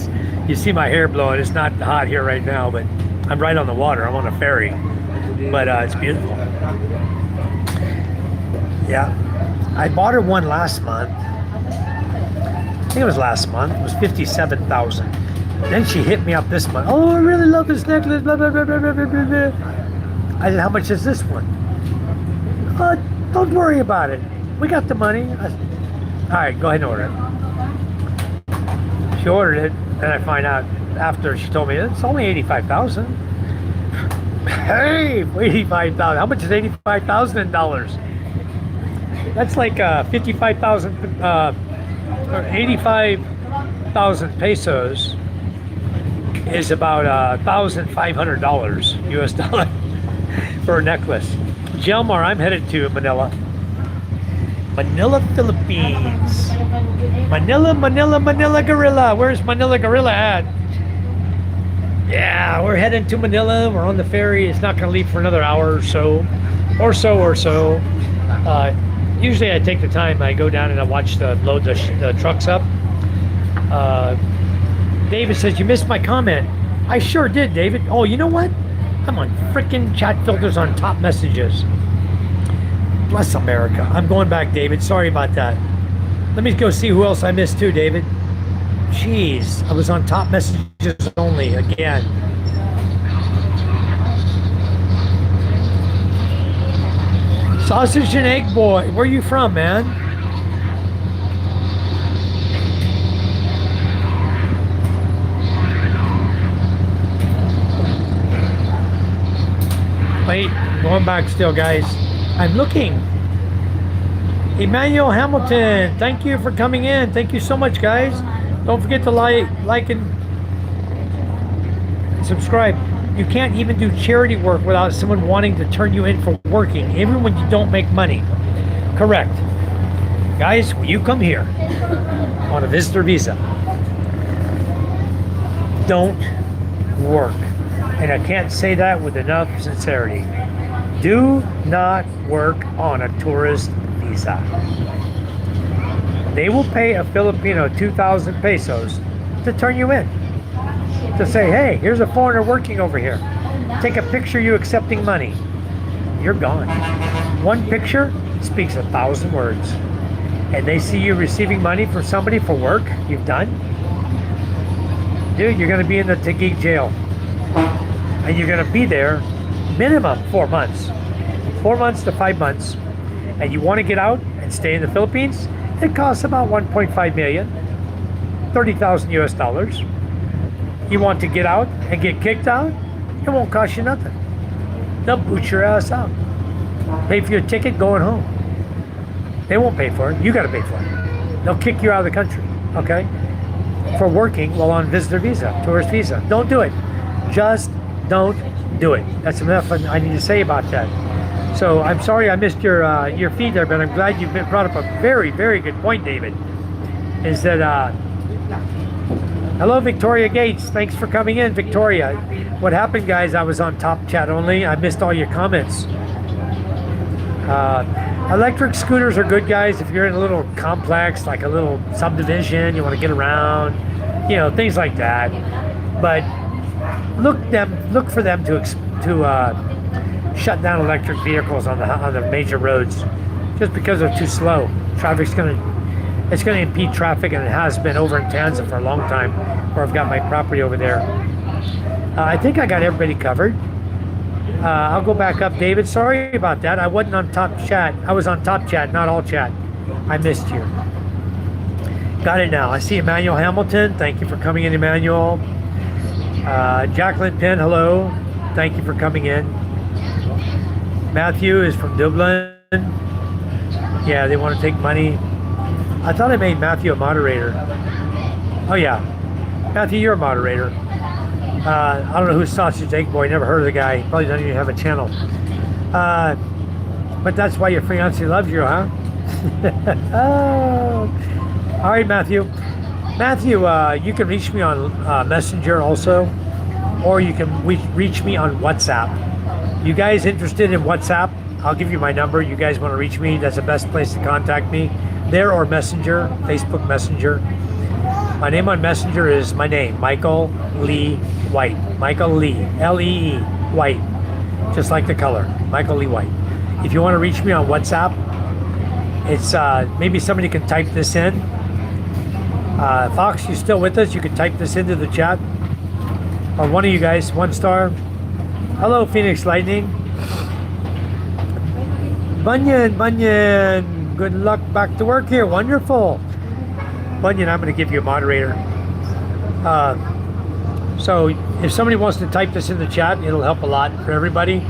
you see my hair blowing. It's not hot here right now, but I'm right on the water. I'm on a ferry, but it's beautiful. Yeah, I bought her one last month. I think it was last month. It was 57,000. Then she hit me up this month. Oh, I really love this necklace. Blah, blah, blah, blah, blah, blah, blah. I said, how much is this one? Don't worry about it. We got the money. All right, go ahead and order it. She ordered it, and I find out after she told me it's only 85,000. Hey, 85,000. How much is 85,000 in dollars? That's like 55,000 or 85,000 pesos is about $1,500 US dollar for a necklace. Jelmar, I'm headed to Manila, Philippines. Manila Gorilla. Where's Manila Gorilla at? Yeah, we're heading to Manila. We're on the ferry. It's not going to leave for another hour or so. Usually I take the time. I go down and I watch load the trucks up. David says, you missed my comment. I sure did, David. Oh, you know what? I'm on frickin' chat filters on top messages. Bless America. I'm going back, David. Sorry about that. Let me go see who else I missed too, David. Jeez, I was on top messages only again. Sausage and egg boy. Where are you from, man? Wait, going back still, guys. I'm looking. Emmanuel Hamilton, thank you for coming in. Thank you so much, guys. Don't forget to like and subscribe. You can't even do charity work without someone wanting to turn you in for working, even when you don't make money. Correct. Guys, when you come here on a visitor visa, don't work. And I can't say that with enough sincerity. Do not work on a tourist visa. They will pay a Filipino 2,000 pesos to turn you in. To say, hey, here's a foreigner working over here. Take a picture you accepting money. You're gone. One picture speaks 1,000 words. And they see you receiving money from somebody for work you've done. Dude, you're going to be in the Taguig jail. And you're going to be there minimum 4 months. 4 months to 5 months. And you want to get out and stay in the Philippines? It costs about 1.5 million, 30,000 US dollars. You want to get out and get kicked out? It won't cost you nothing. They'll boot your ass out. Pay for your ticket going home. They won't pay for it. You got to pay for it. They'll kick you out of the country, okay? For working while on visitor visa, tourist visa. Don't do it. Just don't do it. That's enough I need to say about that. So I'm sorry I missed your feed there, but I'm glad you brought up a very, very good point, David. Is that hello, Victoria Gates. Thanks for coming in, Victoria. What happened, guys? I was on top chat only. I missed all your comments. Electric scooters are good, guys, if you're in a little complex, like a little subdivision, you want to get around, things like that. But look for them to shut down electric vehicles on the major roads, just because they're too slow. It's gonna impede traffic, and it has been over in Tanza for a long time, where I've got my property over there. I think I got everybody covered. I'll go back up, David. Sorry about that. I wasn't on top chat. I was on top chat, not all chat. I missed you. Got it now. I see Emmanuel Hamilton. Thank you for coming in, Emmanuel. Jacqueline Penn, hello. Thank you for coming in. Matthew is from Dublin. Yeah, they want to take money. I thought I made Matthew a moderator. Oh yeah, Matthew, you're a moderator. I don't know who's Sausage Egg Boy. Never heard of the guy. He probably doesn't even have a channel. But that's why your fiance loves you, huh? Oh. All right, Matthew. Matthew, you can reach me on Messenger also, or you can reach me on WhatsApp. You guys interested in WhatsApp? I'll give you my number. You guys want to reach me? That's the best place to contact me. There or Messenger, Facebook Messenger. My name on Messenger is my name, Michael Lee White. Michael Lee, L-E-E, White. Just like the color, Michael Lee White. If you want to reach me on WhatsApp, it's maybe somebody can type this in. Fox, you still with us? You can type this into the chat. Or one of you guys, 1 star. Hello, Phoenix Lightning. Bunyan, good luck back to work here. Wonderful. Bunyan, I'm going to give you a moderator. So if somebody wants to type this in the chat, it'll help a lot for everybody.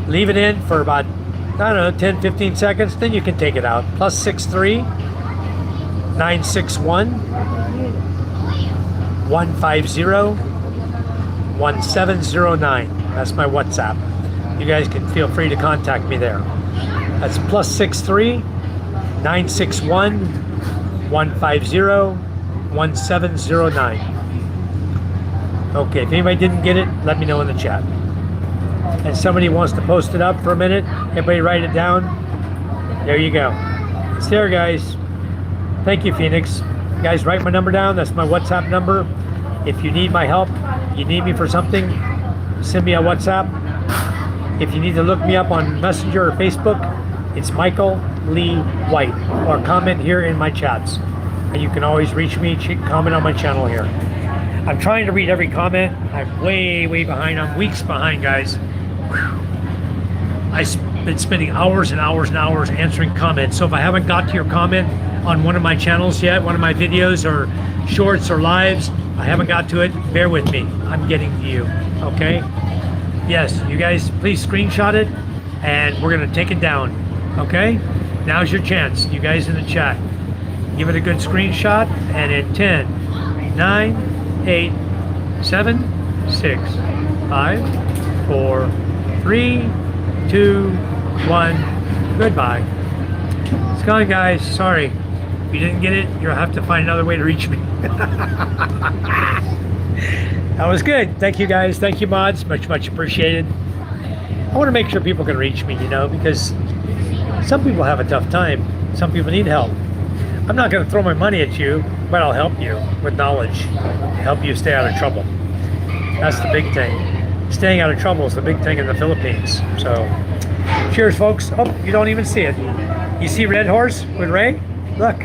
Leave it in for about, I don't know, 10, 15 seconds, then you can take it out. +63 961 150 1709. That's my WhatsApp. You guys can feel free to contact me there. That's +63 961 150 1709. Okay, if anybody didn't get it, let me know in the chat. And somebody wants to post it up for a minute, everybody write it down. There you go. It's there, guys. Thank you, Phoenix. You guys, write my number down. That's my WhatsApp number. If you need my help, you need me for something, send me a WhatsApp. If you need to look me up on Messenger or Facebook, it's Michael Lee White, or comment here in my chats. And you can always reach me, comment on my channel here. I'm trying to read every comment. I'm way behind. I'm weeks behind, guys. I've been spending hours and hours and hours answering comments. So if I haven't got to your comment on one of my channels yet, one of my videos or shorts or lives, I haven't got to it, bear with me. I'm getting to you, okay? Yes, you guys, please screenshot it, and we're gonna take it down, okay? Now's your chance, you guys in the chat. Give it a good screenshot, and in 10, 9, 8, 7, 6, 5, 4, 3, 2, 1, goodbye. It's gone, guys, sorry. If you didn't get it, you'll have to find another way to reach me. That was good. Thank you, guys. Thank you, mods. Much appreciated. I want to make sure people can reach me, because some people have a tough time. Some people need help. I'm not going to throw my money at you, but I'll help you with knowledge, help you stay out of trouble. That's the big thing. Staying out of trouble is the big thing in the Philippines. So, cheers, folks. Oh, you don't even see it. You see Red Horse with Ray? Look.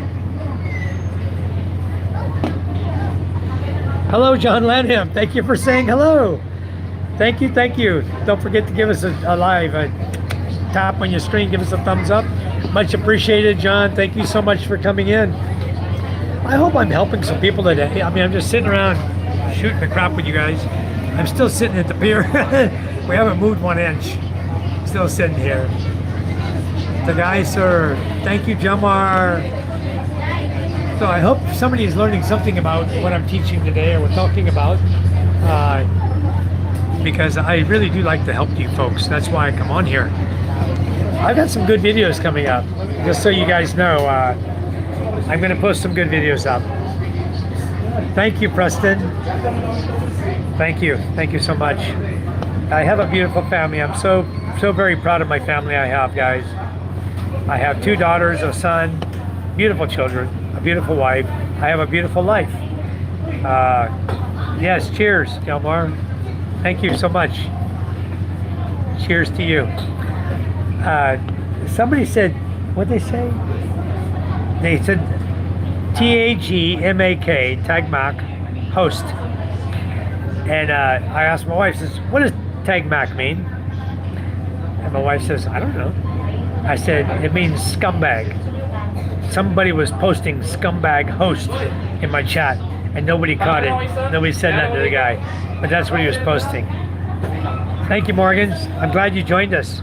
Hello, John Lanham. Thank you for saying hello. Thank you. Don't forget to give us a tap on your screen. Give us a thumbs up. Much appreciated, John. Thank you so much for coming in. I hope I'm helping some people today. I mean, I'm just sitting around shooting the crap with you guys. I'm still sitting at the pier. We haven't moved 1 inch. Still sitting here. The guys, sir. Thank you, Jamar. So I hope somebody is learning something about what I'm teaching today, or we're talking about, because I really do like to help you folks. That's why I come on here. I've got some good videos coming up, just so you guys know. I'm going to post some good videos up. Thank you, Preston. Thank you so much. I have a beautiful family. I'm so very proud of my family I have, guys. I have 2 daughters, a son, beautiful children, a beautiful wife. I have a beautiful life. Yes, cheers, Delmar. Thank you so much. Cheers to you. Somebody said, what they say? They said TAGMAK, Tagmak, host. And I asked my wife, says, what does Tagmak mean? And my wife says, I don't know. I said, it means scumbag. Somebody was posting scumbag host in my chat and nobody caught it. Nobody said nothing to the guy, but that's what he was posting. Thank you, Morgans. I'm glad you joined us.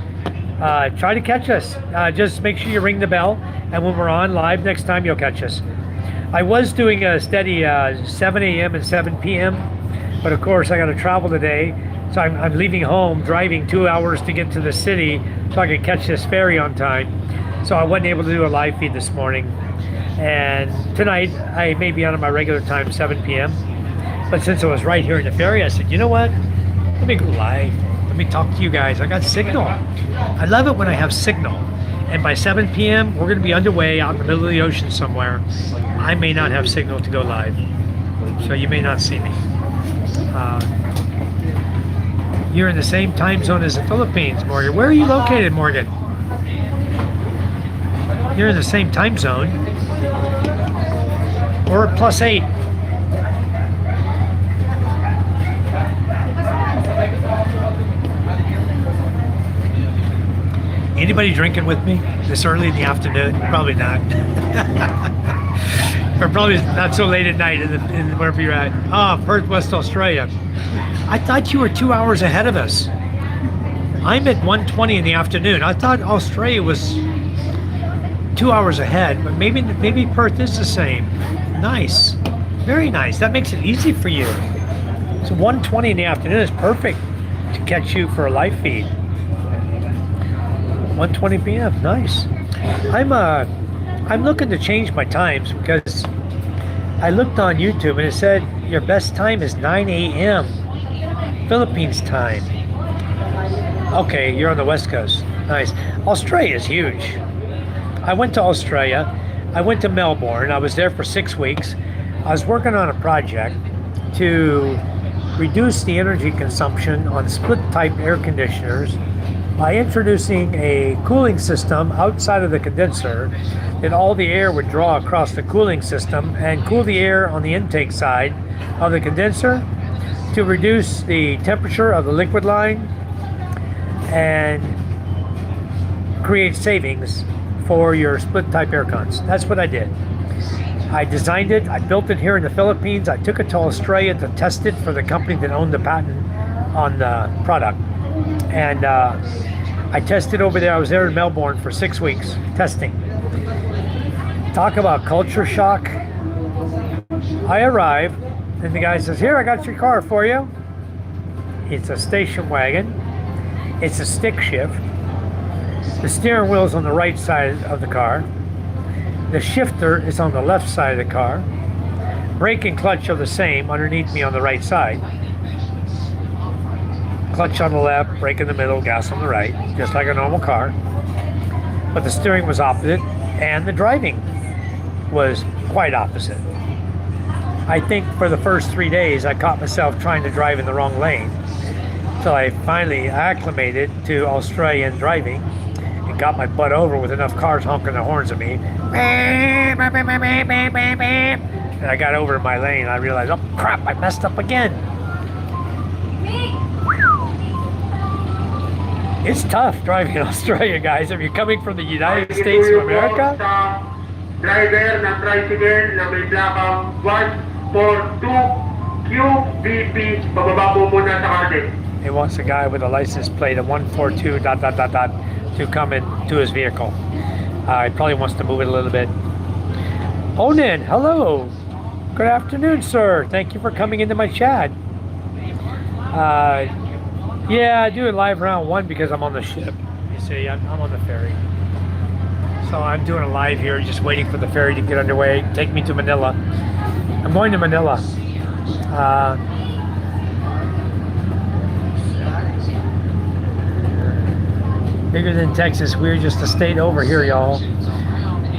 Try to catch us. Just make sure you ring the bell, and when we're on live next time, you'll catch us. I was doing a steady 7 a.m. and 7 p.m., but of course I got to travel today, so I'm leaving home, driving 2 hours to get to the city so I can catch this ferry on time. So I wasn't able to do a live feed this morning, and tonight I may be on at my regular time, 7 p.m. But since I was right here in the ferry, I said, you know what? Let me go live. Let me talk to you guys. I got signal. I love it when I have signal. And by 7 p.m., we're going to be underway out in the middle of the ocean somewhere. I may not have signal to go live, so you may not see me. You're in the same time zone as the Philippines, Morgan. Where are you located, Morgan? You're in the same time zone. We're at +8. Anybody drinking with me this early in the afternoon? Probably not. Or probably not so late at night in wherever you're at. Perth, West Australia. I thought you were 2 hours ahead of us. I'm at 1:20 in the afternoon. I thought Australia was 2 hours ahead, but maybe Perth is the same. Nice. Very nice. That makes it easy for you. So 1:20 in the afternoon is perfect to catch you for a live feed. 1:20 p.m. Nice. I'm looking to change my times because I looked on YouTube and it said your best time is 9 a.m. Philippines time. Okay, you're on the West Coast. Nice. Australia is huge. I went to Australia. I went to Melbourne. I was there for 6 weeks. I was working on a project to reduce the energy consumption on split type air conditioners by introducing a cooling system outside of the condenser that all the air would draw across the cooling system and cool the air on the intake side of the condenser to reduce the temperature of the liquid line and create savings for your split type air cons. That's what I did. I designed it, I built it here in the Philippines, I took it to Australia to test it for the company that owned the patent on the product. And I tested over there. I was there in Melbourne for 6 weeks testing. Talk about culture shock. I arrive and the guy says, here, I got your car for you. It's a station wagon. It's a stick shift. The steering wheel is on the right side of the car. The shifter is on the left side of the car. Brake and clutch are the same underneath me on the right side. Clutch on the left, brake in the middle, gas on the right, just like a normal car. But the steering was opposite and the driving was quite opposite. I think for the first 3 days I caught myself trying to drive in the wrong lane till I finally acclimated to Australian driving and got my butt over with enough cars honking their horns at me. And I got over in my lane and I realized, oh crap, I messed up again. It's tough driving in Australia, guys. If you're coming from the United States of America. Driver ng tricycle na may plakang 142QBP, bababa po muna sa karte. He wants a guy with a license plate of 142 ... to come into his vehicle. He probably wants to move it a little bit. Onan, hello. Good afternoon, sir. Thank you for coming into my chat. Yeah, I do it live around 1 because I'm on the ship. You see, I'm on the ferry. So I'm doing it live here, just waiting for the ferry to get underway, take me to Manila. I'm going to Manila. Bigger than Texas. We're just a state over here, y'all.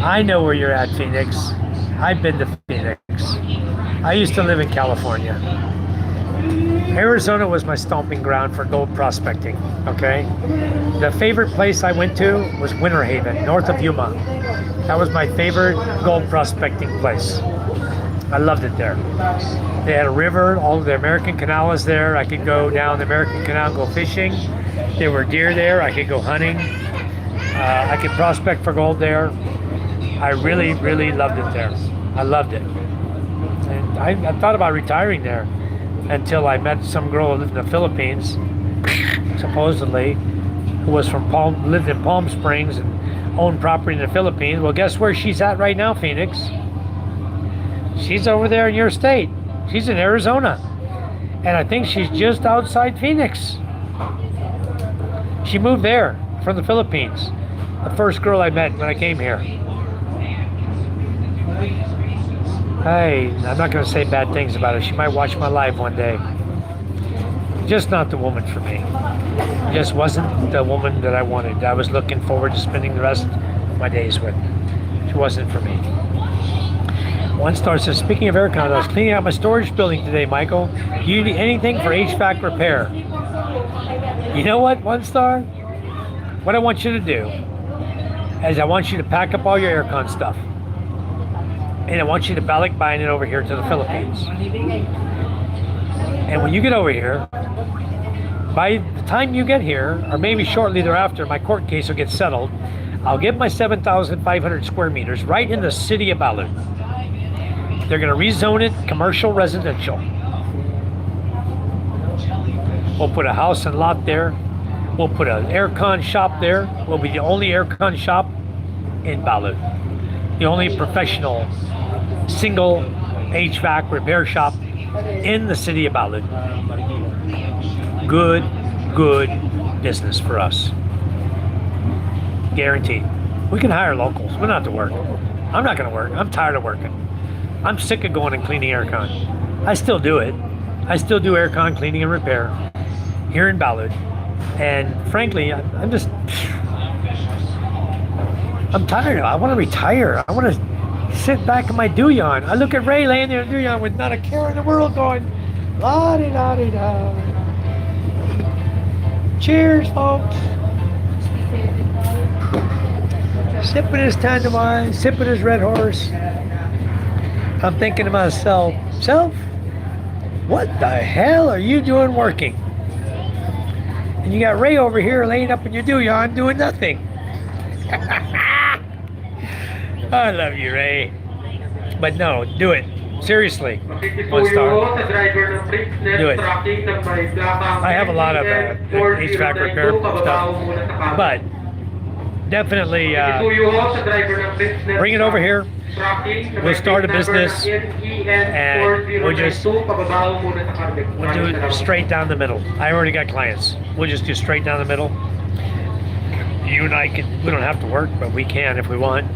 I know where you're at, Phoenix. I've been to Phoenix. I used to live in California. Arizona was my stomping ground for gold prospecting, okay? The favorite place I went to was Winter Haven, north of Yuma. That was my favorite gold prospecting place. I loved it there. They had a river, all of the American Canal was there. I could go down the American Canal and go fishing. There were deer there. I could go hunting. I could prospect for gold there. I really, really loved it there. I loved it. And I thought about retiring there until I met some girl who lived in the Philippines, supposedly, who was lived in Palm Springs and owned property in the Philippines. Well, guess where she's at right now, Phoenix? She's over there in your state. She's in Arizona. And I think she's just outside Phoenix. She moved there from the Philippines. The first girl I met when I came here. Hey, I'm not going to say bad things about her. She might watch my live one day. Just not the woman for me. Just wasn't the woman that I wanted. I was looking forward to spending the rest of my days with. She wasn't for me. One Star says, speaking of aircon, I was cleaning out my storage building today, Michael. Do you need anything for HVAC repair? You know what, One Star? What I want you to do is I want you to pack up all your aircon stuff. And I want you to buying it over here to the Philippines. And when you get over here, by the time you get here, or maybe shortly thereafter, my court case will get settled. I'll get my 7,500 square meters right in the city of Balut. They're going to rezone it commercial residential. We'll put a house and lot there. We'll put an aircon shop there. We'll be the only aircon shop in Balut. The only professional single HVAC repair shop in the city of Balut. Good business for us. Guaranteed. We can hire locals. We don't have to work. I'm not going to work. I'm tired of working. I'm sick of going and cleaning aircon. I still do it. I still do aircon cleaning and repair here in Balut. And frankly, I'm tired. I want to retire. I want to sit back in my Duyan. I look at Ray laying there in Duyan with not a care in the world going, la-di-da-di-da. Cheers, folks. Sipping his Tanduay, sipping his Red Horse. I'm thinking to myself, what the hell are you doing working? And you got Ray over here laying up in your Duyan doing nothing. I love you, Ray. But no, do it. Seriously. 1 star. Do it. I have a lot of HVAC repair stuff. But definitely bring it over here. We'll start a business and we'll do it straight down the middle. I already got clients. We'll just do straight down the middle. You and I can, we don't have to work, but we can if we want.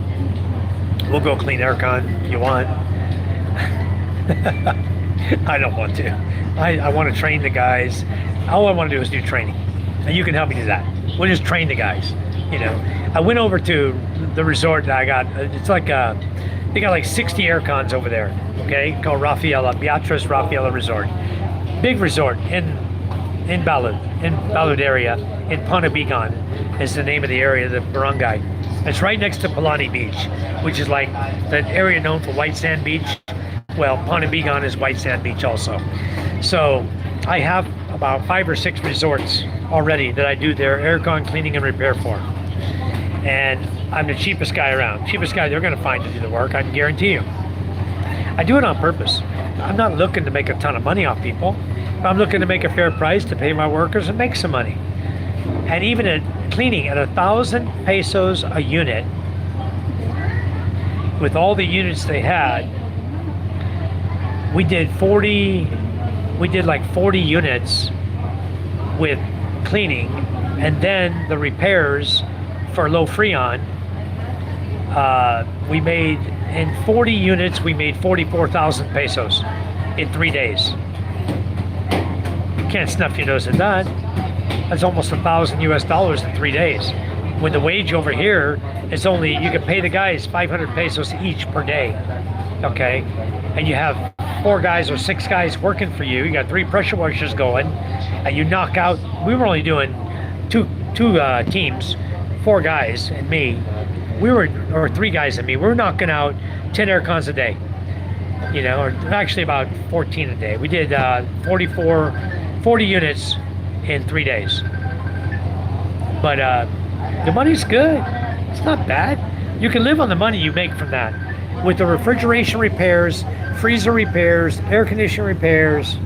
We'll go clean aircon if you want. I don't want to. I want to train the guys. All I want to do is do training. And you can help me do that. We'll just train the guys. You know, I went over to the resort that I got. It's like they got like 60 aircons over there, okay? Called Beatrice Rafaela Resort. Big resort in Balut area, in Panabigan is the name of the area, the barangay. It's right next to Palani Beach, which is like the area known for white sand beach. Well, Panabigan is white sand beach also. So I have about 5 or 6 resorts already that I do their aircon cleaning and repair for. And I'm the cheapest guy around. Cheapest guy they're going to find to do the work, I can guarantee you. I do it on purpose. I'm not looking to make a ton of money off people. I'm looking to make a fair price to pay my workers and make some money. And even at cleaning at 1,000 pesos a unit, with all the units they had, we did like 40 units with cleaning, and then the repairs for low freon. We made, in 40 units, we made 44,000 pesos in 3 days. can't snuff your nose at that. That's almost $1,000 in 3 days. When the wage over here is only, you can pay the guys 500 pesos each per day, okay? And you have 4 guys or 6 guys working for you. You got 3 pressure washers going, and you knock out. We were only doing two teams, 4 guys and me. Or 3 guys and me. We were knocking out 10 air cons a day, you know, or actually about 14 a day. We did 40 units in 3 days. But the money's good. It's not bad. You can live on the money you make from that. With the refrigeration repairs, freezer repairs, air conditioning repairs,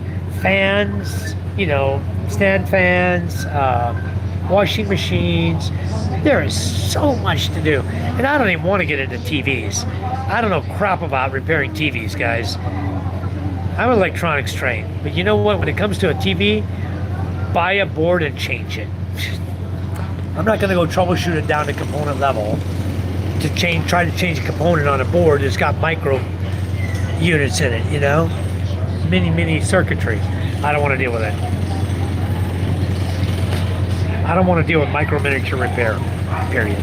fans, you know, stand fans, washing machines. There is so much to do. And I don't even want to get into TVs. I don't know crap about repairing TVs, guys. I'm electronics trained. But you know what? When it comes to a TV, buy a board and change it. I'm not going to go troubleshoot it down to component level to try to change a component on a board that's got micro units in it, you know? Mini circuitry. I don't want to deal with it. I don't want to deal with micro miniature repair, period.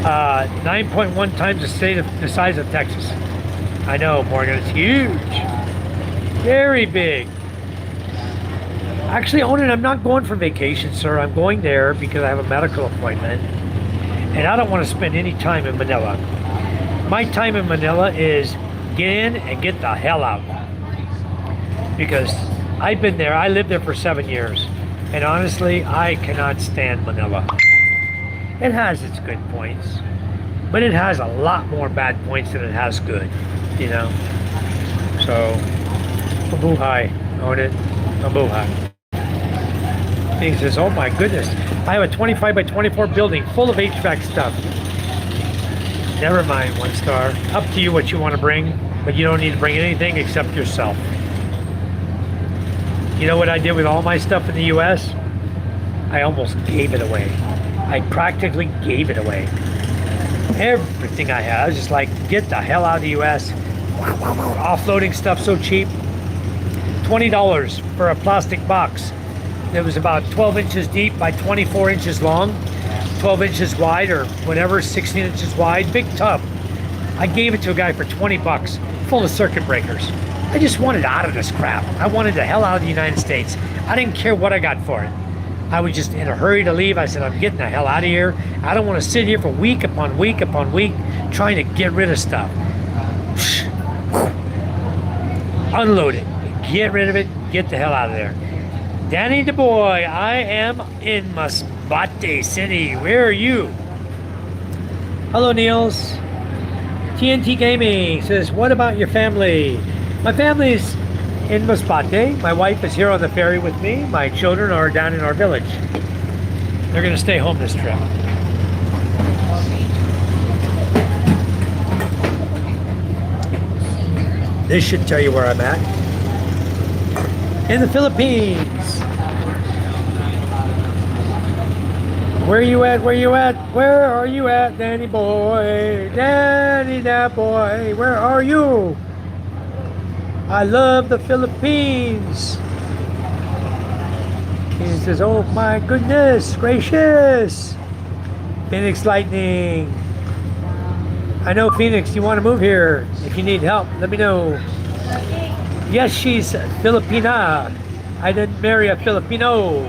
9.1 times the size of Texas. I know, Morgan, it's huge. Very big. Actually, Onan, I'm not going for vacation, sir. I'm going there because I have a medical appointment. And I don't want to spend any time in Manila. My time in Manila is get in and get the hell out. Because I've been there. I lived there for 7 years. And honestly, I cannot stand Manila. It has its good points. But it has a lot more bad points than it has good. You know? So, mabuhay. Own it. Mabuhay. He says, oh my goodness, I have a 25 by 24 building full of HVAC stuff. Never mind, 1 star. Up to you what you want to bring, but you don't need to bring anything except yourself. You know what I did with all my stuff in the US? I almost gave it away. I practically gave it away. Everything I had, I was just like, get the hell out of the US. Offloading stuff so cheap. $20 for a plastic box. It was about 12 inches deep by 24 inches long, 12 inches wide or whatever, 16 inches wide, big tub. I gave it to a guy for 20 bucks, full of circuit breakers. I just wanted out of this crap. I wanted the hell out of the United States. I didn't care what I got for it. I was just in a hurry to leave. I said, I'm getting the hell out of here. I don't want to sit here for week upon week upon week trying to get rid of stuff. Unload it. Get rid of it. Get the hell out of there. Danny the boy, I am in Masbate City. Where are you? Hello, Niels. TNT Gaming says, what about your family? My family's in Masbate. My wife is here on the ferry with me. My children are down in our village. They're going to stay home this trip. This should tell you where I'm at. In the Philippines. Where are you at? Where are you at? Where are you at, Danny boy? Danny that boy, where are you? I love the Philippines. He says, oh my goodness gracious. Phoenix Lightning. I know, Phoenix, you want to move here. If you need help, let me know. Yes, she's Filipina. I didn't marry a Filipino.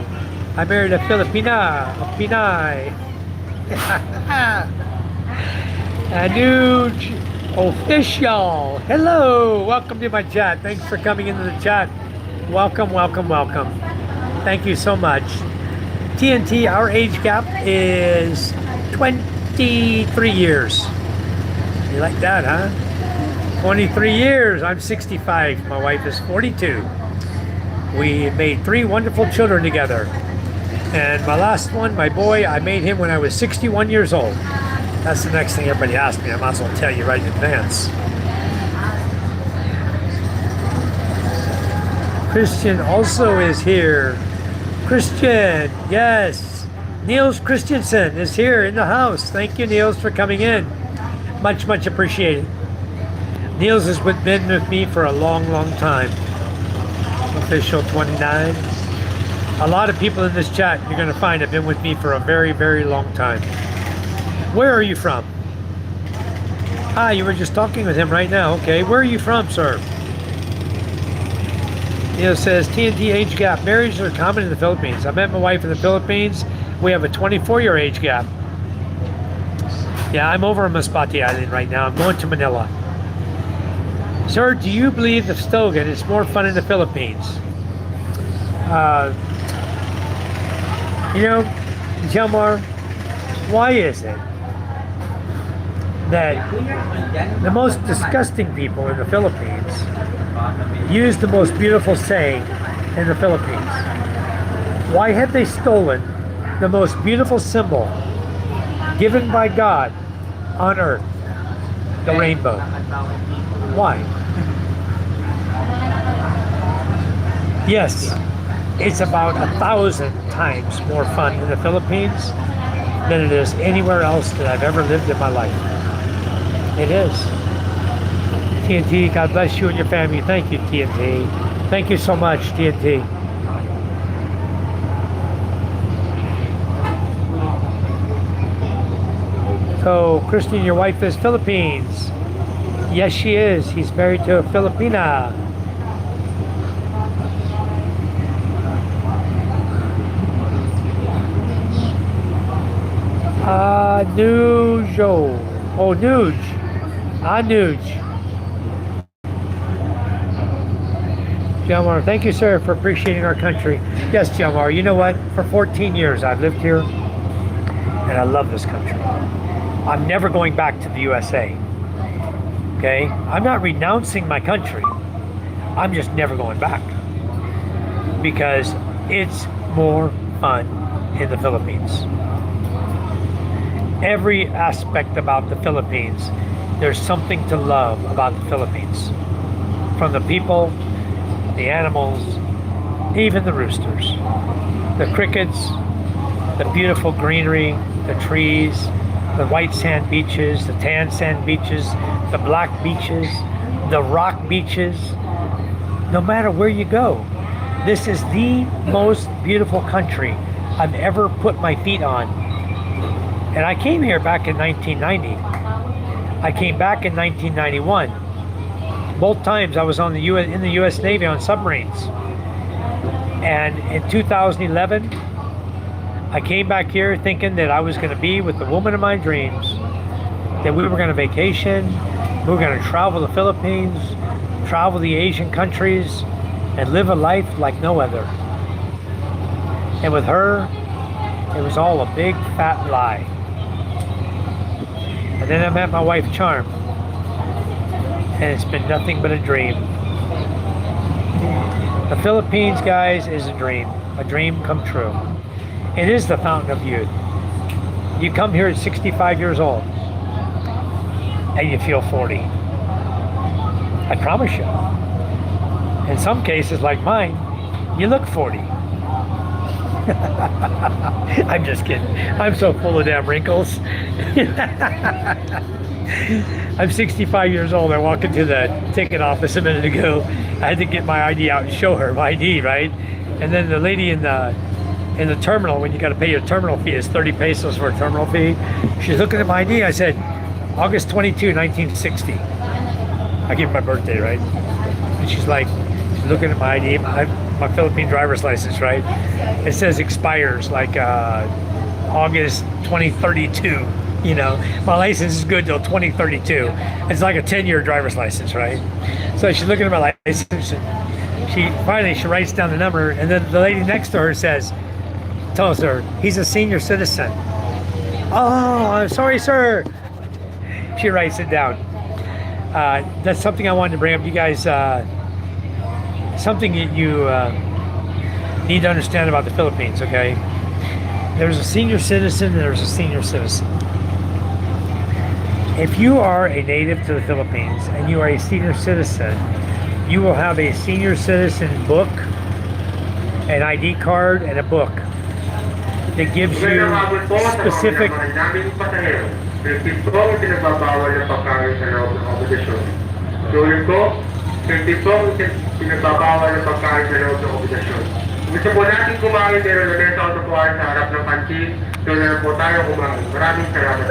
I married a Filipina, a Pinay. A new official. Hello, welcome to my chat. Thanks for coming into the chat. Welcome, welcome, welcome. Thank you so much. TNT, our age gap is 23 years. You like that, huh? 23 years. I'm 65. My wife is 42. We made 3 wonderful children together. And my last one, my boy, I made him when I was 61 years old. That's the next thing everybody asks me. I might as well tell you right in advance. Christian also is here. Christian, yes. Niels Christensen is here in the house. Thank you, Niels, for coming in. Much, much appreciated. Niels has been with me for a long, long time. Official 29. A lot of people in this chat you're going to find have been with me for a very, very long time. Where are you from? Ah, you were just talking with him right now. Okay, where are you from, sir? It says TNT age gap. Marriages are common in the Philippines. I met my wife in the Philippines. We have a 24-year age gap. Yeah, I'm over on Masbate Island right now. I'm going to Manila. Sir, do you believe the slogan, it's more fun in the Philippines? You know, Jelmar, why is it that the most disgusting people in the Philippines use the most beautiful saying in the Philippines? Why have they stolen the most beautiful symbol given by God on earth, the rainbow? Why? Yes, it's about 1,000 times more fun in the Philippines than it is anywhere else that I've ever lived in my life. It is. TNT, God bless you and your family. Thank you, TNT. Thank you so much, TNT. So, Christine, your wife is Philippines. Yes, she is. He's married to a Filipina. Nujo. Oh, Nuge. Nuge. Jelmar, thank you, sir, for appreciating our country. Yes, Jelmar, you know what? For 14 years I've lived here, and I love this country. I'm never going back to the USA. Okay? I'm not renouncing my country. I'm just never going back. Because it's more fun in the Philippines. Every aspect about the Philippines, there's something to love about the Philippines. From the people, the animals, even the roosters, the crickets, the beautiful greenery, the trees, the white sand beaches, the tan sand beaches, the black beaches, the rock beaches. No matter where you go, this is the most beautiful country I've ever put my feet on. And I came here back in 1990. I came back in 1991. Both times I was on in the U.S. Navy on submarines. And in 2011, I came back here thinking that I was going to be with the woman of my dreams, that we were going to vacation, we were going to travel the Philippines, travel the Asian countries, and live a life like no other. And with her, it was all a big fat lie. And then I met my wife, Charm, and it's been nothing but a dream. The Philippines, guys, is a dream come true. It is the fountain of youth. You come here at 65 years old, and you feel 40. I promise you. In some cases, like mine, you look 40. I'm just kidding. I'm so full of damn wrinkles. I'm 65 years old. I walked into the ticket office a minute ago. I had to get my ID out and show her my ID, right? And then the lady in the terminal, when you got to pay your terminal fee, is 30 pesos for a terminal fee. She's looking at my ID. I said, August 22, 1960. I gave her my birthday, right? And she's looking at my ID, my Philippine driver's license, right? It says expires like August 2032. You know, my license is good till 2032. It's like a 10-year driver's license, right? So she's looking at my license, and she writes down the number, and then the lady next to her says, tells her, he's a senior citizen. Oh, I'm sorry, sir. She writes it down. That's something I wanted to bring up. You guys, something you need to understand about the Philippines, okay? There's a senior citizen and there's a senior citizen. If you are a native to the Philippines and you are a senior citizen, you will have a senior citizen book, an ID card, and a book that gives you specific Gusto po natin kumain, pero lamesa o tupuan sa harap ng kantin. Doon na lang po tayo kumain. Maraming salamat.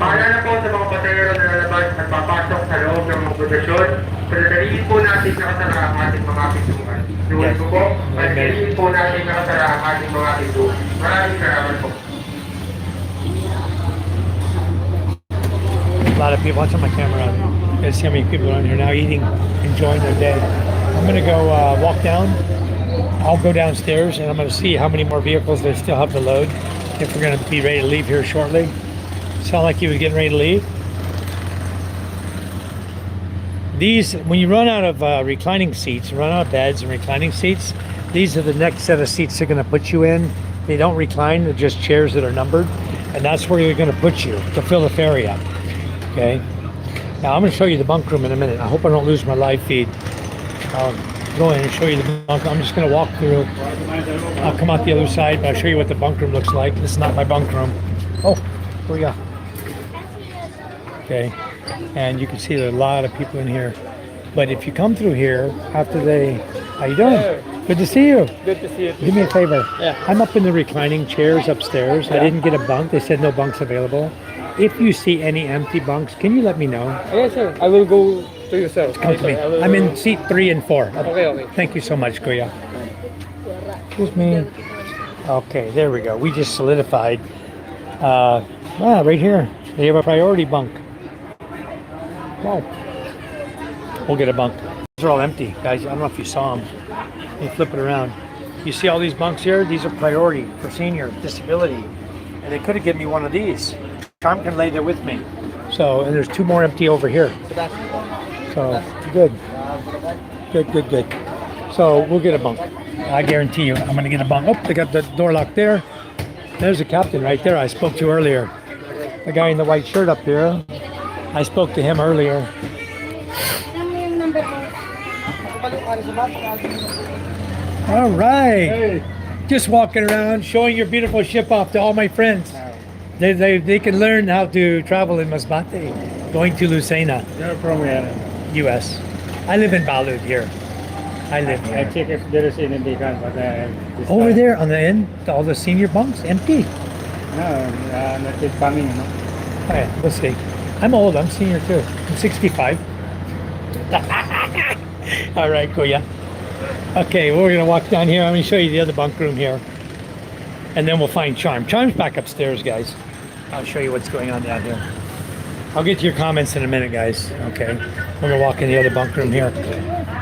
Paalala po sa mga pasahero na lalabas at papasok sa loob ng mga produksyon. Panadaliin po natin nakasara ang ating mga pintuan. Tuloy ko po, panadaliin po natin nakasara ang ating mga pintuan. Maraming salamat po. A lot of people. Watch on my camera. You guys see how many people are on here now eating, enjoying their day. I'm gonna go walk down. I'll go downstairs and I'm gonna see how many more vehicles they still have to load. If we're gonna be ready to leave here shortly. Sound like he was getting ready to leave. These, when you run out of reclining seats, run out of beds and reclining seats, these are the next set of seats they're gonna put you in. They don't recline, they're just chairs that are numbered. And that's where they're gonna put you to fill the ferry up. Okay. Now I'm going to show you the bunk room in a minute. I hope I don't lose my live feed. I'll go in and show you the bunk. I'm just going to walk through. I'll come out the other side, but I'll show you what the bunk room looks like. This is not my bunk room. Oh, here we go. Okay. And you can see there are a lot of people in here. But if you come through here after they, how you doing? Good to see you. Good to see you. Do me a favor. Yeah. I'm up in the reclining chairs upstairs. I didn't get a bunk. They said no bunks available. If you see any empty bunks, can you let me know? Yes, sir. I will go to you, sir. Come to me. I'm in seat 3 and 4. Okay. Thank you so much, Kuya. Excuse me. Okay, there we go. We just solidified. Right here. They have a priority bunk. Wow. We'll get a bunk. These are all empty, guys. I don't know if you saw them. You flip it around. You see all these bunks here? These are priority for senior disability. And they could have given me one of these. Charm can lay there with me. So, and there's 2 more empty over here. So, good. Good. So, we'll get a bunk. I guarantee you, I'm going to get a bunk. Oh, they got the door locked there. There's the captain right there I spoke to earlier. The guy in the white shirt up there. I spoke to him earlier. All right. Just walking around, showing your beautiful ship off to all my friends. They can learn how to travel in Masbate, going to Lucena. You're from where? U.S. I live in Balud here. I live I here. check if there is any vacant, but this Over time- there on the end, all the senior bunks, empty. No, not yet coming, you know. Okay, we'll see. I'm old, I'm senior too. I'm 65. All right, Kuya. Okay, we're gonna walk down here. I'm gonna show you the other bunk room here. And then we'll find Charm. Charm's back upstairs, guys. I'll show you what's going on down here. I'll get to your comments in a minute, guys. Okay. We're gonna walk in the other bunk room here.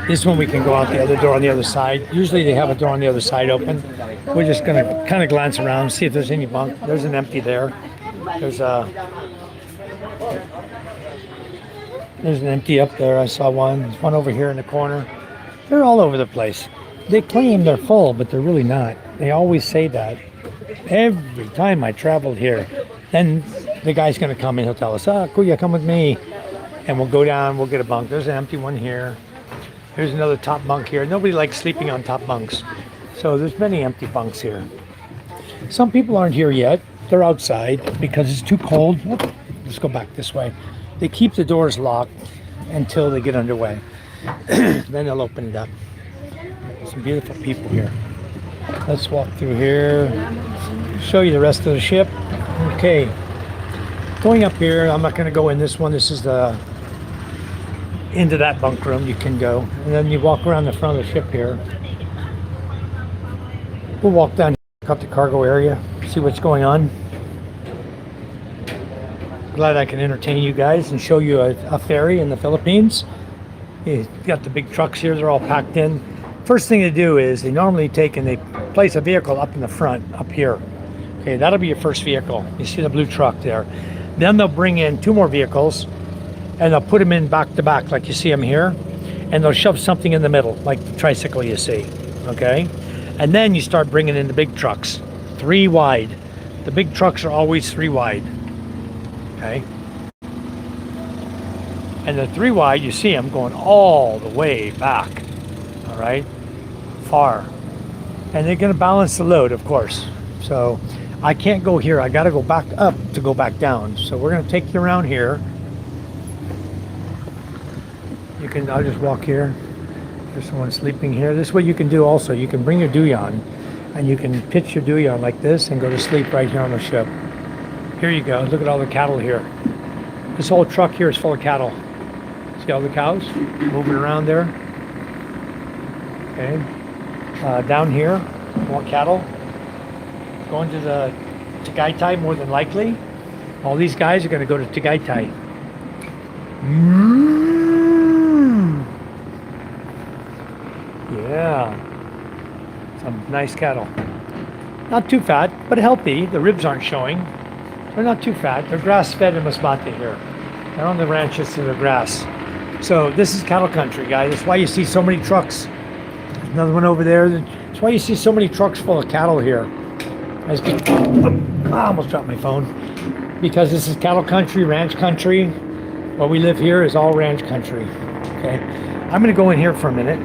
This one we can go out the other door on the other side. Usually they have a door on the other side open. We're just gonna kind of glance around, see if there's any bunk. There's an empty there. There's an empty up there. I saw one. There's one over here in the corner. They're all over the place. They claim they're full, but they're really not. They always say that. Every time I traveled here, then the guy's gonna come and he'll tell us, Kuya, come with me. And we'll go down, we'll get a bunk. There's an empty one here. There's another top bunk here. Nobody likes sleeping on top bunks. So there's many empty bunks here. Some people aren't here yet. They're outside because it's too cold. Whoop, let's go back this way. They keep the doors locked until they get underway. Then they'll open it up. Some beautiful people here. Let's walk through here. Show you the rest of the ship. Okay. Going up here, I'm not going to go in this one. This is the into that bunk room you can go. And then you walk around the front of the ship here. We'll walk down up the cargo area, see what's going on. Glad I can entertain you guys and show you a ferry in the Philippines. You got the big trucks here, they're all packed in. First thing to do is they normally take and they place a vehicle up in the front, up here. Okay, that'll be your first vehicle. You see the blue truck there. Then they'll bring in 2 more vehicles and they'll put them in back to back like you see them here. And they'll shove something in the middle, like the tricycle you see, okay? And then you start bringing in the big trucks, 3 wide. The big trucks are always 3 wide, okay? And the 3 wide, you see them going all the way back, all right? Far. And they're gonna balance the load, of course. So I can't go here, I gotta go back up to go back down. So we're gonna take you around here. I'll just walk here. There's someone sleeping here. This is what you can do also. You can bring your duyan and you can pitch your duyan like this and go to sleep right here on the ship. Here you go. Look at all the cattle here. This whole truck here is full of cattle. See all the cows moving around there? Okay. Down here, more cattle. Going to the Tagaytay more than likely. All these guys are going to go to Tagaytay. Yeah. Some nice cattle. Not too fat, but healthy. The ribs aren't showing. They're not too fat. They're grass-fed in Masbate here. They're on the ranches to the grass. So this is cattle country, guys. That's why you see so many trucks. There's another one over there. That's why you see so many trucks full of cattle here. I almost dropped my phone. Because this is cattle country, ranch country. What we live here is all ranch country. Okay. I'm going to go in here for a minute.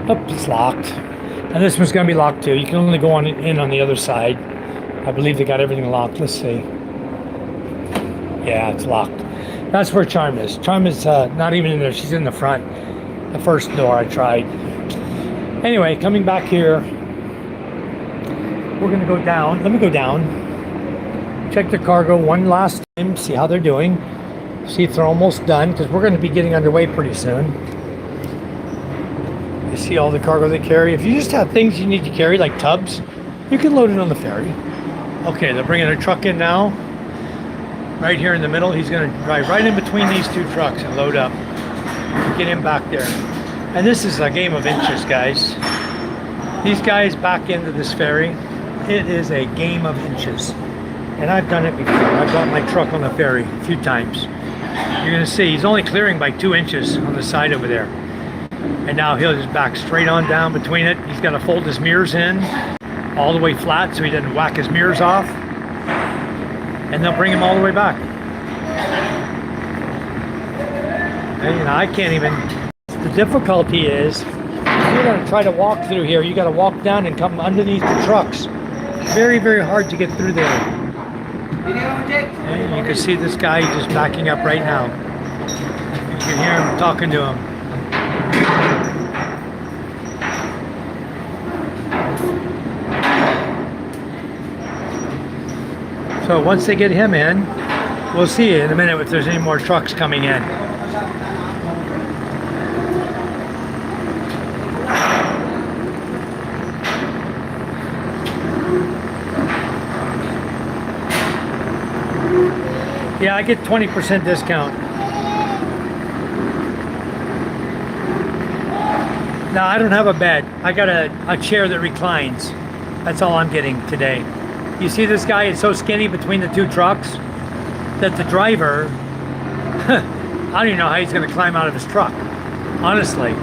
Oh, it's locked. And this one's going to be locked too. You can only go on in on the other side. I believe they got everything locked. Let's see. Yeah, it's locked. That's where Charm is. Charm is not even in there. She's in the front. The first door I tried. Anyway, coming back here. We're going to go down. Let me go down. Check the cargo one last time. See how they're doing. See if they're almost done. Because we're going to be getting underway pretty soon. You see all the cargo they carry. If you just have things you need to carry, like tubs, you can load it on the ferry. Okay, they're bringing a truck in now. Right here in the middle. He's going to drive right in between these two trucks and load up. Get him back there. And this is a game of inches, guys. These guys back into this ferry. It is a game of inches. And I've done it before. I've got my truck on the ferry a few times. You're going to see he's only clearing by 2 inches on the side over there. And now he'll just back straight on down between it. He's got to fold his mirrors in all the way flat so he doesn't whack his mirrors off. And they'll bring him all the way back. And, you know, I can't even... The difficulty is, if you're going to try to walk through here, you got to walk down and come underneath the trucks. Very, very hard to get through there. And you can see this guy just backing up right now. You can hear him talking to him. So once they get him in, we'll see in a minute if there's any more trucks coming in. Yeah, I get 20% discount. No, I don't have a bed. I got a chair that reclines. That's all I'm getting today. You see this guy is so skinny between the two trucks that the driver, I don't even know how he's going to climb out of his truck. Honestly,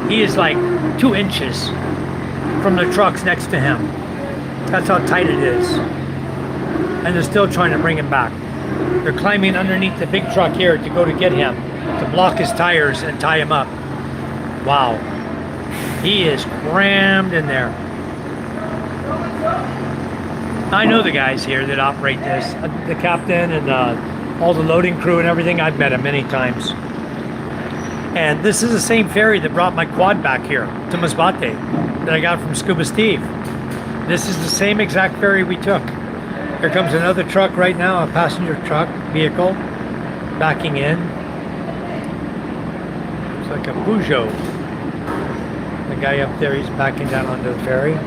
he is like 2 inches from the trucks next to him. That's how tight it is. And they're still trying to bring him back. They're climbing underneath the big truck here to go to get him, to block his tires and tie him up. Wow. He is crammed in there. I know the guys here that operate this. The captain and all the loading crew and everything. I've met him many times. And this is the same ferry that brought my quad back here to Masbate that I got from Scuba Steve. This is the same exact ferry we took. Here comes another truck right now, a passenger truck vehicle backing in. It's like a Peugeot. The guy up there, he's backing down onto the ferry.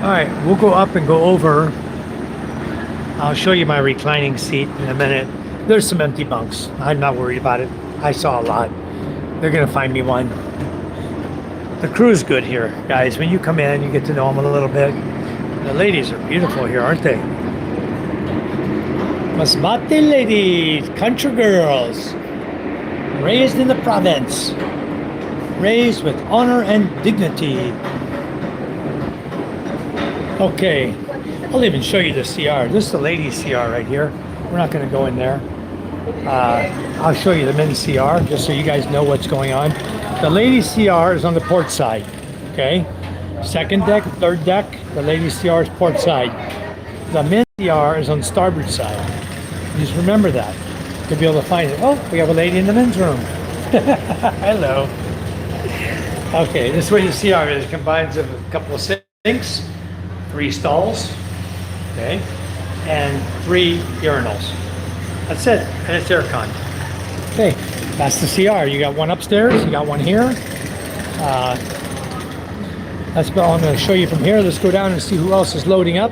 All right, we'll go up and go over. I'll show you my reclining seat in a minute. There's some empty bunks. I'm not worried about it. I saw a lot. They're gonna find me one. The crew's good here, guys. When you come in, you get to know them a little bit. The ladies are beautiful here, aren't they? Masbate ladies, country girls, raised in the province, raised with honor and dignity. Okay, I'll even show you the CR. This is the ladies' CR right here. We're not going to go in there. I'll show you the men's CR just so you guys know what's going on. The ladies' CR is on the port side. Okay, second deck, third deck. The ladies' CR is port side. The men's CR is on the starboard side. Just remember that. to be able to find it. Oh, we have a lady in the men's room. Hello. Okay, this is what you see are. It combines of a couple of sinks, 3 stalls, okay, and 3 urinals. That's it, and it's aircon. Okay, that's the CR. You got one upstairs, you got one here. That's what I'm going to show you from here. Let's go down and see who else is loading up.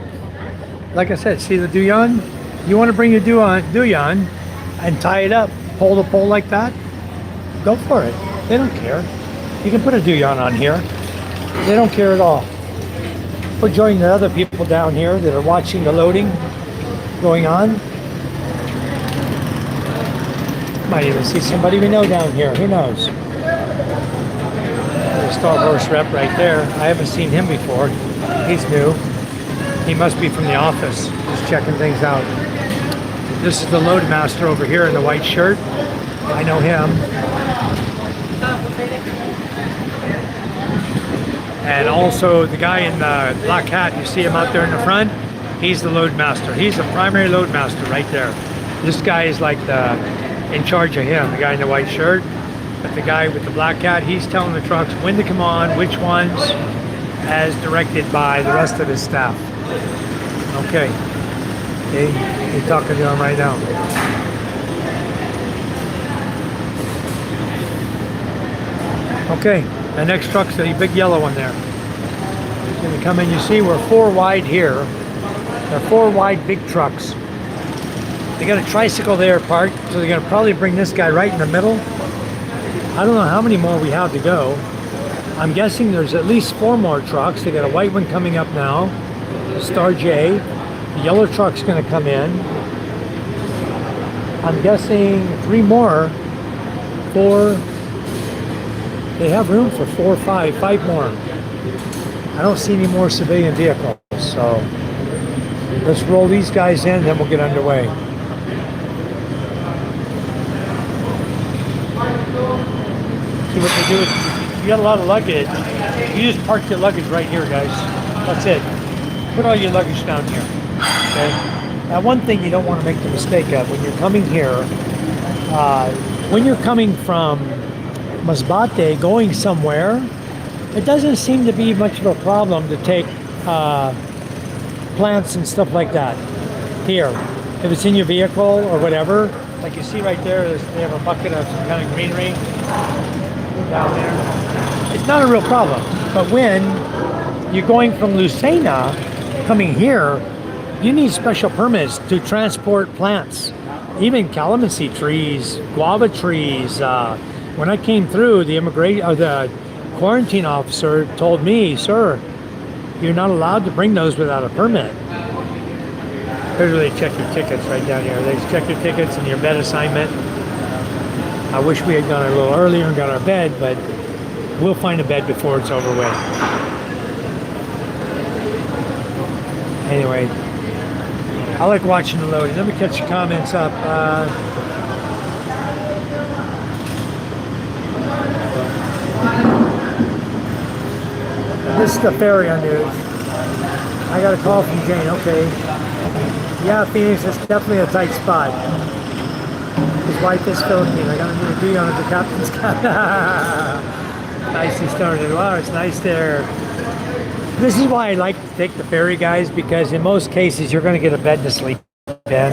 Like I said, see the Duyan? You want to bring your Duyan and tie it up, pole to pole like that? Go for it. They don't care. You can put a Duyan on here. They don't care at all. We're joining the other people down here that are watching the loading going on. Might even see somebody we know down here. Who knows? There's Star Horse rep right there. I haven't seen him before. He's new. He must be from the office, just checking things out. This is the load master over here in the white shirt. I know him. And also the guy in the black hat, you see him out there in the front? He's the load master. He's the primary load master right there. This guy is like in charge of him, the guy in the white shirt. But the guy with the black hat, he's telling the trucks when to come on, which ones, as directed by the rest of his staff. Okay. He's talking to him right now. Okay, the next truck's the big yellow one there. When you come in, you see we're 4 wide here. They're 4 wide big trucks. They got a tricycle there parked, so they're gonna probably bring this guy right in the middle. I don't know how many more we have to go. I'm guessing there's at least 4 more trucks. They got a white one coming up now, Star J. The yellow truck's gonna come in. I'm guessing 3 more. 4. They have room for 4 or 5. 5 more. I don't see any more civilian vehicles, so let's roll these guys in, then we'll get underway. See what they do is, you got a lot of luggage. You just park your luggage right here, guys. That's it. Put all your luggage down here. Okay. Now, one thing you don't want to make the mistake of when you're coming here, when you're coming from Masbate going somewhere, it doesn't seem to be much of a problem to take plants and stuff like that here. If it's in your vehicle or whatever, like you see right there, they have a bucket of some kind of greenery down there. It's not a real problem. But when you're going from Lucena, coming here, you need special permits to transport plants, even calamansi trees, guava trees. When I came through, the quarantine officer told me, "Sir, you're not allowed to bring those without a permit." Here's where they check your tickets right down here. They check your tickets and your bed assignment. I wish we had gone a little earlier and got our bed, but we'll find a bed before it's over with. Anyway, I like watching the loading. Let me catch your comments up. This is the ferry on news. I got a call from Jane. Okay. Yeah, Phoenix is definitely a tight spot. His wife is Philippine. I got a new D on at the captain's cabin. Nicely started. Wow, it's nice there. This is why I like to take the ferry, guys, because in most cases you're going to get a bed to sleep in.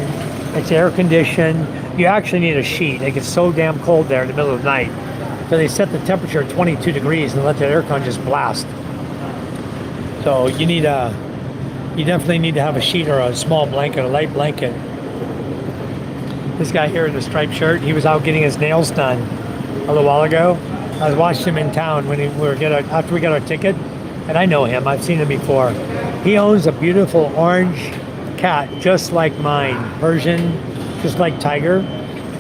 It's air conditioned. You actually need a sheet. It gets so damn cold there in the middle of the night. So they set the temperature at 22 degrees and let the aircon just blast. So you definitely need to have a sheet or a small blanket, a light blanket. This guy here in the striped shirt, he was out getting his nails done a little while ago. I was watching him in town when after we got our ticket, and I know him. I've seen him before. He owns a beautiful orange cat, just like mine, Persian, just like Tiger.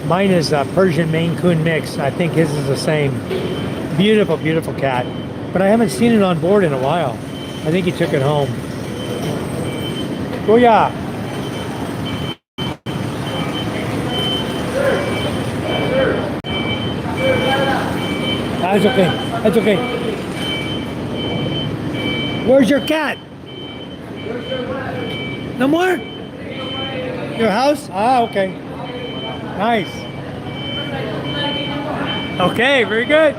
Mine is a Persian Maine Coon mix. I think his is the same. Beautiful, beautiful cat. But I haven't seen it on board in a while. I think he took it home. Booyah! That's okay. That's okay. Where's your cat? No more? Your house? Ah, okay. Nice. Okay, very good.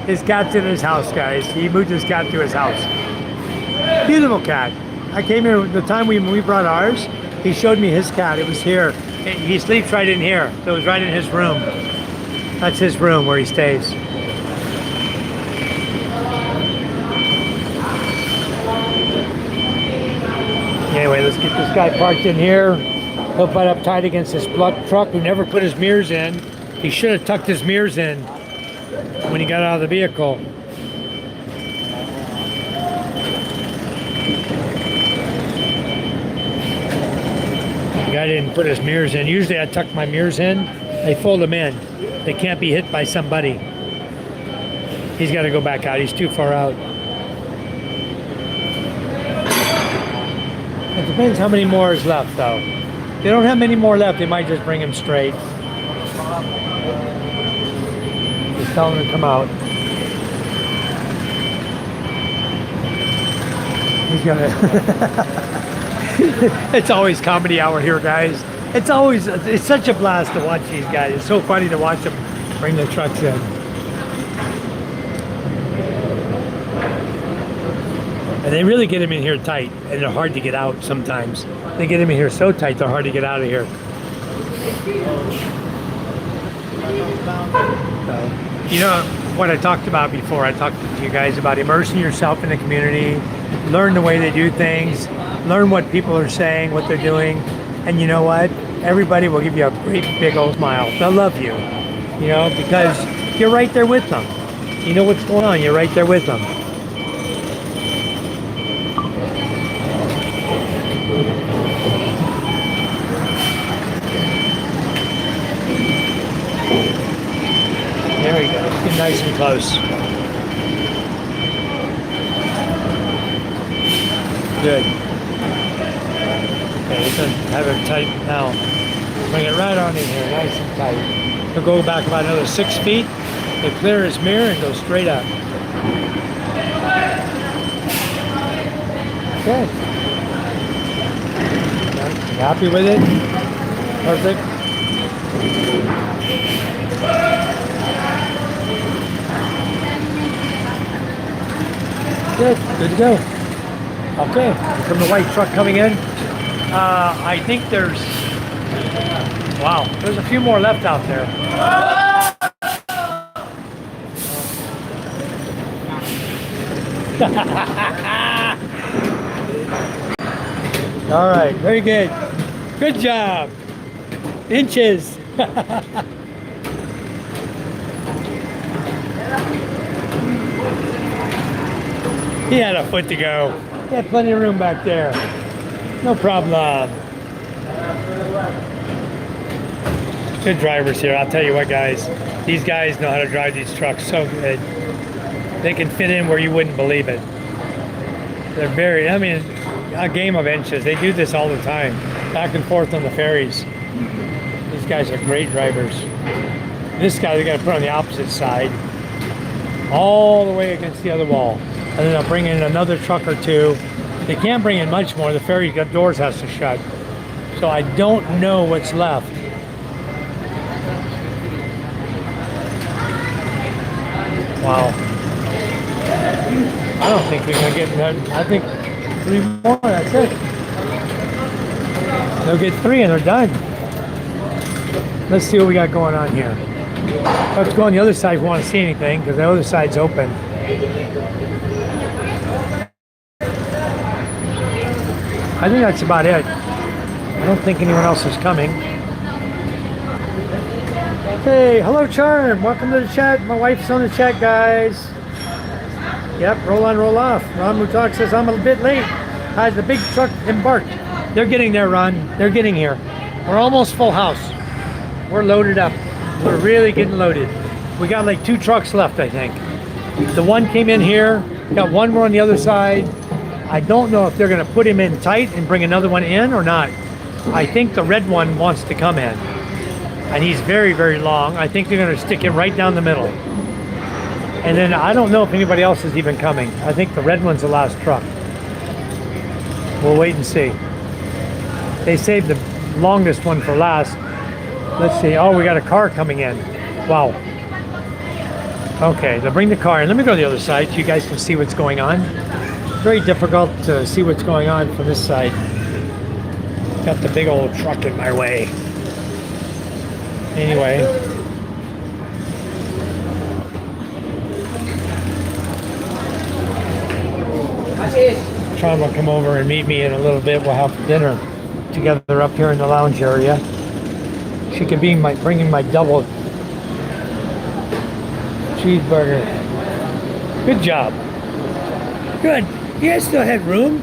His cat's in his house, guys. He moved his cat to his house. Beautiful cat. I came here the time we brought ours. He showed me his cat. It was here. He sleeps right in here. So it was right in his room. That's his room where he stays. Anyway, let's get this guy parked in here. He'll butt up tight against this truck who never put his mirrors in. He should have tucked his mirrors in when he got out of the vehicle. The guy didn't put his mirrors in. Usually I tuck my mirrors in. They fold them in. They can't be hit by somebody. He's got to go back out. He's too far out. It depends how many more is left, though. If they don't have many more left, they might just bring him straight. Just tell him to come out. He's gonna. It's always comedy hour here, guys. It's such a blast to watch these guys. It's so funny to watch them bring their trucks in. And they really get them in here tight, and they're hard to get out sometimes. They get them in here so tight, they're hard to get out of here. You know what I talked about before? I talked to you guys about immersing yourself in the community, learn the way they do things, learn what people are saying, what they're doing, and you know what? Everybody will give you a great big old smile. They'll love you, you know, because you're right there with them. You know what's going on, you're right there with them. There we go. Get nice and close. Good. Okay, you can have it tight now. Bring it right on in here, nice and tight. He'll go back about another 6 feet. He'll clear his mirror and go straight up. Okay. You happy with it? Perfect. Good to go. Okay, here comes the white truck coming in. I think there's a few more left out there. All right, very good. Good job. Inches. He had a foot to go. He had plenty of room back there. No problem. Good drivers here. I'll tell you what, guys. These guys know how to drive these trucks so good. They can fit in where you wouldn't believe it. They're very, I mean, a game of inches. They do this all the time. Back and forth on the ferries. These guys are great drivers. This guy they're going to put on the opposite side. All the way against the other wall. And then they'll bring in another truck or two. They can't bring in much more. The ferry doors has to shut. So I don't know what's left. Wow. I don't think we're going to get that. I think 3 more, that's it. They'll get 3 and they're done. Let's see what we got going on here. Let's go on the other side if we want to see anything, because the other side's open. I think that's about it. I don't think anyone else is coming. Hey, hello Charm. Welcome to the chat. My wife's on the chat, guys. Yep, roll on, roll off. Ron Mutak says, I'm a bit late. Has the big truck embarked? They're getting there, Ron. They're getting here. We're almost full house. We're loaded up. We're really getting loaded. We got like 2 trucks left, I think. The one came in here. Got one more on the other side. I don't know if they're going to put him in tight and bring another one in or not. I think the red one wants to come in. And he's very, very long. I think they're going to stick him right down the middle. And then I don't know if anybody else is even coming. I think the red one's the last truck. We'll wait and see. They saved the longest one for last. Let's see. Oh, we got a car coming in. Wow. Okay, they'll bring the car in. Let me go to the other side so you guys can see what's going on. Very difficult to see what's going on from this side. Got the big old truck in my way. Anyway. Sean will come over and meet me in a little bit. We'll have dinner together up here in the lounge area. She could be bringing my double cheeseburger. Good job. Good. You guys still had room?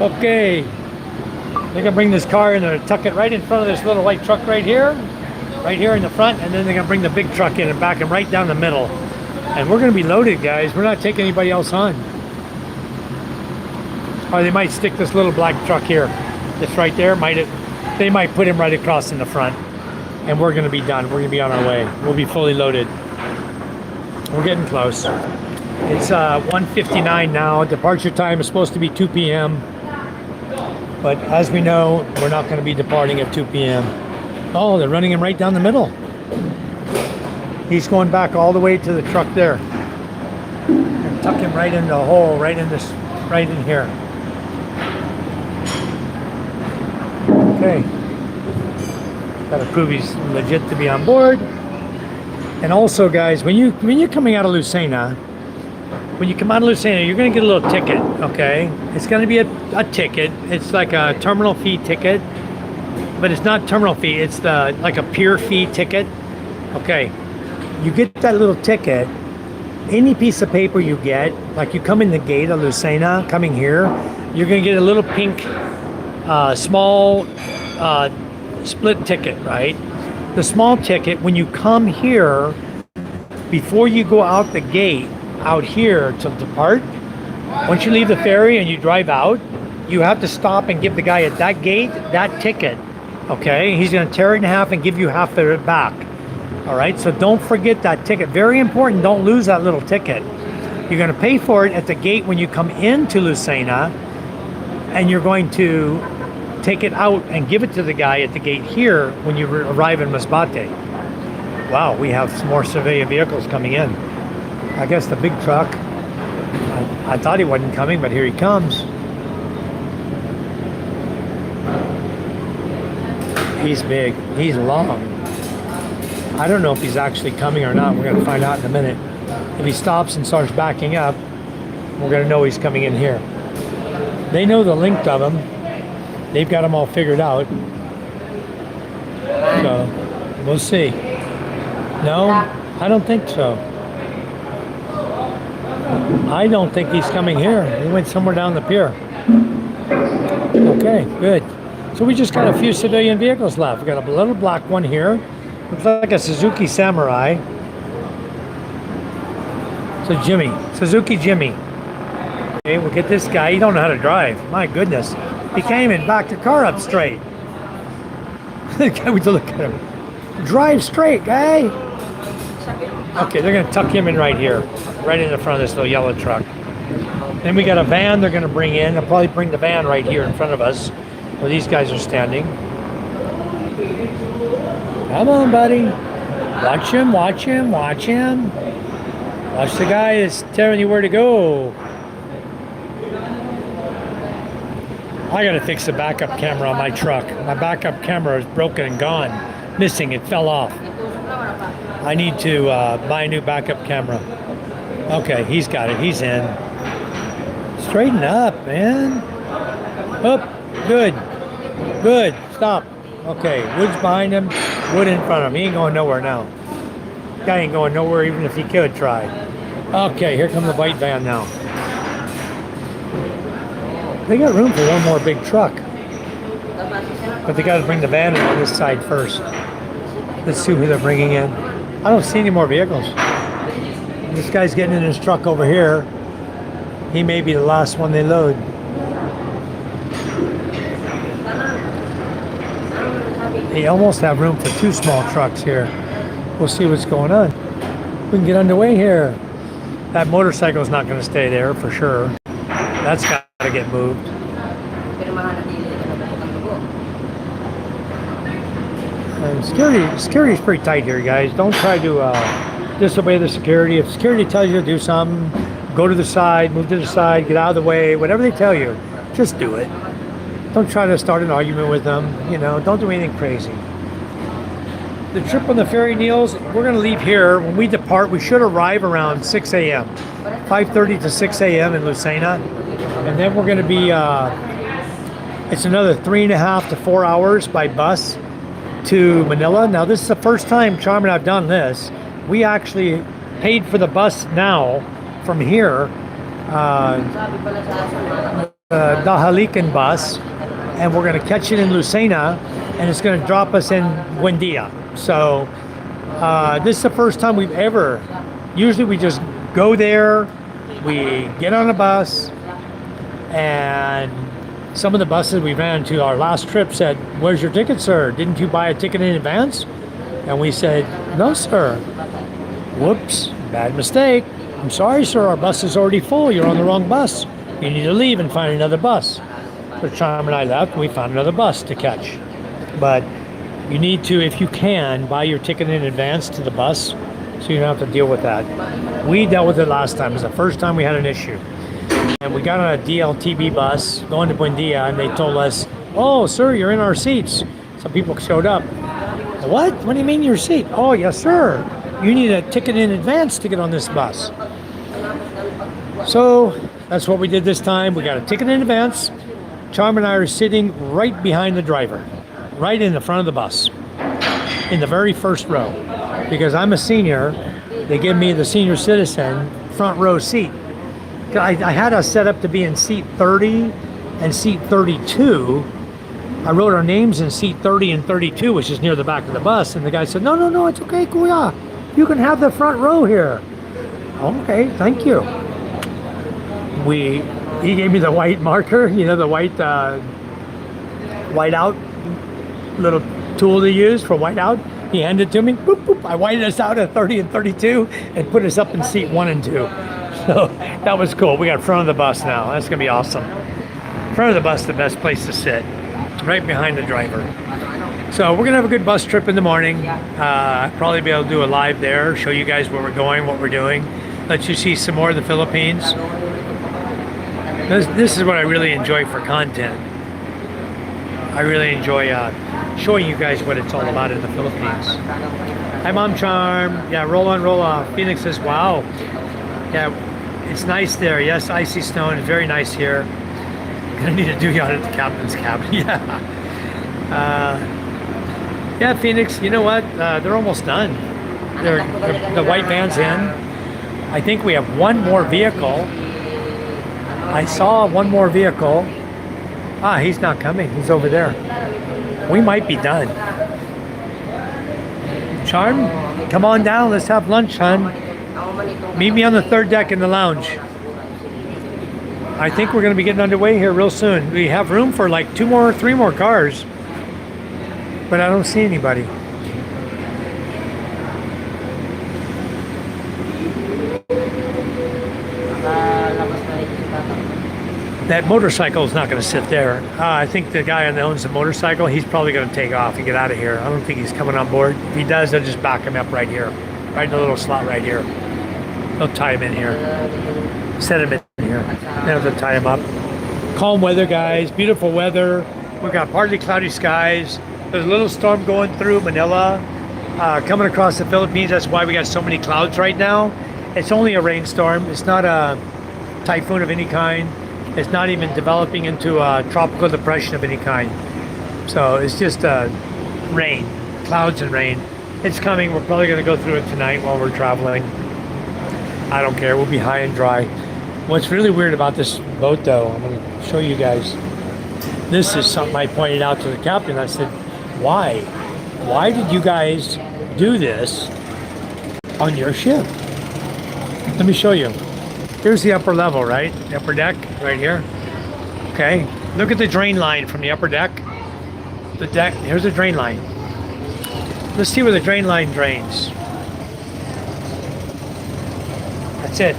Okay. They're gonna bring this car in and tuck it right in front of this little white truck right here in the front, and then they're gonna bring the big truck in and back him right down the middle. And we're gonna be loaded, guys. We're not taking anybody else on. Or they might stick this little black truck here. This right there, they might put him right across in the front. And we're gonna be done. We're gonna be on our way. We'll be fully loaded. We're getting close. It's 1:59 now. Departure time is supposed to be 2 p.m. But as we know, we're not gonna be departing at 2 p.m. Oh, they're running him right down the middle. He's going back all the way to the truck there. And tuck him right in the hole, right in here. Okay. Gotta prove he's legit to be on board. And also, guys, when you're coming out of Lucena, you're gonna get a little ticket, okay? It's gonna be a ticket. It's like a terminal fee ticket, but it's not terminal fee. It's like a pier fee ticket, okay? You get that little ticket. Any piece of paper you get, like you come in the gate of Lucena, coming here, you're gonna get a little pink, small split ticket, right? The small ticket, when you come here, before you go out the gate, out here to depart, once you leave the ferry and you drive out, you have to stop and give the guy at that gate that ticket, okay? He's gonna tear it in half and give you half of it back. All right, so don't forget that ticket. Very important, don't lose that little ticket. You're gonna pay for it at the gate when you come into Lucena, and you're going to take it out and give it to the guy at the gate here when you arrive in Masbate. Wow, we have some more civilian vehicles coming in. I guess the big truck, I thought he wasn't coming, but here he comes. He's big, he's long. I don't know if he's actually coming or not. We're going to find out in a minute. If he stops and starts backing up, we're going to know he's coming in here. They know the length of him. They've got them all figured out. So, we'll see. No, I don't think so. I don't think he's coming here. He went somewhere down the pier. Okay, good. So we just got a few civilian vehicles left. We got a little black one here. Looks like a Suzuki Samurai. So Suzuki Jimmy. Okay, we'll get this guy. He don't know how to drive. My goodness. He can't even back the car up straight. The guy, we look at him. Drive straight, guy. Okay, they're gonna tuck him in right here. Right in the front of this little yellow truck. Then we got a van they're gonna bring in. They'll probably bring the van right here in front of us where these guys are standing. Come on, buddy. Watch him, watch him, watch him. Watch the guy that's telling you where to go. I gotta fix the backup camera on my truck. My backup camera is broken and gone. Missing, it fell off. I need to buy a new backup camera. Okay, he's got it, he's in. Straighten up, man. Up, good, good, stop. Okay, wood's behind him, wood in front of him. He ain't going nowhere now. Guy ain't going nowhere even if he could try. Okay, here comes the white van now. They got room for one more big truck. But they got to bring the van in on this side first. Let's see who they're bringing in. I don't see any more vehicles. This guy's getting in his truck over here. He may be the last one they load. They almost have room for two small trucks here. We'll see what's going on. We can get underway here. That motorcycle's not going to stay there for sure. That's got to get moved. And security is pretty tight here, guys. Don't try to disobey the security. If security tells you to do something, go to the side, move to the side, get out of the way, whatever they tell you, just do it. Don't try to start an argument with them. You know, don't do anything crazy. The trip on the ferry, Niels, we're going to leave here. When we depart, we should arrive around 6 a.m. 5:30 to 6 a.m. in Lucena. And then we're going to be, it's another 3.5 to 4 hours by bus to Manila. Now, this is the first time Charm and I've done this. We actually paid for the bus now from here, the Dahalican bus, and we're going to catch it in Lucena, and it's going to drop us in Buendia. So this is the first time we've ever, usually we just go there, we get on a bus, and some of the buses we ran to our last trip said, "Where's your ticket, sir? Didn't you buy a ticket in advance?" And we said, "No, sir." Whoops, bad mistake. "I'm sorry, sir, our bus is already full. You're on the wrong bus. You need to leave and find another bus." So Charm and I left, and we found another bus to catch. But you need to, if you can, buy your ticket in advance to the bus so you don't have to deal with that. We dealt with it last time. It was the first time we had an issue. And we got on a DLTB bus going to Buendia, and they told us, "Oh, sir, you're in our seats." Some people showed up. "What? What do you mean your seat?" "Oh, yes, sir. You need a ticket in advance to get on this bus." So that's what we did this time. We got a ticket in advance. Charm and I are sitting right behind the driver, right in the front of the bus, in the very first row. Because I'm a senior, they give me the senior citizen front row seat. I had us set up to be in seat 30 and seat 32. I wrote our names in seat 30 and 32, which is near the back of the bus. And the guy said, no, it's okay, Kuya. You can have the front row here." "Okay, thank you." He gave me the white marker, you know, the white out little tool to use for whiteout. He handed it to me. Boop, boop. I whited us out at 30 and 32 and put us up in seat 1 and 2. So that was cool. We got front of the bus now. That's gonna be awesome. Front of the bus, the best place to sit, right behind the driver. So we're gonna have a good bus trip in the morning. Probably be able to do a live there, show you guys where we're going, what we're doing, let you see some more of the Philippines. This is what I really enjoy for content. I really enjoy showing you guys what it's all about in the Philippines. Hi, Mom Charm. Yeah, roll on, roll off. Phoenix says, "Wow. Yeah, it's nice there. Yes, icy snow, and it's very nice here. Gonna need to do yacht at the captain's cabin." Yeah. Yeah, Phoenix, you know what? They're almost done. The white van's in. I think we have one more vehicle. I saw one more vehicle. Ah, he's not coming. He's over there. We might be done. Charm, come on down. Let's have lunch, hon. Meet me on the 3rd deck in the lounge. I think we're going to be getting underway here real soon. We have room for like 3 more cars. But I don't see anybody. That motorcycle is not going to sit there. I think the guy that owns the motorcycle, he's probably going to take off and get out of here. I don't think he's coming on board. If he does, they'll just back him up right here. Right in the little slot right here. They'll tie him in here. Set him in here. Then they'll tie him up. Calm weather, guys. Beautiful weather. We've got partly cloudy skies. There's a little storm going through Manila, coming across the Philippines. That's why we got so many clouds right now. It's only a rainstorm. It's not a typhoon of any kind. It's not even developing into a tropical depression of any kind. So it's just rain, clouds and rain. It's coming. We're probably going to go through it tonight while we're traveling. I don't care. We'll be high and dry. What's really weird about this boat, though, I'm going to show you guys. This is something I pointed out to the captain. I said, why? Why did you guys do this on your ship? Let me show you. Here's the upper level, right? The upper deck, right here. Okay. Look at the drain line from the upper deck. The deck, here's the drain line. Let's see where the drain line drains. That's it.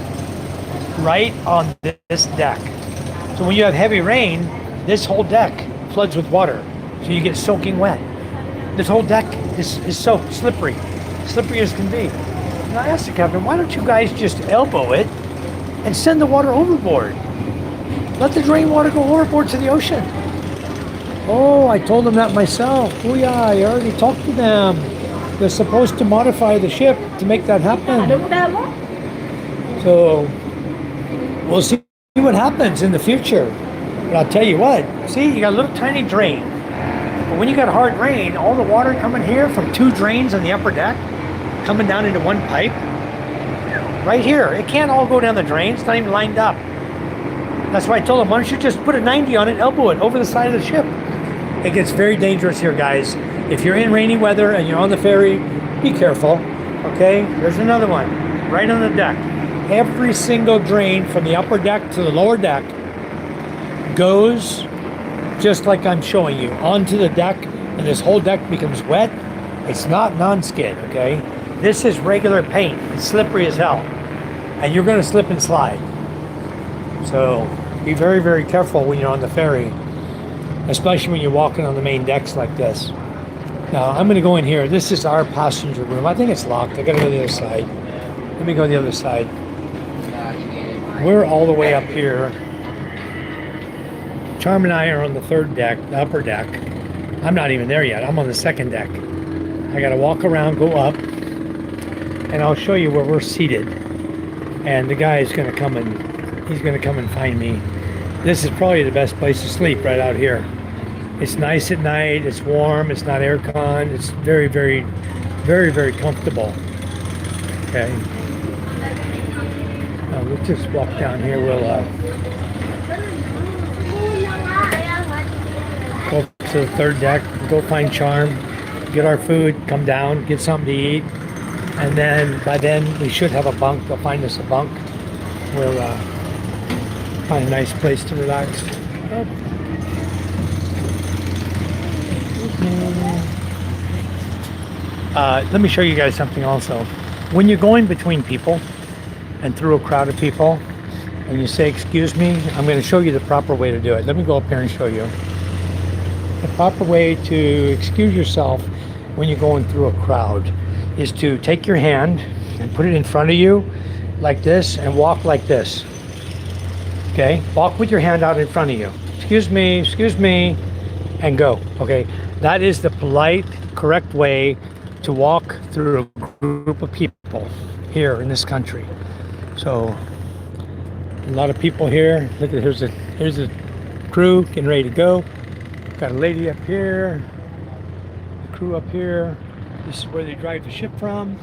Right on this deck. So when you have heavy rain, this whole deck floods with water. So you get soaking wet. This whole deck is so slippery as can be. And I asked the captain, why don't you guys just elbow it and send the water overboard? Let the drain water go overboard to the ocean. Oh, I told them that myself. Oh yeah, I already talked to them. They're supposed to modify the ship to make that happen. So we'll see what happens in the future. But I'll tell you what, see, you got a little tiny drain. But when you got hard rain, all the water coming here from 2 drains on the upper deck, coming down into one pipe, right here. It can't all go down the drain. It's not even lined up. That's why I told them, why don't you just put a 90 on it, elbow it over the side of the ship. It gets very dangerous here, guys. If you're in rainy weather and you're on the ferry, be careful, okay? There's another one, right on the deck. Every single drain from the upper deck to the lower deck goes just like I'm showing you, onto the deck, and this whole deck becomes wet. It's not non-skid, okay? This is regular paint. It's slippery as hell. And you're gonna slip and slide. So be very, very careful when you're on the ferry, especially when you're walking on the main decks like this. Now I'm gonna go in here. This is our passenger room. I think it's locked. I gotta go to the other side. Let me go to the other side. We're all the way up here. Charm and I are on the 3rd deck, the upper deck. I'm not even there yet. I'm on the 2nd deck. I gotta walk around, go up, and I'll show you where we're seated. And the guy is gonna come and he's gonna come and find me. This is probably the best place to sleep, right out here. It's nice at night, it's warm, it's not air con, it's very, very, very, very comfortable. Okay. We'll just walk down here. We'll go to the 3rd deck, go find Charm, get our food, come down, get something to eat, and then by then we should have a bunk. They'll find us a bunk. We'll find a nice place to relax. Let me show you guys something also. When you're going between people and through a crowd of people and you say, excuse me, I'm going to show you the proper way to do it. Let me go up here and show you. The proper way to excuse yourself when you're going through a crowd is to take your hand and put it in front of you like this and walk like this. Okay? Walk with your hand out in front of you. Excuse me, and go. Okay? That is the polite, correct way to walk through a group of people here in this country. So a lot of people here. Look at here's a crew getting ready to go. Got a lady up here, the crew up here. This is where they drive the ship from.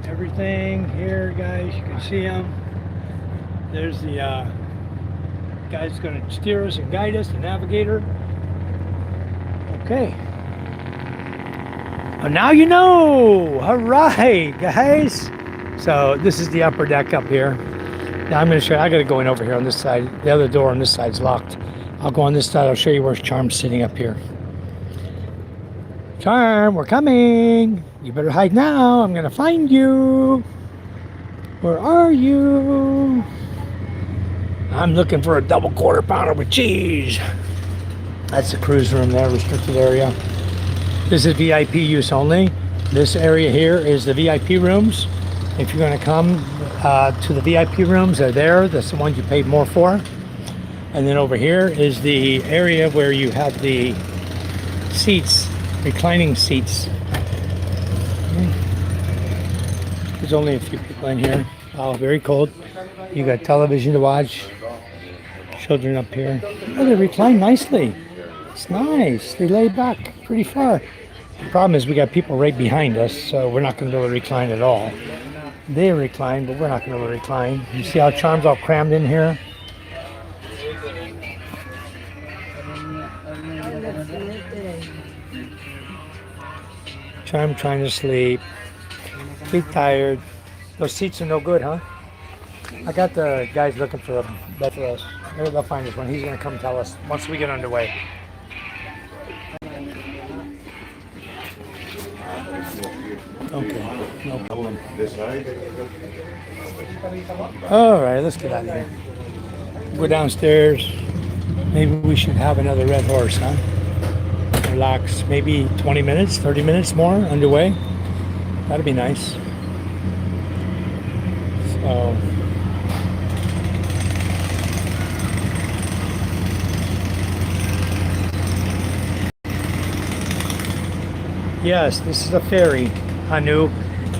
Everything here, guys, you can see them. There's the guy that's going to steer us and guide us, the navigator. Okay. Well, now you know. All right, guys. So this is the upper deck up here. Now I'm going to show you. I got to go in over here on this side. The other door on this side is locked. I'll go on this side. I'll show you where Charm's sitting up here. Charm, we're coming. You better hide now. I'm going to find you. Where are you? I'm looking for a double quarter pounder with cheese. That's the cruise room there, restricted area. This is VIP use only. This area here is the VIP rooms. If you're going to come to the VIP rooms, they're there. That's the ones you paid more for. And then over here is the area where you have the seats, reclining seats. There's only a few people in here. Oh, very cold. You got television to watch. Children up here. Oh, they recline nicely. It's nice. They lay back pretty far. The problem is we got people right behind us, so we're not going to be able to recline at all. They recline, but we're not going to be able to recline. You see how Charm's all crammed in here? Charm trying to sleep. Be tired. Those seats are no good, huh? I got the guys looking for a bed for us. Maybe they'll find us one. He's going to come tell us once we get underway. Okay, no problem. All right, let's get out of here. Go downstairs. Maybe we should have another red horse, huh? relax. Maybe 20 minutes, 30 minutes more underway. That'd be nice. So yes, this is a ferry, Hanu.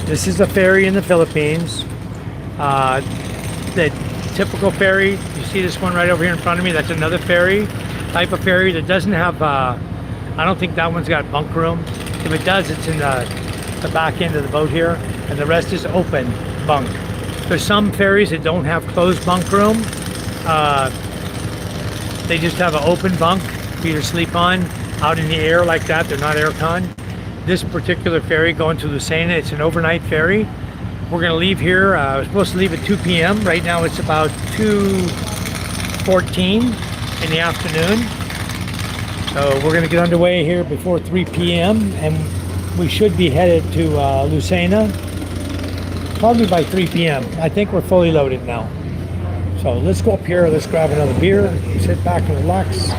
This is a ferry in the Philippines. The typical ferry, you see this one right over here in front of me, that's another ferry, type of ferry that doesn't have, I don't think that one's got bunk room. If it does, it's in the back end of the boat here, and the rest is open bunk. There's some ferries that don't have closed bunk room. They just have an open bunk for you to sleep on out in the air like that. They're not aircon. This particular ferry going to Lucena, it's an overnight ferry. We're going to leave here. We're supposed to leave at 2 p.m. Right now it's about 2:14 in the afternoon. So we're going to get underway here before 3 p.m. and we should be headed to Lucena probably by 3 p.m. I think we're fully loaded now. So let's go up here, let's grab another beer, sit back and relax.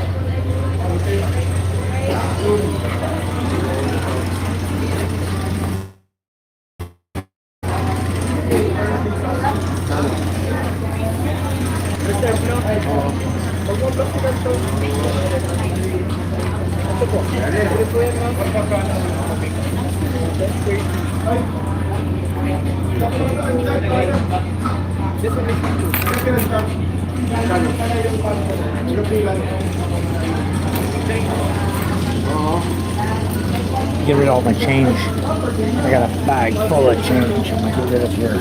Get rid of all my change. I got a bag full of change. I'm gonna get rid of here.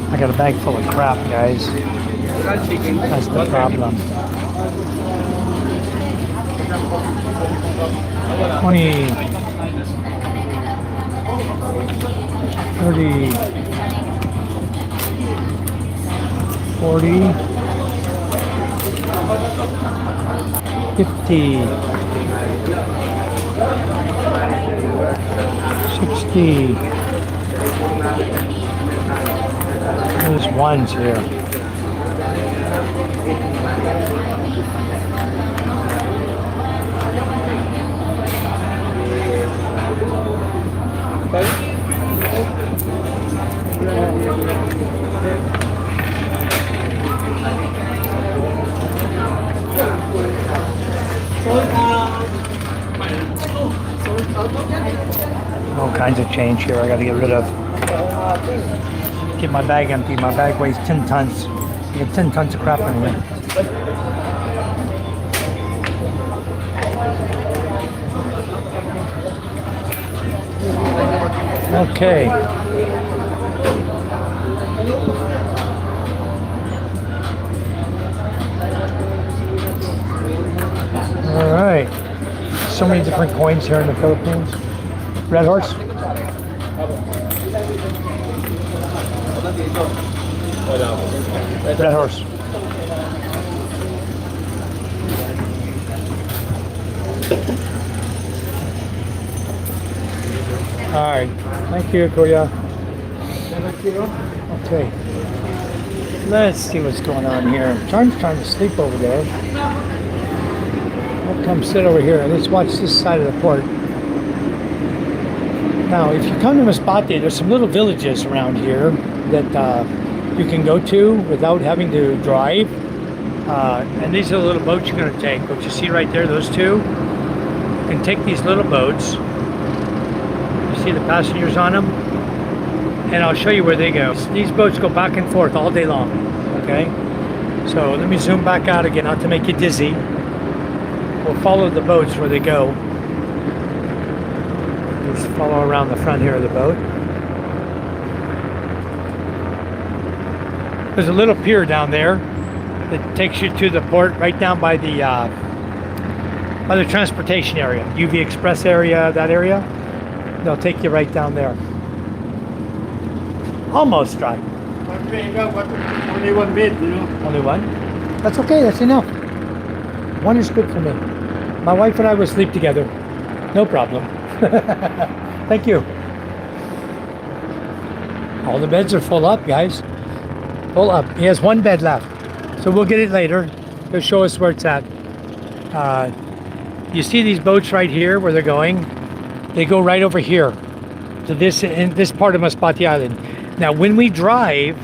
I got a bag full of crap, guys. That's the problem. 20, 30, 40, 50, 60. There's ones here. All kinds of change here I got to get rid of. Get my bag empty. My bag weighs 10 tons. I got 10 tons of crap in here. Okay. All right. So many different coins here in the Philippines. Red horse. Red horse. All right. Thank you, Korea. Okay. Let's see what's going on here. Charm's trying to sleep over there. I'll come sit over here. Let's watch this side of the port. Now, if you come to Masbate, there's some little villages around here that you can go to without having to drive. And these are the little boats you're going to take. What you see right there, those two. You can take these little boats. You see the passengers on them? And I'll show you where they go. These boats go back and forth all day long. Okay? So let me zoom back out again, not to make you dizzy. We'll follow the boats where they go. Just follow around the front here of the boat. There's a little pier down there that takes you to the port right down by the transportation area, UV Express area, that area. They'll take you right down there. Almost dry. Only one bed, you know. Only one? That's okay, that's enough. One is good for me. My wife and I will sleep together. No problem. Thank you. All the beds are full up, guys. Full up. He has one bed left. So we'll get it later. He'll show us where it's at. You see these boats right here where they're going? They go right over here to this in this part of Masbate Island. Now, when we drive,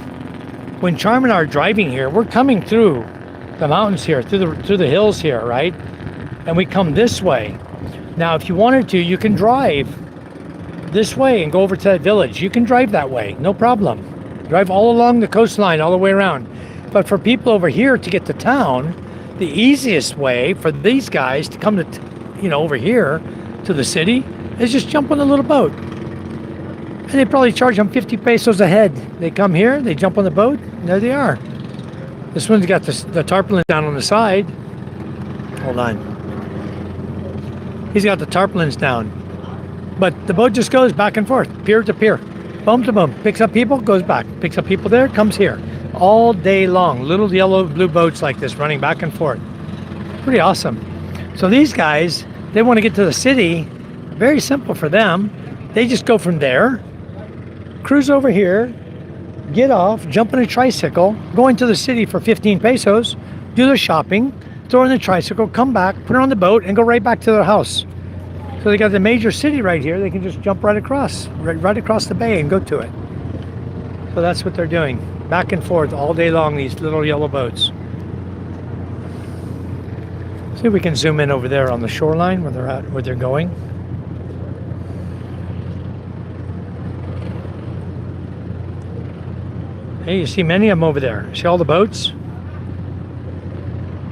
when Charm and I are driving here, we're coming through the mountains here, through the hills here, right? And we come this way. Now, if you wanted to, you can drive this way and go over to that village. You can drive that way, no problem. Drive all along the coastline, all the way around. But for people over here to get to town, the easiest way for these guys to come to, over here to the city is just jump on a little boat. And they probably charge them 50 pesos a head. They come here, they jump on the boat, and there they are. This one's got the tarpaulin down on the side. Hold on. He's got the tarpaulins down. But the boat just goes back and forth, pier to pier, boom to boom. Picks up people, goes back. Picks up people there, comes here. All day long. Little yellow, blue boats like this running back and forth. Pretty awesome. So these guys, they want to get to the city. Very simple for them. They just go from there, cruise over here, get off, jump on a tricycle, go into the city for 15 pesos, do their shopping, throw in the tricycle, come back, put it on the boat, and go right back to their house. So they got the major city right here. They can just jump right across the bay and go to it. So that's what they're doing. Back and forth all day long, these little yellow boats. See if we can zoom in over there on the shoreline where they're at, where they're going. Hey, you see many of them over there. See all the boats?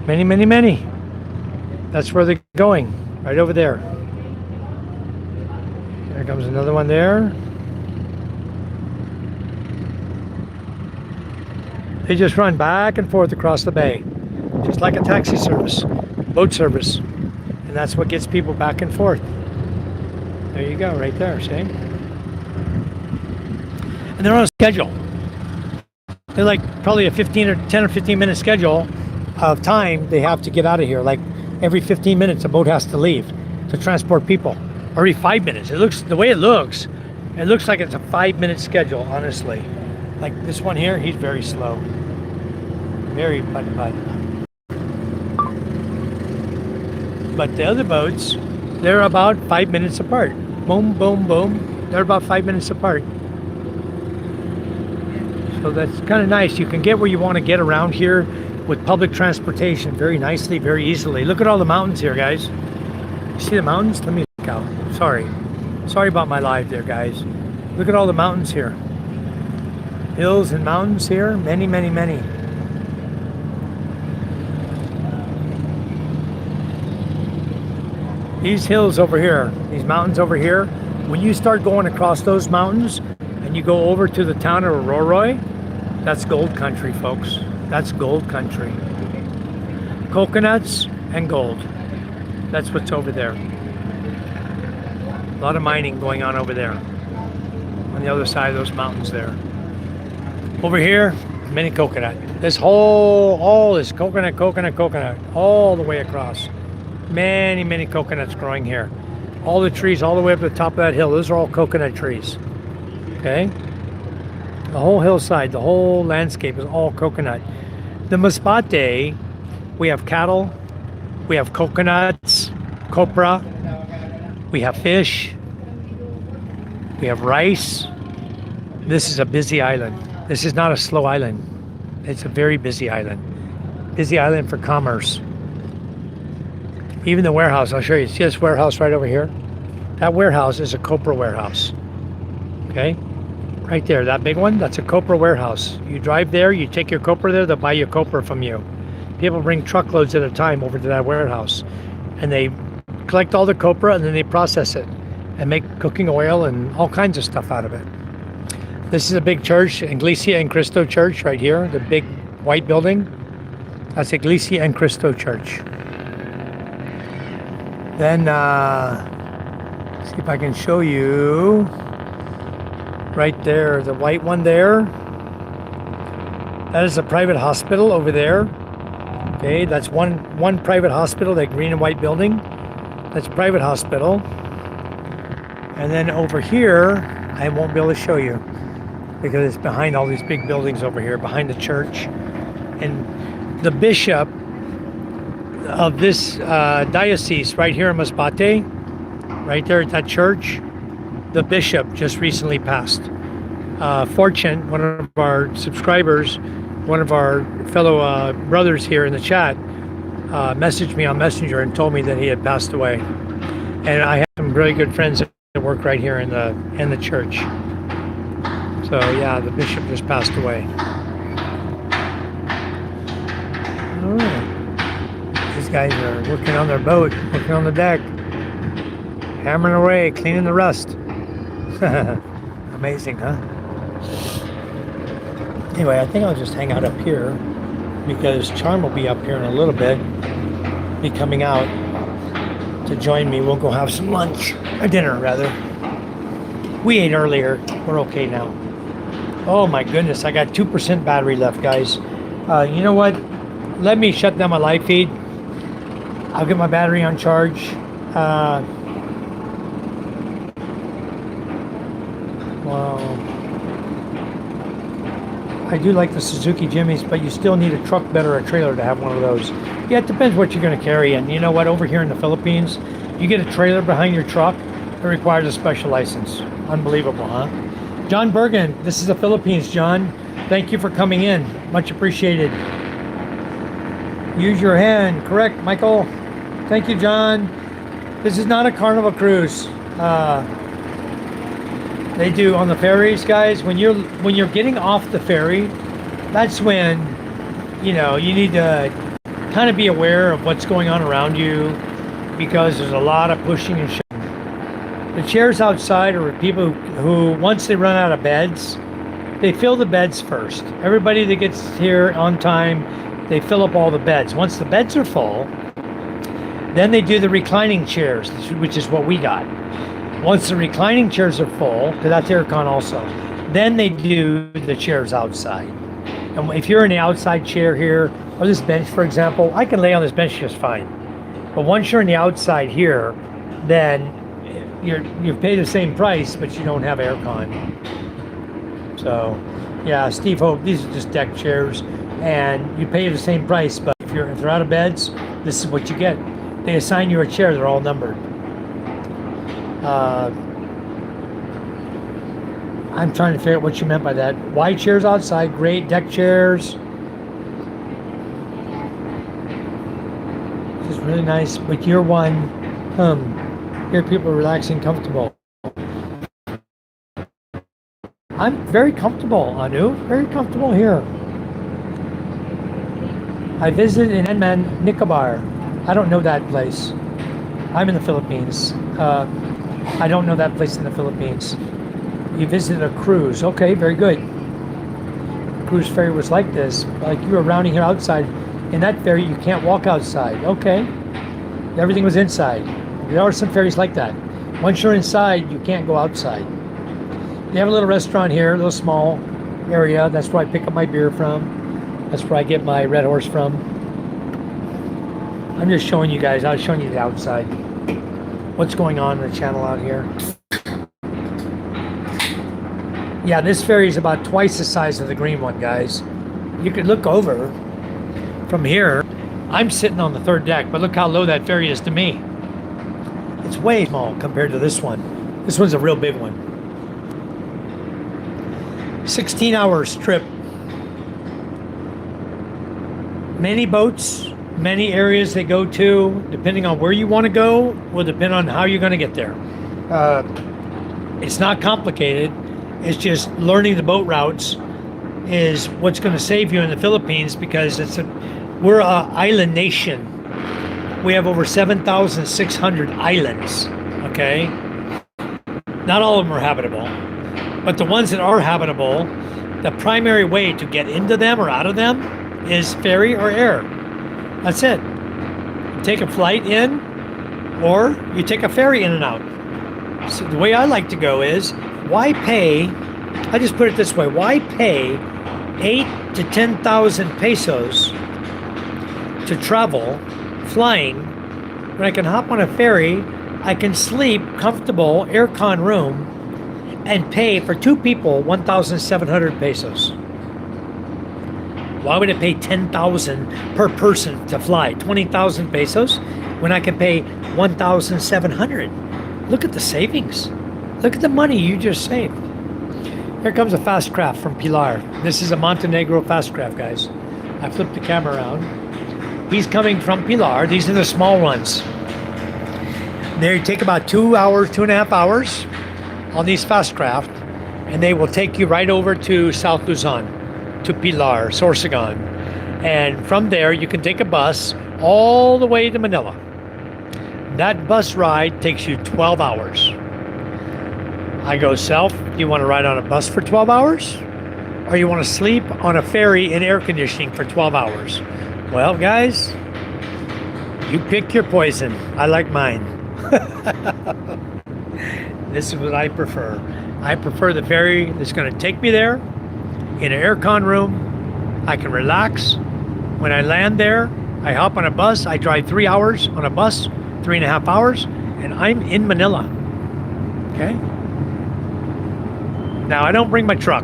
Many, many, many. That's where they're going, right over there. There comes another one there. They just run back and forth across the bay, just like a taxi service, boat service. And that's what gets people back and forth. There you go, right there, see? And they're on a schedule. They're like probably a 10 or 15 minute schedule of time they have to get out of here. Like every 15 minutes a boat has to leave to transport people. Or every 5 minutes. It looks, the way it looks like it's a 5-minute schedule, honestly. Like this one here, he's very slow. Very putt-putt. But the other boats, they're about 5 minutes apart. Boom, boom, boom. They're about 5 minutes apart. So that's kind of nice. You can get where you want to get around here with public transportation very nicely, very easily. Look at all the mountains here, guys. You see the mountains? Let me look out. Sorry about my live there, guys. Look at all the mountains here. Hills and mountains here. Many, many, many. These hills over here, these mountains over here, when you start going across those mountains and you go over to the town of Aroroy, that's gold country, folks. That's gold country. Coconuts and gold. That's what's over there. A lot of mining going on over there. On the other side of those mountains there. Over here, many coconut. This all is coconut, all the way across. Many, many coconuts growing here. All the trees all the way up to the top of that hill. Those are all coconut trees. Okay? The whole hillside, the whole landscape is all coconut. The Masbate, we have cattle, we have coconuts, copra, we have fish, we have rice. This is a busy island. This is not a slow island. It's a very busy island. Busy island for commerce. Even the warehouse, I'll show you. See this warehouse right over here? That warehouse is a copra warehouse. Okay? Right there, that big one, that's a copra warehouse. You drive there, you take your copra there, they'll buy your copra from you. People bring truckloads at a time over to that warehouse. And they collect all the copra and then they process it and make cooking oil and all kinds of stuff out of it. This is a big church, Iglesia en Cristo Church right here, the big white building. That's Iglesia en Cristo Church. Then, see if I can show you. Right there, the white one there. That is a private hospital over there. Okay, that's one private hospital, that green and white building. That's a private hospital. And then over here, I won't be able to show you because it's behind all these big buildings over here, behind the church. And the bishop of this diocese right here in Masbate, right there at that church, the bishop just recently passed. Fortune, one of our subscribers, one of our fellow brothers here in the chat, messaged me on Messenger and told me that he had passed away. And I have some really good friends that work right here in the church. So yeah, the bishop just passed away. Oh, these guys are working on their boat, working on the deck, hammering away, cleaning the rust. Amazing, huh? Anyway, I think I'll just hang out up here because Charm will be up here in a little bit, be coming out to join me. We'll go have some lunch, or dinner rather. We ate earlier. We're okay now. Oh my goodness, I got 2% battery left, guys. You know what? Let me shut down my live feed. I'll get my battery on charge. Wow. I do like the Suzuki Jimmys, but you still need a truck bed or a trailer to have one of those. Yeah, it depends what you're going to carry. And you know what? Over here in the Philippines, you get a trailer behind your truck, it requires a special license. Unbelievable, huh? John Bergen, this is the Philippines, John. Thank you for coming in. Much appreciated. Use your hand. Correct, Michael. Thank you, John. This is not a carnival cruise. They do on the ferries, guys. When you're getting off the ferry, that's when, you know, you need to kind of be aware of what's going on around you, because there's a lot of pushing and shoving. The chairs outside are people who, once they run out of beds, they fill the beds first. Everybody that gets here on time, they fill up all the beds. Once the beds are full, then they do the reclining chairs, which is what we got. Once the reclining chairs are full, because that's aircon also, then they do the chairs outside. And if you're in the outside chair here, or this bench, for example, I can lay on this bench just fine. But once you're in the outside here, then you pay the same price, but you don't have aircon. So, yeah, Steve Hope, these are just deck chairs, and you pay the same price, but if they're out of beds, this is what you get. They assign you a chair, they're all numbered. I'm trying to figure out what you meant by that. Wide chairs outside, great. Deck chairs. This is really nice. But year one, here people are relaxing, comfortable. I'm very comfortable, Anu. Very comfortable here. I visited in Andaman Nicobar. I don't know that place. I'm in the Philippines. I don't know that place in the Philippines. You visited a cruise. Okay, very good. Cruise ferry was like this. Like you were rounding here outside. In that ferry, you can't walk outside. Okay. Everything was inside. There are some ferries like that. Once you're inside, you can't go outside. They have a little restaurant here, a little small area. That's where I pick up my beer from. That's where I get my Red Horse from. I'm just showing you guys. I was showing you the outside. What's going on in the channel out here. Yeah, this ferry is about twice the size of the green one, guys. You could look over from here. I'm sitting on the third deck, but look how low that ferry is to me. It's way small compared to this one. This one's a real big one. 16-hour trip. Many boats, many areas they go to, depending on where you want to go, will depend on how you're going to get there. It's not complicated. It's just learning the boat routes is what's going to save you in the Philippines, because we're an island nation. We have over 7,600 islands, okay? Not all of them are habitable, but the ones that are habitable, the primary way to get into them or out of them is ferry or air. That's it. You take a flight in, or you take a ferry in and out. So the way I like to go is, why pay, I just put it this way, why pay 8 to 10,000 pesos to travel flying when I can hop on a ferry, I can sleep comfortable, aircon room, and pay for 2 people 1,700 pesos. Why would I pay 10,000 per person to fly? 20,000 pesos when I can pay 1,700. Look at the savings. Look at the money you just saved. Here comes a fast craft from Pilar. This is a Montenegro fast craft, guys. I flipped the camera around. He's coming from Pilar. These are the small ones. They take about 2 hours, 2.5 hours on these fast craft, and they will take you right over to South Luzon, to Pilar, Sorsogon. And from there, you can take a bus all the way to Manila. That bus ride takes you 12 hours. I go, Self, do you want to ride on a bus for 12 hours? Or you want to sleep on a ferry in air conditioning for 12 hours? Well, guys, you pick your poison. I like mine. This is what I prefer. I prefer the ferry that's going to take me there in an aircon room. I can relax. When I land there, I hop on a bus. I drive 3 hours on a bus, 3.5 hours, and I'm in Manila. Okay? Now, I don't bring my truck.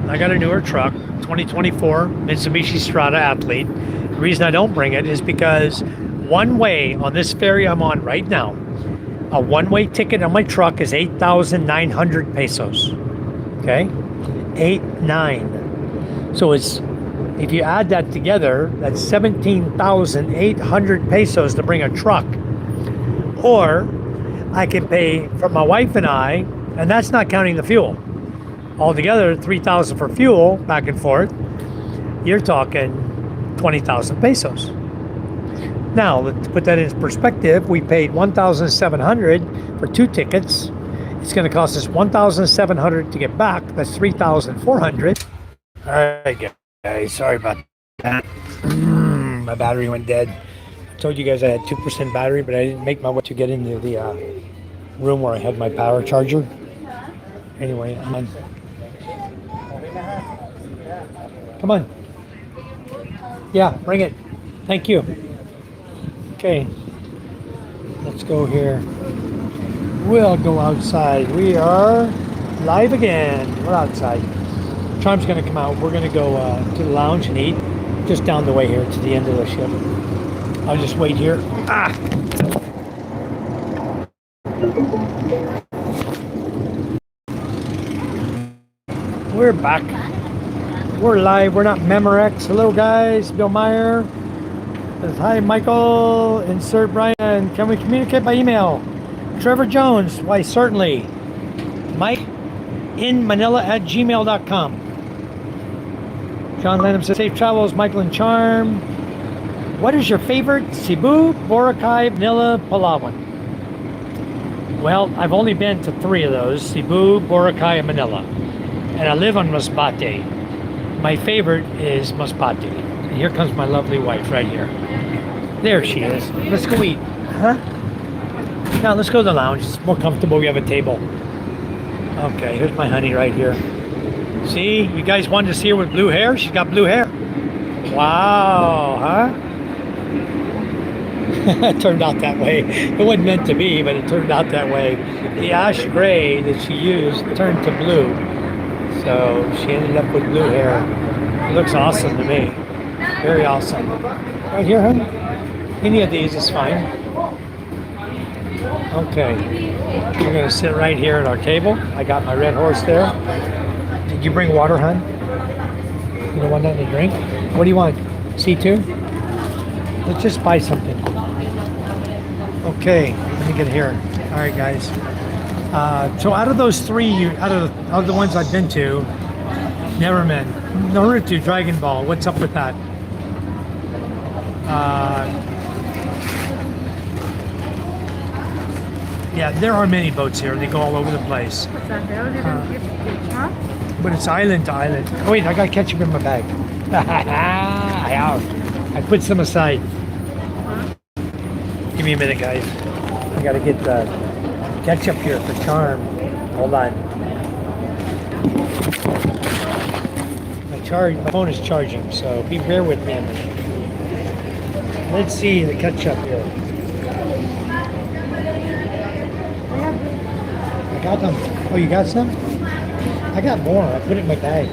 I got a newer truck, 2024 Mitsubishi Strada Athlete. The reason I don't bring it is because one way on this ferry I'm on right now, a one-way ticket on my truck is 8,900 pesos. Okay? 8,900. So it's, if you add that together, that's 17,800 pesos to bring a truck. Or I can pay for my wife and I, and that's not counting the fuel. Altogether, 3,000 for fuel back and forth. You're talking 20,000 pesos. Now, let's put that in perspective. We paid 1,700 for 2 tickets. It's going to cost us 1,700 to get back. That's 3,400. All right, guys. Sorry about that. My battery went dead. I told you guys I had 2% battery, but I didn't make my way to get into the room where I had my power charger. Anyway, I'm on. Come on. Yeah, bring it. Thank you. Okay. Let's go here. We'll go outside. We are live again. We're outside. Charm's going to come out. We're going to go to the lounge and eat just down the way here to the end of the ship. I'll just wait here. We're back. We're live. We're not Memorex. Hello, guys. Bill Meyer says, hi, Michael. Insert Brian. Can we communicate by email? Trevor Jones. Why, certainly. Mike in Manila@gmail.com. John Lanham says, safe travels, Michael and Charm. What is your favorite Cebu, Boracay, Manila, Palawan? Well, I've only been to 3 of those, Cebu, Boracay, and Manila. And I live on Masbate. My favorite is Masbate. And here comes my lovely wife right here. There she is. Let's go eat. Huh? Now let's go to the lounge. It's more comfortable. We have a table. Okay, here's my honey right here. See, you guys wanted to see her with blue hair? She's got blue hair. Wow, huh? It turned out that way. It wasn't meant to be, but it turned out that way. The ash gray that she used turned to blue. So she ended up with blue hair. It looks awesome to me. Very awesome. Right here, honey? Any of these is fine. Okay. We're going to sit right here at our table. I got my red horse there. Did you bring water, hon? You don't want nothing to drink? What do you want? C2? Let's just buy something. Okay, let me get here. All right, guys. So out of those 3, out of the ones I've been to, Neverman, Naruto, Dragon Ball, what's up with that? Yeah, there are many boats here. They go all over the place. But it's island to island. Oh wait, I got ketchup in my bag. I put some aside. Give me a minute, guys. I gotta get the ketchup here for Charm. Hold on. My phone is charging, so bear with me a minute. Let's see the ketchup here. I got them. Oh, you got some? I got more. I put it in my bag.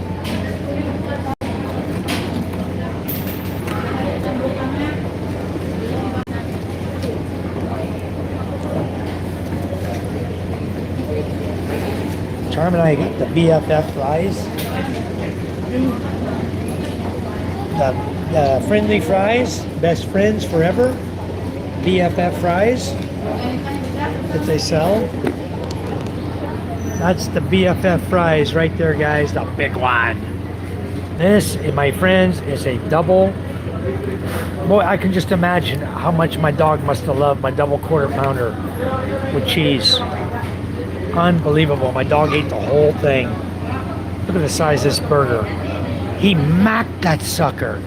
Charm and I got the BFF fries. The friendly fries, best friends forever. BFF fries that they sell. That's the BFF fries right there, guys. The big one. This, my friends, is a double. Boy, I can just imagine how much my dog must have loved my double quarter pounder with cheese. Unbelievable. My dog ate the whole thing. Look at the size of this burger. He macked that sucker.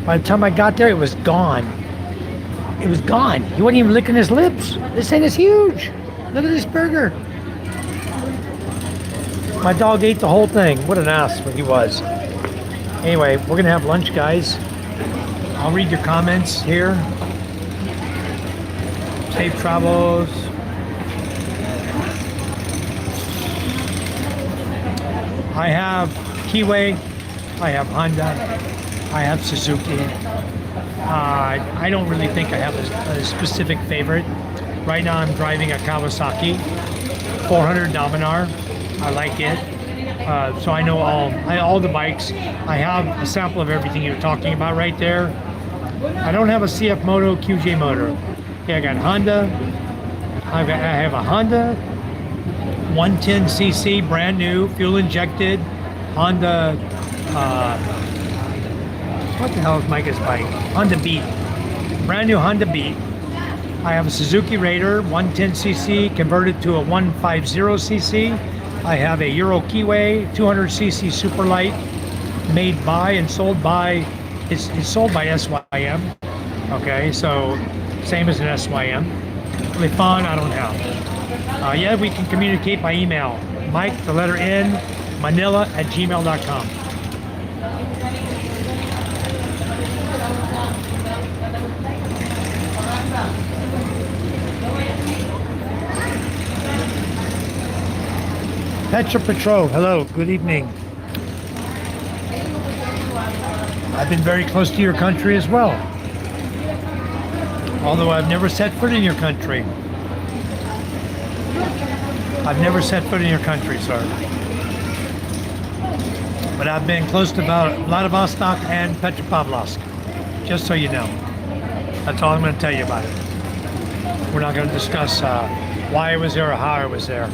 By the time I got there, it was gone. It was gone. He wasn't even licking his lips. This thing is huge. Look at this burger. My dog ate the whole thing. What an ass he was. Anyway, we're going to have lunch, guys. I'll read your comments here. Safe travels. I have Kiwi. I have Honda. I have Suzuki. I don't really think I have a specific favorite. Right now I'm driving a Kawasaki 400 Dominar. I like it. So I know all the bikes. I have a sample of everything you're talking about right there. I don't have a CF Moto QJ motor. Okay, I got Honda. I have a Honda 110cc, brand new, fuel injected Honda. What the hell is Micah's bike? Honda Beat. Brand new Honda Beat. I have a Suzuki Raider 110cc converted to a 150cc. I have a Euro Kiwi 200cc Superlight made by and sold by, it's sold by SYM. Okay, so same as an SYM. Really fun, I don't have. Yeah, we can communicate by email. Mike, the letter N, manila@gmail.com. Petra Petro, hello, good evening. I've been very close to your country as well. Although I've never set foot in your country. I've never set foot in your country, sir. But I've been close to Vladivostok and Petropavlovsk, just so you know. That's all I'm going to tell you about it. We're not going to discuss why I was there or how I was there.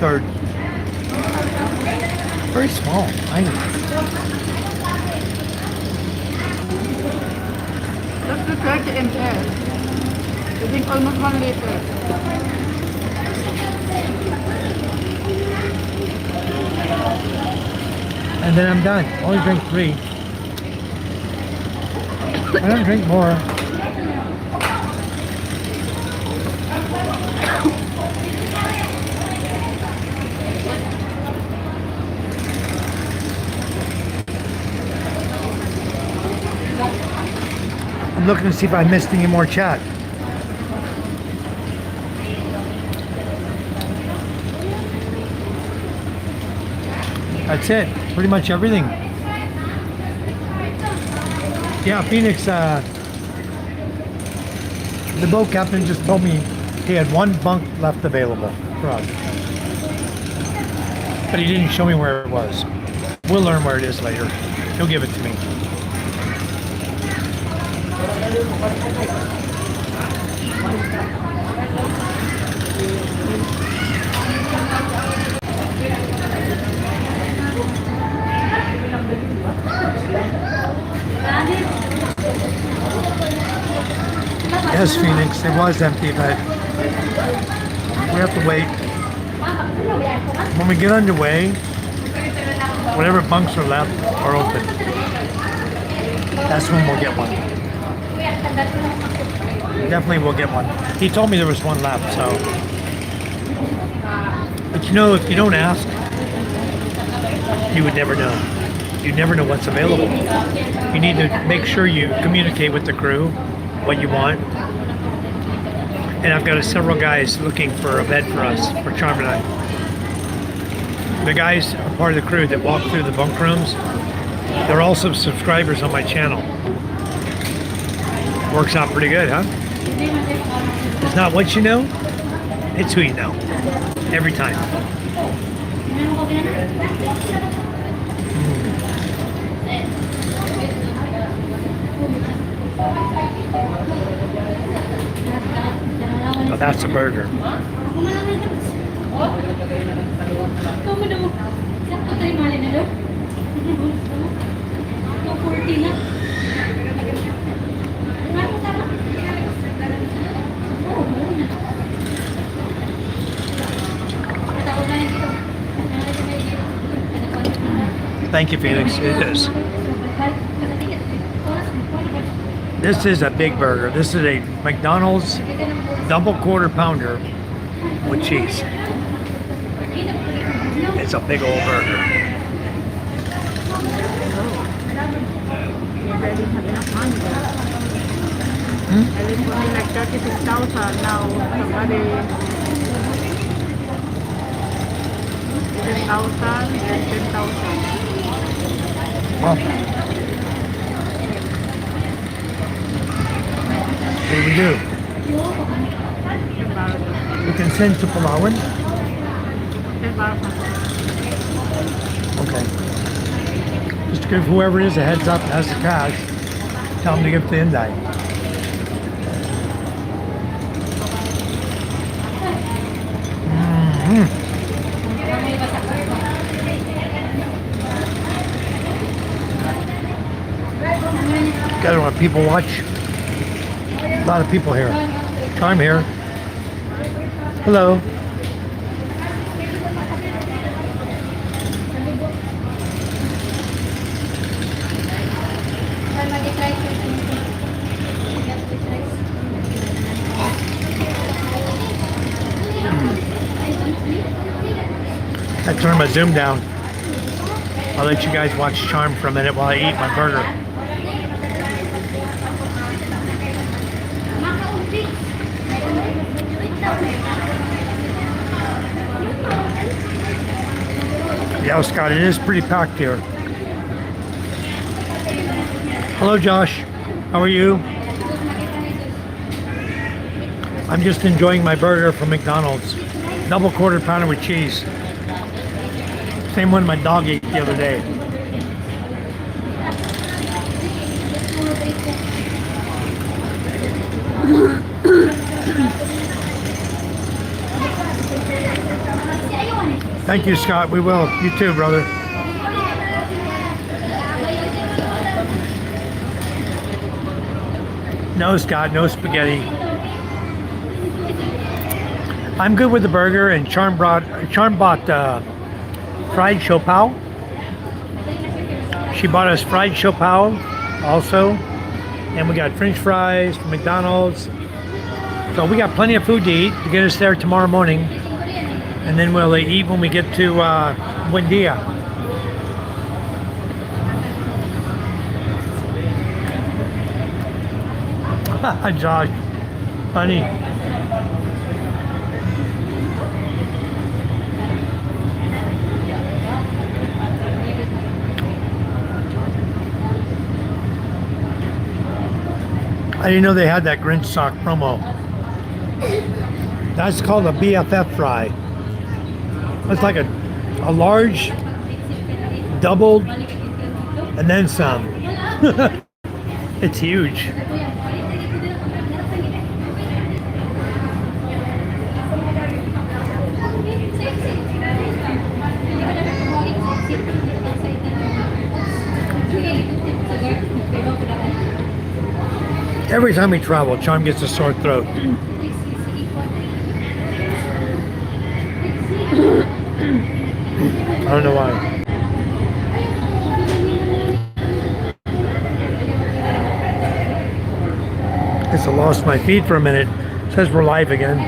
Third. Very small. Tiny. That's the 30 ml. I think almost 1 liter. And then I'm done. Only drink 3. I don't drink more. I'm looking to see if I missed any more chat. That's it. Pretty much everything. Yeah, Phoenix, the boat captain just told me he had 1 bunk left available for us. But he didn't show me where it was. We'll learn where it is later. He'll give it to me. Yes, Phoenix, it was empty, but we have to wait. When we get underway, whatever bunks are left are open. That's when we'll get one. Definitely we'll get one. He told me there was 1 left, so. But you know, if you don't ask, you would never know. You never know what's available. You need to make sure you communicate with the crew what you want. And I've got several guys looking for a bed for us, for Charm and I. The guys are part of the crew that walk through the bunk rooms. They're also subscribers on my channel. Works out pretty good, huh? It's not what you know, it's who you know. Every time. Oh, that's a burger. Thank you, Felix. It is. This is a big burger. This is a McDonald's double quarter pounder with cheese. It's a big old burger. I live only like 36,000 now. Somebody 10,000 and 10,000. Well, what do we do? We can send to Palawan. 10,000. Okay. Just give whoever it is a heads up, has the cash. Tell them to give it to Inday. Got want people watch. A lot of people here. Charm here. Hello. I turned my zoom down. I'll let you guys watch Charm for a minute while I eat my burger. Yeah, Scott, it is pretty packed here. Hello, Josh. How are you? I'm just enjoying my burger from McDonald's. Double quarter pounder with cheese. Same one my dog ate the other day. Thank you, Scott. We will. You too, brother. No, Scott. No spaghetti. I'm good with the burger, and Charm bought fried siopao. She bought us fried siopao also, and we got French fries from McDonald's. So we got plenty of food to eat to get us there tomorrow morning, and then we'll eat when we get to Buendia. Josh, funny. I didn't know they had that Grinch sock promo. That's called a BFF fry. It's like a large, doubled, and then some. It's huge. Every time we travel, Charm gets a sore throat. I don't know why. Guess I lost my feed for a minute. It says we're live again.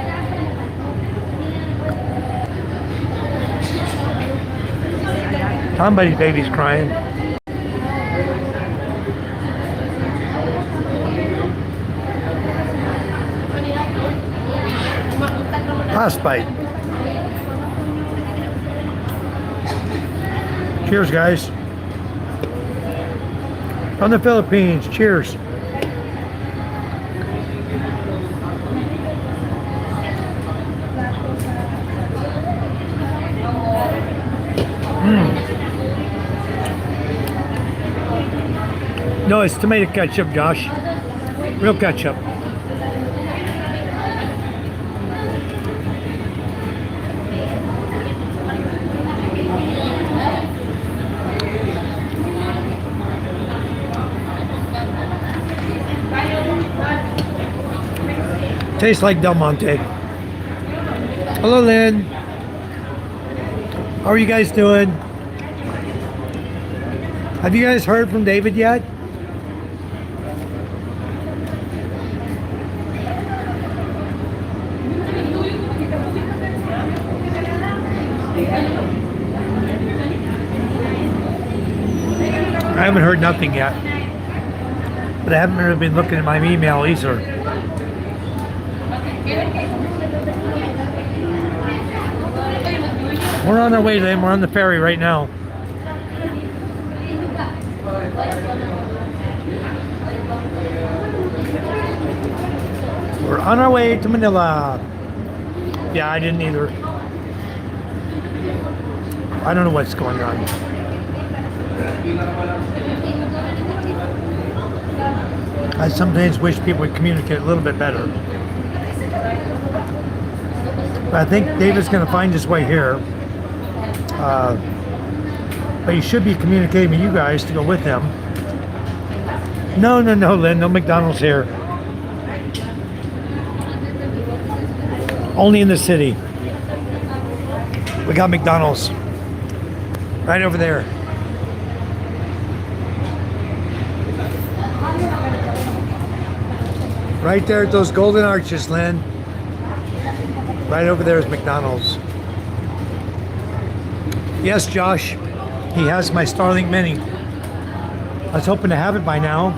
Somebody's baby's crying. Last bite. Cheers, guys. From the Philippines. Cheers. No, it's tomato ketchup, Josh. Real ketchup. Tastes like Del Monte. Hello, Lynn. How are you guys doing? Have you guys heard from David yet? I haven't heard nothing yet. But I haven't really been looking at my email either. We're on our way, Lynn. We're on the ferry right now. We're on our way to Manila. Yeah, I didn't either. I don't know what's going on. I sometimes wish people would communicate a little bit better. But I think David's going to find his way here. But he should be communicating with you guys to go with him. No, Lynn. No McDonald's here. Only in the city. We got McDonald's. Right over there. Right there at those golden arches, Lynn. Right over there is McDonald's. Yes, Josh. He has my Starlink Mini. I was hoping to have it by now.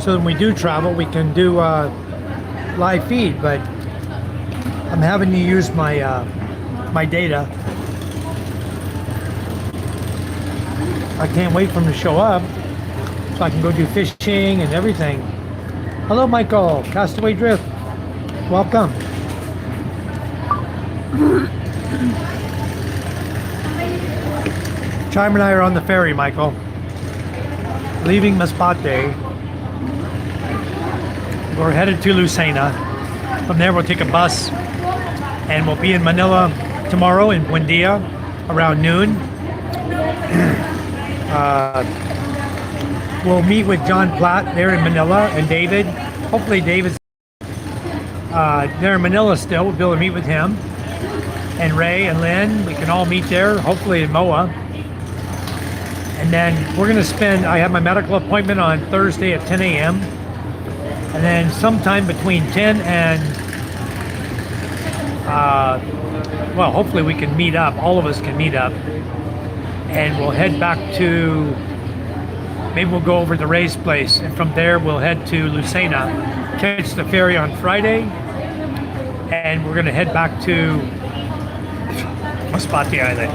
So when we do travel, we can do live feed, but I'm having to use my my data. I can't wait for him to show up so I can go do fishing and everything. Hello, Michael. Castaway Drift. Welcome. Chime and I are on the ferry, Michael. Leaving Masbate. We're headed to Lucena. From there, we'll take a bus and we'll be in Manila tomorrow in Buendia around noon. We'll meet with John Platt there in Manila and David. Hopefully David's there in Manila still. We'll be able to meet with him. And Ray and Lynn, we can all meet there, hopefully in MOA. And then we're going to spend, I have my medical appointment on Thursday at 10 a.m. And then sometime between 10 and, well, hopefully we can meet up. All of us can meet up. And we'll head back to, maybe we'll go over to Ray's place. And from there, we'll head to Lucena, catch the ferry on Friday. And we're going to head back to Masbate Island.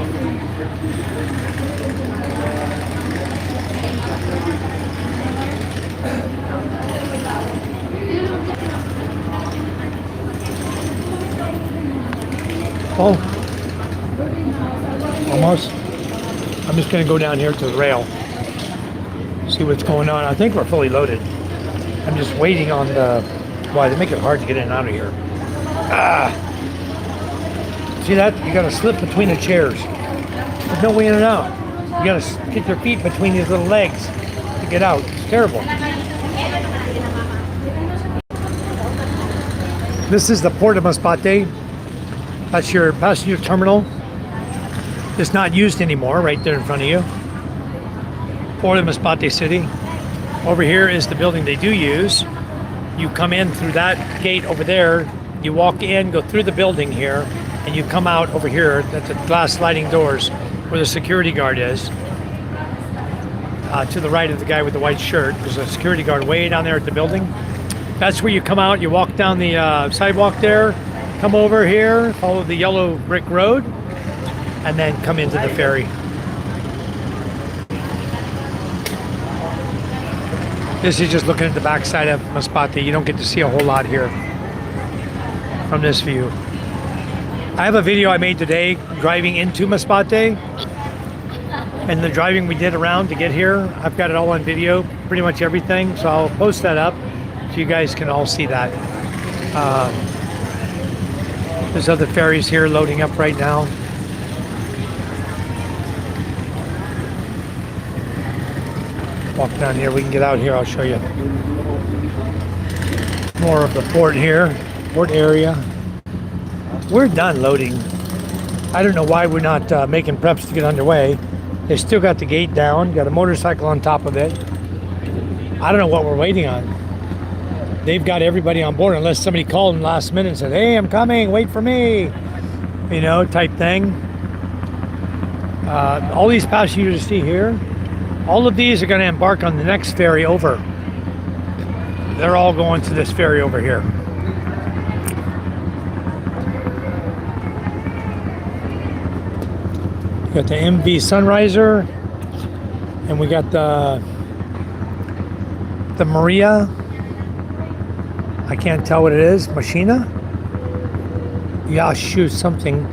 Oh, almost. I'm just going to go down here to the rail, see what's going on. I think we're fully loaded. I'm just waiting on the, why, they make it hard to get in and out of here. See that? You got to slip between the chairs. There's no way in and out. You got to get your feet between these little legs to get out. It's terrible. This is the Port of Masbate. That's your passenger terminal. It's not used anymore, right there in front of you. Port of Masbate City. Over here is the building they do use. You come in through that gate over there. You walk in, go through the building here, and you come out over here at the glass sliding doors where the security guard is. To the right of the guy with the white shirt. There's a security guard way down there at the building. That's where you come out. You walk down the sidewalk there, come over here, follow the yellow brick road, and then come into the ferry. This is just looking at the backside of Masbate. You don't get to see a whole lot here from this view. I have a video I made today driving into Masbate and the driving we did around to get here. I've got it all on video, pretty much everything. So I'll post that up so you guys can all see that. There's other ferries here loading up right now. Walk down here, we can get out here, I'll show you. More of the port here, port area. We're done loading. I don't know why we're not making preps to get underway. They still got the gate down, got a motorcycle on top of it. I don't know what we're waiting on. They've got everybody on board unless somebody called them last minute and said, hey, I'm coming, wait for me. You know, type thing. All these passengers you see here, all of these are going to embark on the next ferry over. They're all going to this ferry over here. We got the MV Sunriser, and we got the Maria. I can't tell what it is. Machina? Yeah, shoot, something.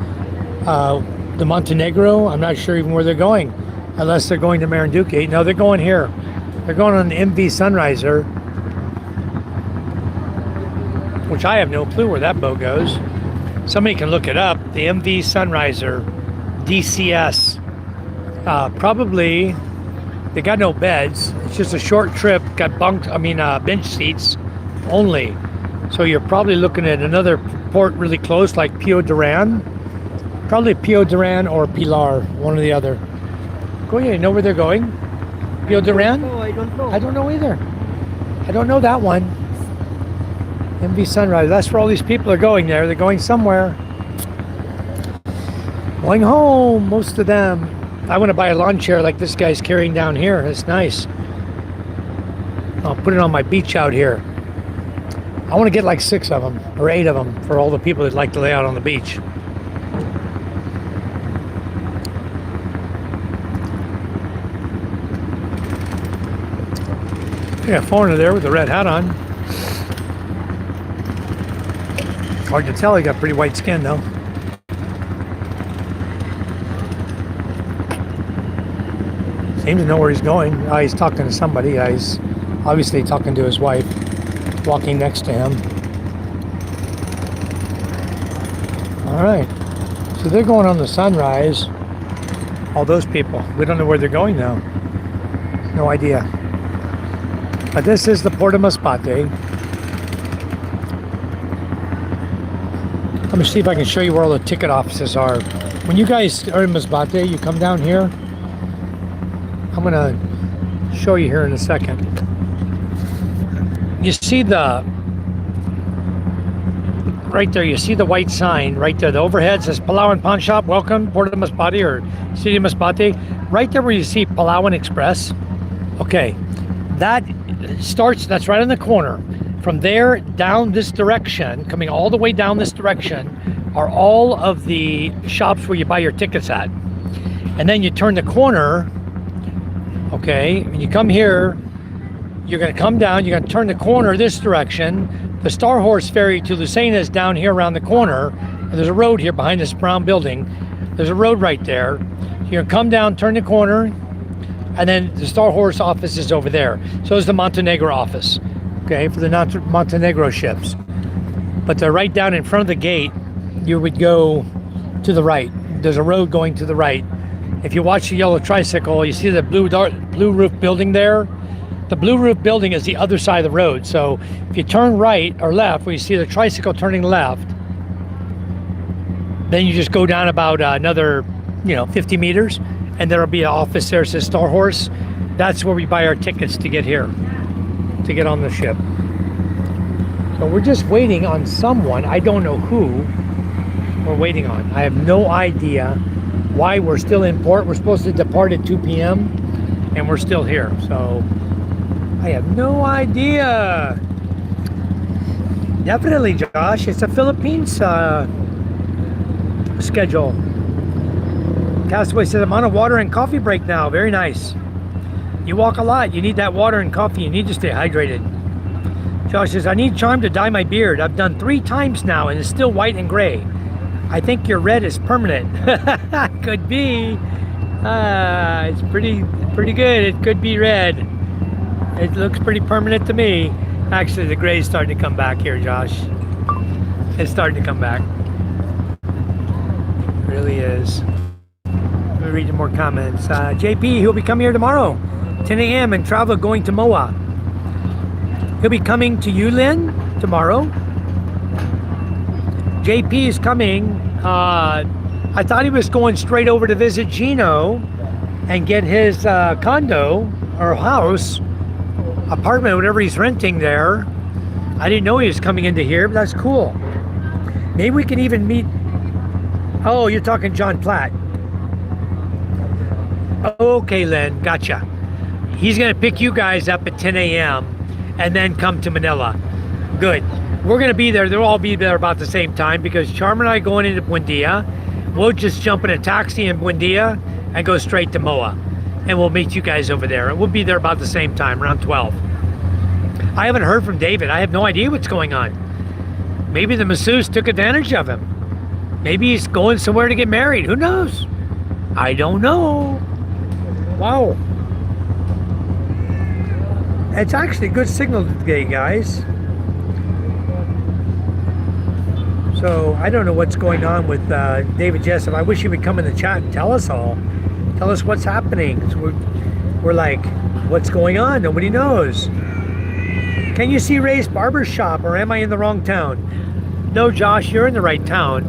The Montenegro. I'm not sure even where they're going. Unless they're going to Marinduque. No, they're going here. They're going on the MV Sunriser, which I have no clue where that boat goes. Somebody can look it up. The MV Sunriser, DCS. Probably, they got no beds. It's just a short trip. Got bench seats only. So you're probably looking at another port really close, like Pio Duran. Probably Pio Duran or Pilar, one or the other. Go ahead, you know where they're going? Pio Duran? No, I don't know. I don't know either. I don't know that one. MV Sunrise. That's where all these people are going there. They're going somewhere. Going home, most of them. I want to buy a lawn chair like this guy's carrying down here. It's nice. I'll put it on my beach out here. I want to get like 6 of them or 8 of them for all the people that like to lay out on the beach. Yeah, foreigner there with the red hat on. Hard to tell, he got pretty white skin though. Seems to know where he's going. He's talking to somebody. He's obviously talking to his wife, walking next to him. All right, so they're going on the Sunrise. All those people. We don't know where they're going now. No idea. But this is the Port of Masbate. Let me see if I can show you where all the ticket offices are. When you guys are in Masbate, you come down here. I'm gonna show you here in a second. You see right there, you see the white sign right there. The overhead says Palawan Pawn Shop, welcome, Port of Masbate or City of Masbate. Right there where you see Palawan Express. Okay, that's right in the corner. From there down this direction, coming all the way down this direction, are all of the shops where you buy your tickets at. And then you turn the corner, okay, and you come here, you're gonna come down, you're gonna turn the corner this direction. The Star Horse Ferry to Lucena is down here around the corner. And there's a road here behind this brown building. There's a road right there. You're gonna come down, turn the corner, and then the Star Horse office is over there. So is the Montenegro office, okay, for the Montenegro ships. But they're right down in front of the gate. You would go to the right. There's a road going to the right. If you watch the yellow tricycle, you see the blue roof building there. The blue roof building is the other side of the road. So if you turn right or left, where you see the tricycle turning left, then you just go down about another, 50 meters, and there'll be an office there that says Star Horse. That's where we buy our tickets to get here, to get on the ship. So we're just waiting on someone. I don't know who we're waiting on. I have no idea why we're still in port. We're supposed to depart at 2 p.m. and we're still here. So I have no idea. Definitely, Josh. It's a Philippines schedule. Castaway says, I'm on a water and coffee break now. Very nice. You walk a lot. You need that water and coffee. You need to stay hydrated. Josh says, I need Charm to dye my beard. I've done 3 times now and it's still white and gray. I think your red is permanent. Could be. It's pretty good. It could be red. It looks pretty permanent to me. Actually, the gray is starting to come back here, Josh. It's starting to come back. It really is. Let me read more comments. JP, he'll be coming here tomorrow, 10 a.m. and travel going to MOA. He'll be coming to Yulin tomorrow. JP is coming. I thought he was going straight over to visit Gino and get his condo or house, apartment, whatever he's renting there. I didn't know he was coming into here, but that's cool. Maybe we can even meet. Oh, you're talking John Platt. Okay, Len, gotcha. He's gonna pick you guys up at 10 a.m. and then come to Manila. Good. We're gonna be there. They'll all be there about the same time because Charm and I going into Buendia. We'll just jump in a taxi in Buendia and go straight to MOA. And we'll meet you guys over there. We'll be there about the same time, around 12. I haven't heard from David. I have no idea what's going on. Maybe the masseuse took advantage of him. Maybe he's going somewhere to get married. Who knows? I don't know. Wow. It's actually a good signal today, guys. So I don't know what's going on with David Jessup. I wish he would come in the chat and tell us all. Tell us what's happening. So we're like, what's going on? Nobody knows. Can you see Ray's barber shop or am I in the wrong town? No, Josh, you're in the right town.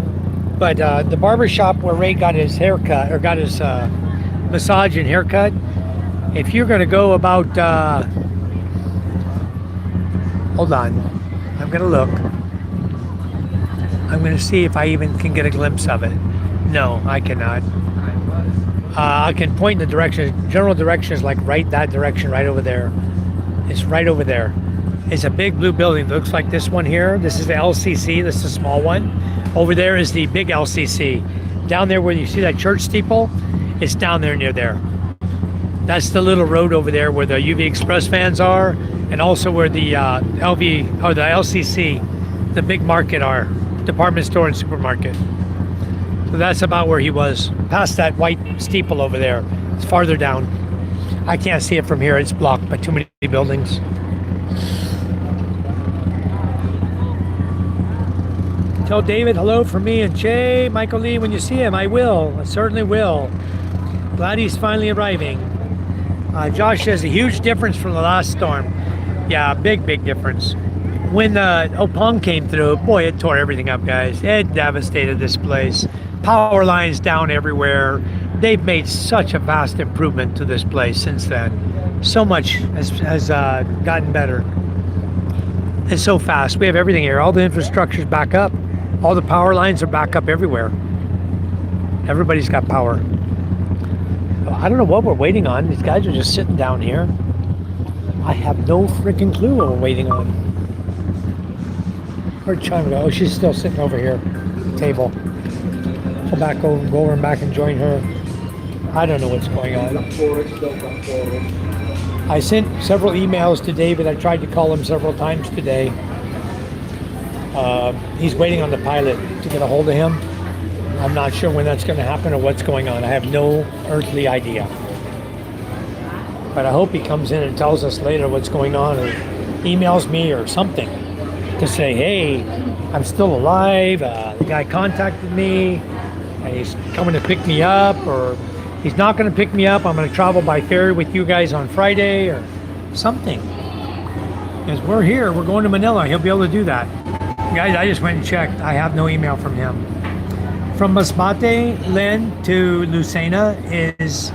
But the barber shop where Ray got his haircut or got his massage and haircut, if you're going to go about, hold on, I'm going to look. I'm going to see if I even can get a glimpse of it. No, I cannot. I can point in the direction. General direction is like right that direction, right over there. It's right over there. It's a big blue building. It looks like this one here. This is the LCC. This is the small one. Over there is the big LCC. Down there where you see that church steeple, it's down there near there. That's the little road over there where the UV Express vans are, and also where the LV or the LCC, the big market are, department store and supermarket. So that's about where he was, past that white steeple over there. It's farther down. I can't see it from here. It's blocked by too many buildings. Tell David hello from me and Che, Michael Lee, when you see him. I will. I certainly will. Glad he's finally arriving. Josh says a huge difference from the last storm. Yeah, big difference. When Opong came through, boy, it tore everything up, guys. It devastated this place. Power lines down everywhere. They've made such a vast improvement to this place since then. So much has gotten better. It's so fast. We have everything here. All the infrastructure's back up. All the power lines are back up everywhere. Everybody's got power. I don't know what we're waiting on. These guys are just sitting down here. I have no freaking clue what we're waiting on. Where'd China go? Oh, she's still sitting over here. Table. Go back over, go over and back and join her. I don't know what's going on. I sent several emails to David. I tried to call him several times today. He's waiting on the pilot to get a hold of him. I'm not sure when that's going to happen or what's going on. I have no earthly idea. But I hope he comes in and tells us later what's going on or emails me or something to say, hey, I'm still alive. The guy contacted me and he's coming to pick me up, or he's not going to pick me up. I'm going to travel by ferry with you guys on Friday or something. Because we're here. We're going to Manila. He'll be able to do that. Guys, I just went and checked. I have no email from him. From Masbate, Len to Lucena is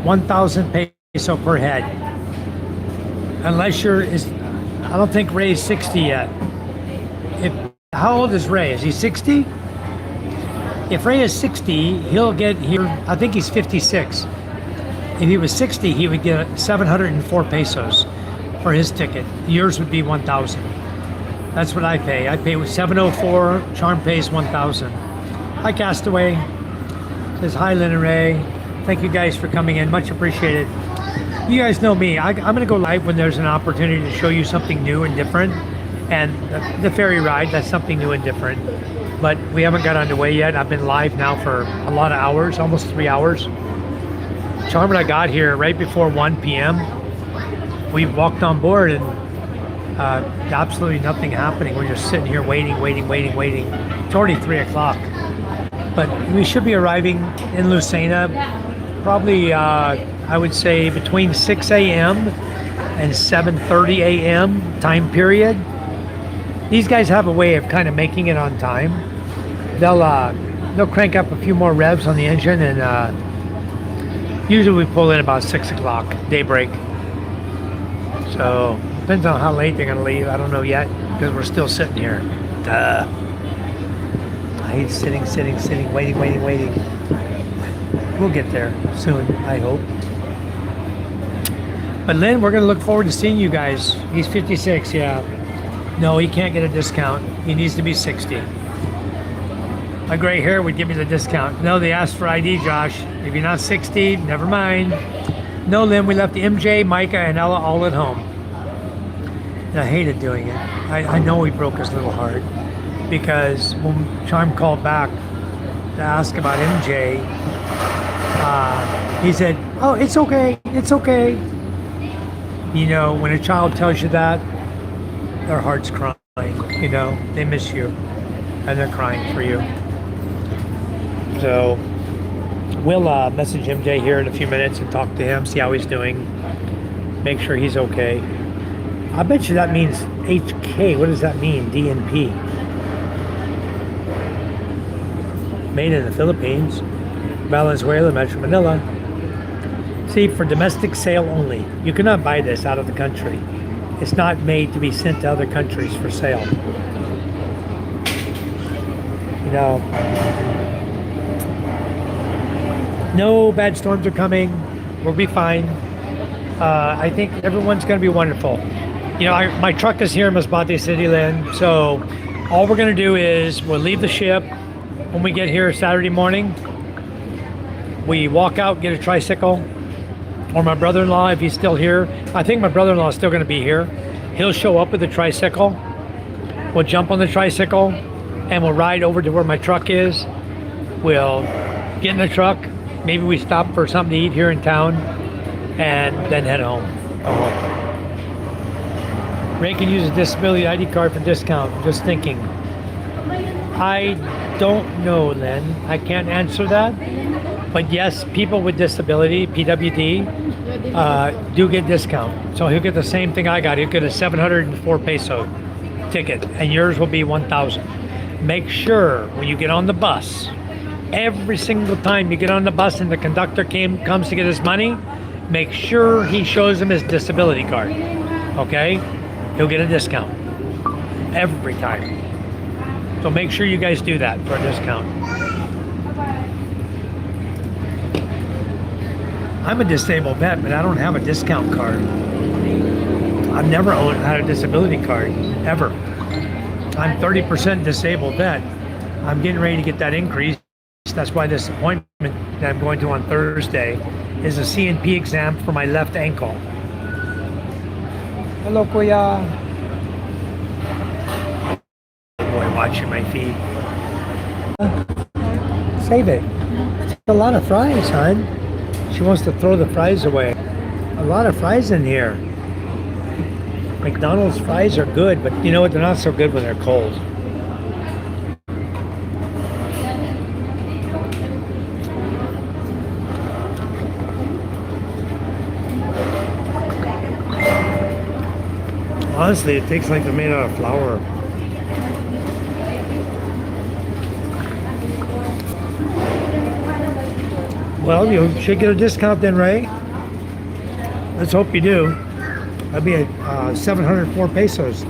1,000 peso per head. Unless I don't think Ray's 60 yet. How old is Ray? Is he 60? If Ray is 60, he'll get here, I think he's 56. If he was 60, he would get 704 pesos for his ticket. Yours would be 1,000. That's what I pay. I pay with 704. Charm pays 1,000. Hi, Castaway. Says hi, Lynn and Ray. Thank you guys for coming in. Much appreciated. You guys know me. I'm going to go live when there's an opportunity to show you something new and different. And the ferry ride, that's something new and different. But we haven't got underway yet. I've been live now for a lot of hours, almost 3 hours. Charm and I got here right before 1 p.m. We walked on board and absolutely nothing happening. We're just sitting here waiting. It's already 3 o'clock. But we should be arriving in Lucena probably, I would say, between 6 a.m. and 7:30 a.m. time period. These guys have a way of kind of making it on time. They'll crank up a few more revs on the engine, and usually we pull in about 6 o'clock, daybreak. So depends on how late they're gonna leave. I don't know yet because we're still sitting here. Duh. I hate sitting, waiting. We'll get there soon, I hope. But Lynn, we're gonna look forward to seeing you guys. He's 56, yeah. No, he can't get a discount. He needs to be 60. My gray hair would give me the discount. No, they asked for ID, Josh. If you're not 60, never mind. No, Lynn, we left MJ, Micah, and Ella all at home. And I hated doing it. I know he broke his little heart because when Charm called back to ask about MJ, he said, "Oh, it's okay. You know, when a child tells you that, their heart's crying. You know, they miss you and they're crying for you." So we'll message MJ here in a few minutes and talk to him, see how he's doing, make sure he's okay. I bet you that means HK. What does that mean? DNP. Made in the Philippines, Valenzuela, Metro Manila. See, for domestic sale only. You cannot buy this out of the country. It's not made to be sent to other countries for sale. You know, no bad storms are coming. We'll be fine. I think everyone's going to be wonderful. You know, my truck is here in Masbate City, Lynn. So all we're going to do is we'll leave the ship when we get here Saturday morning. We walk out, get a tricycle, or my brother-in-law, if he's still here. I think my brother-in-law is still going to be here. He'll show up with the tricycle. We'll jump on the tricycle and we'll ride over to where my truck is. We'll get in the truck. Maybe we stop for something to eat here in town and then head home. Go home. Ray can use a disability ID card for discount. Just thinking. I don't know, Lynn. I can't answer that. But yes, people with disability, PWD, do get discount. So he'll get the same thing I got. He'll get a 704 peso ticket, and yours will be 1,000. Make sure when you get on the bus, every single time you get on the bus and the conductor comes to get his money, make sure he shows him his disability card. Okay? He'll get a discount every time. So make sure you guys do that for a discount. I'm a disabled vet, but I don't have a discount card. I've never had a disability card, ever. I'm 30% disabled vet. I'm getting ready to get that increase. That's why this appointment that I'm going to on Thursday is a CNP exam for my left ankle. Hello, Kuya. Boy, watching my feet. Save it. It's a lot of fries, hon. She wants to throw the fries away. A lot of fries in here. McDonald's fries are good, but you know what? They're not so good when they're cold. Honestly, it tastes like they're made out of flour. Well, you should get a discount then, Ray. Let's hope you do. That'd be at 704 pesos.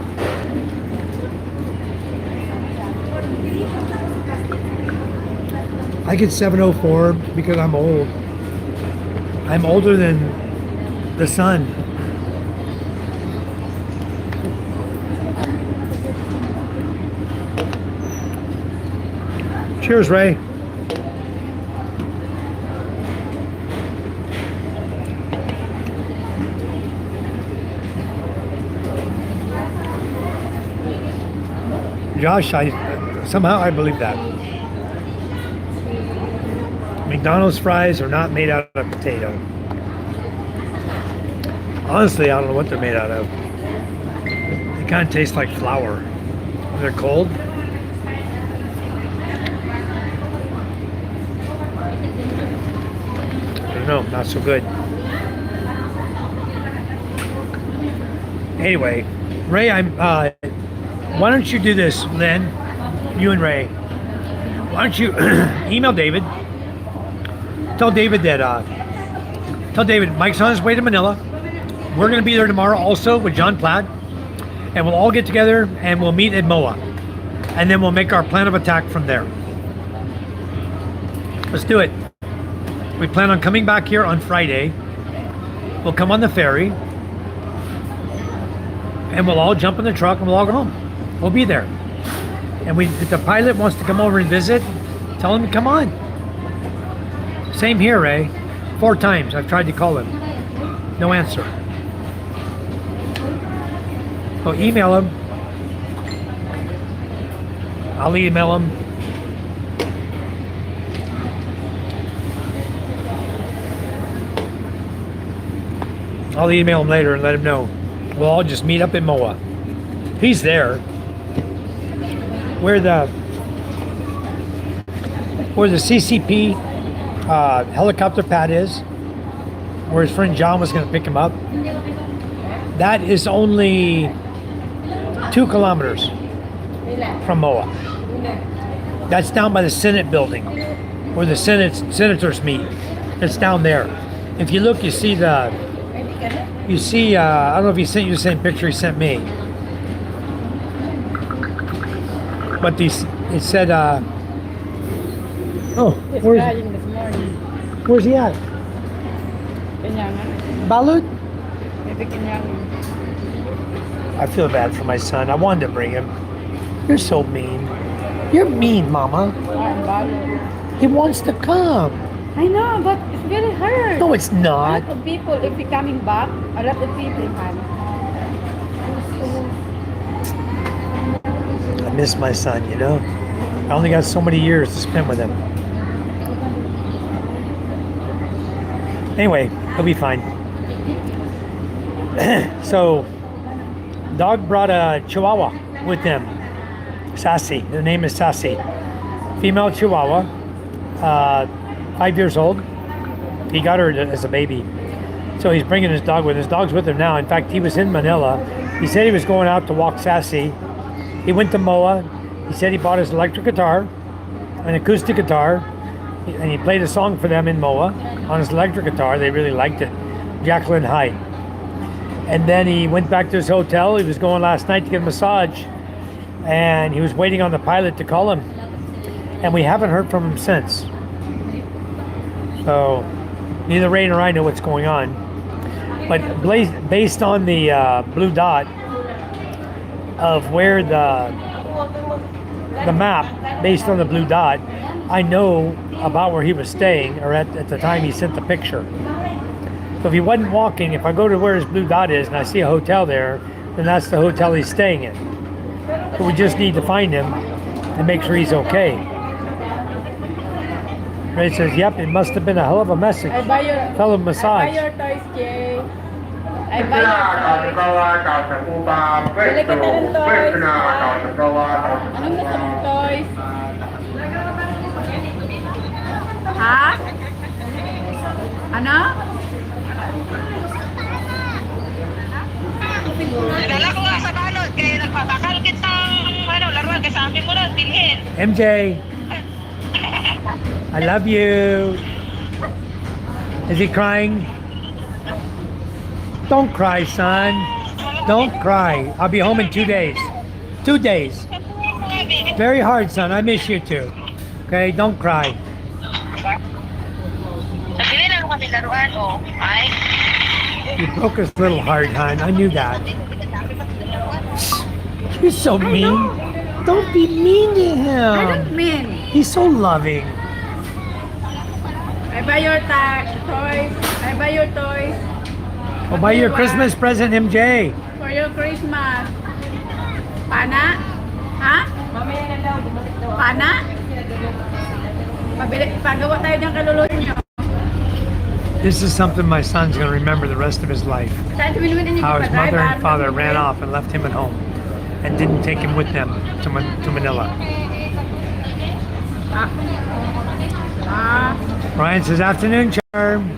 I get 704 because I'm old. I'm older than the sun. Cheers, Ray. Josh, somehow I believe that. McDonald's fries are not made out of potato. Honestly, I don't know what they're made out of. They kind of taste like flour. When they're cold. I don't know, not so good. Anyway, Ray, why don't you do this, Lynn? You and Ray. Why don't you email David? Tell David Mike's on his way to Manila. We're going to be there tomorrow also with John Platt. And we'll all get together and we'll meet at MOA. And then we'll make our plan of attack from there. Let's do it. We plan on coming back here on Friday. We'll come on the ferry. And we'll all jump in the truck and we'll all go home. We'll be there. And if the pilot wants to come over and visit, tell him to come on. Same here, Ray. 4 times I've tried to call him. No answer. So email him. I'll email him. I'll email him later and let him know. We'll all just meet up in MOA. He's there. Where the CCP helicopter pad is, where his friend John was going to pick him up. That is only 2 kilometers from MOA. That's down by the Senate building, where the senators meet. It's down there. If you look, you see I don't know if he sent you the same picture he sent me. But it said, where's he at? Balut? I feel bad for my son. I wanted to bring him. You're so mean. You're mean, Mama. He wants to come. I know, but it's very hard. No, it's A not. lot of people, if you're coming back, a lot of people have. I miss my son, you know? I only got so many years to spend with him. Anyway, he'll be fine. So, dog brought a Chihuahua with him. Sassy. Her name is Sassy. Female Chihuahua. 5 years old. He got her as a baby. So he's bringing his dog with him. His dog's with him now. In fact, he was in Manila. He said he was going out to walk Sassy. He went to MOA. He said he bought his electric guitar, an acoustic guitar, and he played a song for them in MOA on his electric guitar. They really liked it. Jacqueline Hyde. And then he went back to his hotel. He was going last night to get a massage. And he was waiting on the pilot to call him. And we haven't heard from him since. So neither Ray nor I know what's going on. But based on the blue dot of where the map, based on the blue dot, I know about where he was staying, or at the time he sent the picture. So if he wasn't walking, if I go to where his blue dot is and I see a hotel there, then that's the hotel he's staying in. But we just need to find him and make sure he's okay. Ray says, yep, it must have been a hell of a message. Fellow massage. I buy your toys, Jay. I buy your toys. Bili kita ng toys. Anong gusto mong toys? Ha? Ano? Nagdala ko nga sa balot, kaya nagpapakal kitang laruan kasi amin mo na, bilhin. MJ, I love you. Is he crying? Don't cry, son. Don't cry. I'll be home in 2 days. 2 days. Very hard, son. I miss you too. Okay, don't cry. Nabili lang kami laruan, oh. Ay. You broke his little heart, hon. I knew that. You're so mean. Don't be mean to him. I don't mean. He's so loving. I buy your toys. I buy your toys I'll buy your Christmas present, MJ. for your Christmas. Pana? Ha? Pana? Pagawa tayo ng kalulot nyo. This is something my son's going to remember the rest of his life. How his mother and father ran off and left him at home and didn't take him with them to Manila. Ryan says, afternoon, Charm.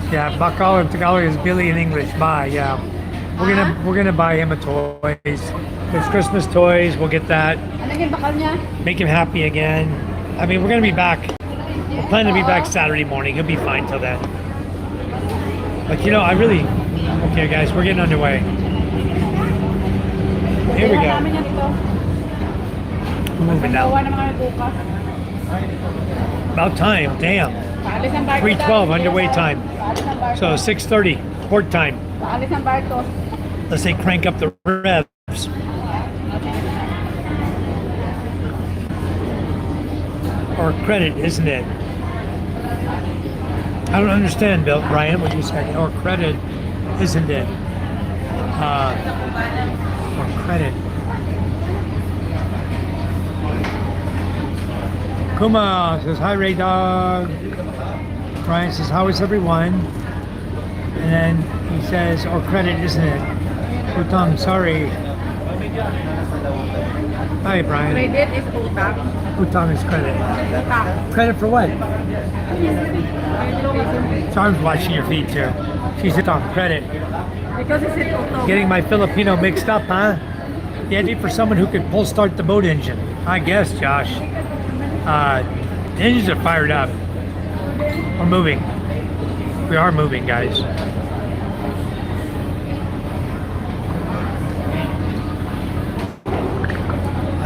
Yeah, Bakal in Tagalog is Billy in English. Bye, yeah. We're gonna buy him a toys. There's Christmas toys, we'll get that. Ano yung bakal niya? Make him happy again. I mean, we're gonna be back. We're planning to be back Saturday morning. He'll be fine till then. But you know, okay guys, we're getting underway. Here we go. We're moving now. About time, damn. 3:12 underway time. So 6:30 port time. Paalis ang barko. Let's say crank up the revs. Or credit, isn't it? I don't understand, Bill. Brian, what you said. Or credit, isn't it? Or credit. Kuma says, hi, Ray Dog. Brian says, how is everyone? And then he says, or credit, isn't it? Utang, sorry. Hi, Brian. Credit is utang. Utang is credit. Utang. Credit for what? Charm's watching your feet too. She's utang, credit. Because it's utang. Getting my Filipino mixed up, huh? The idea for someone who could pull start the boat engine. I guess, Josh. The engines are fired up. We're moving. We are moving, guys.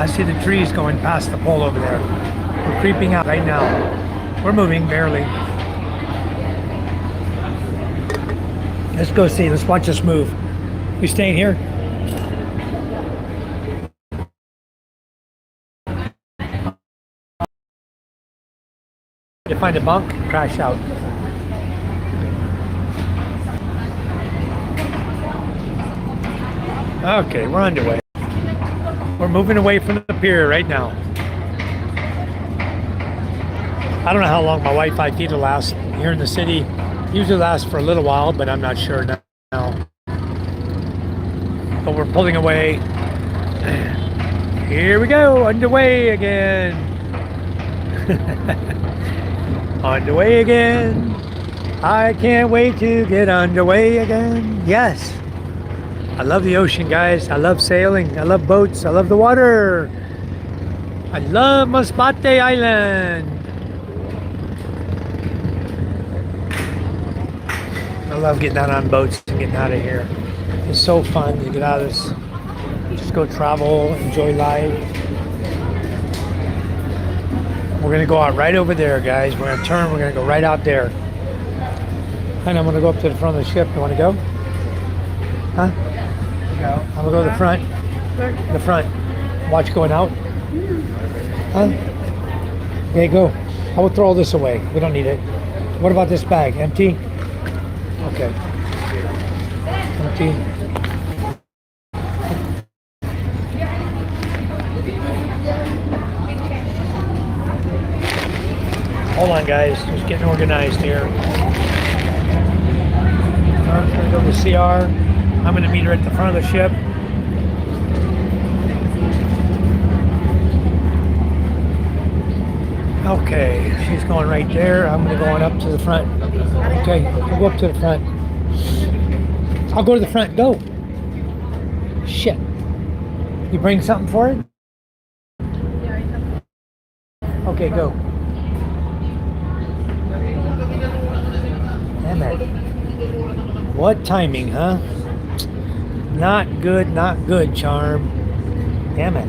I see the trees going past the pole over there. We're creeping out right now. We're moving, barely. Let's go see. Let's watch us move. You staying here? To find a bunk, crash out. Okay, we're underway. We're moving away from the pier right now. I don't know how long my Wi-Fi feed will last here in the city. Usually lasts for a little while, but I'm not sure now. But we're pulling away. Here we go, underway again. Underway again. I can't wait to get underway again. Yes. I love the ocean, guys. I love sailing. I love boats. I love the water. I love Masbate Island. I love getting out on boats and getting out of here. It's so fun to get out of this. Just go travel, enjoy life. We're gonna go out right over there, guys. We're gonna turn, we're gonna go right out there. And I'm gonna go up to the front of the ship. You wanna go? Huh? I'm gonna go to the front. The front. Watch going out. Huh? Okay, go. I will throw this away. We don't need it. What about this bag? Empty? Okay. Empty. Hold on, guys. Just getting organized here. I'm gonna go to CR. I'm gonna meet her at the front of the ship. Okay, she's going right there. I'm gonna go on up to the front. Okay, we'll go up to the front. I'll go to the front. Go. Shit. You bring something for it? Okay, go. Damn it. What timing, huh? Not good, Charm. Damn it.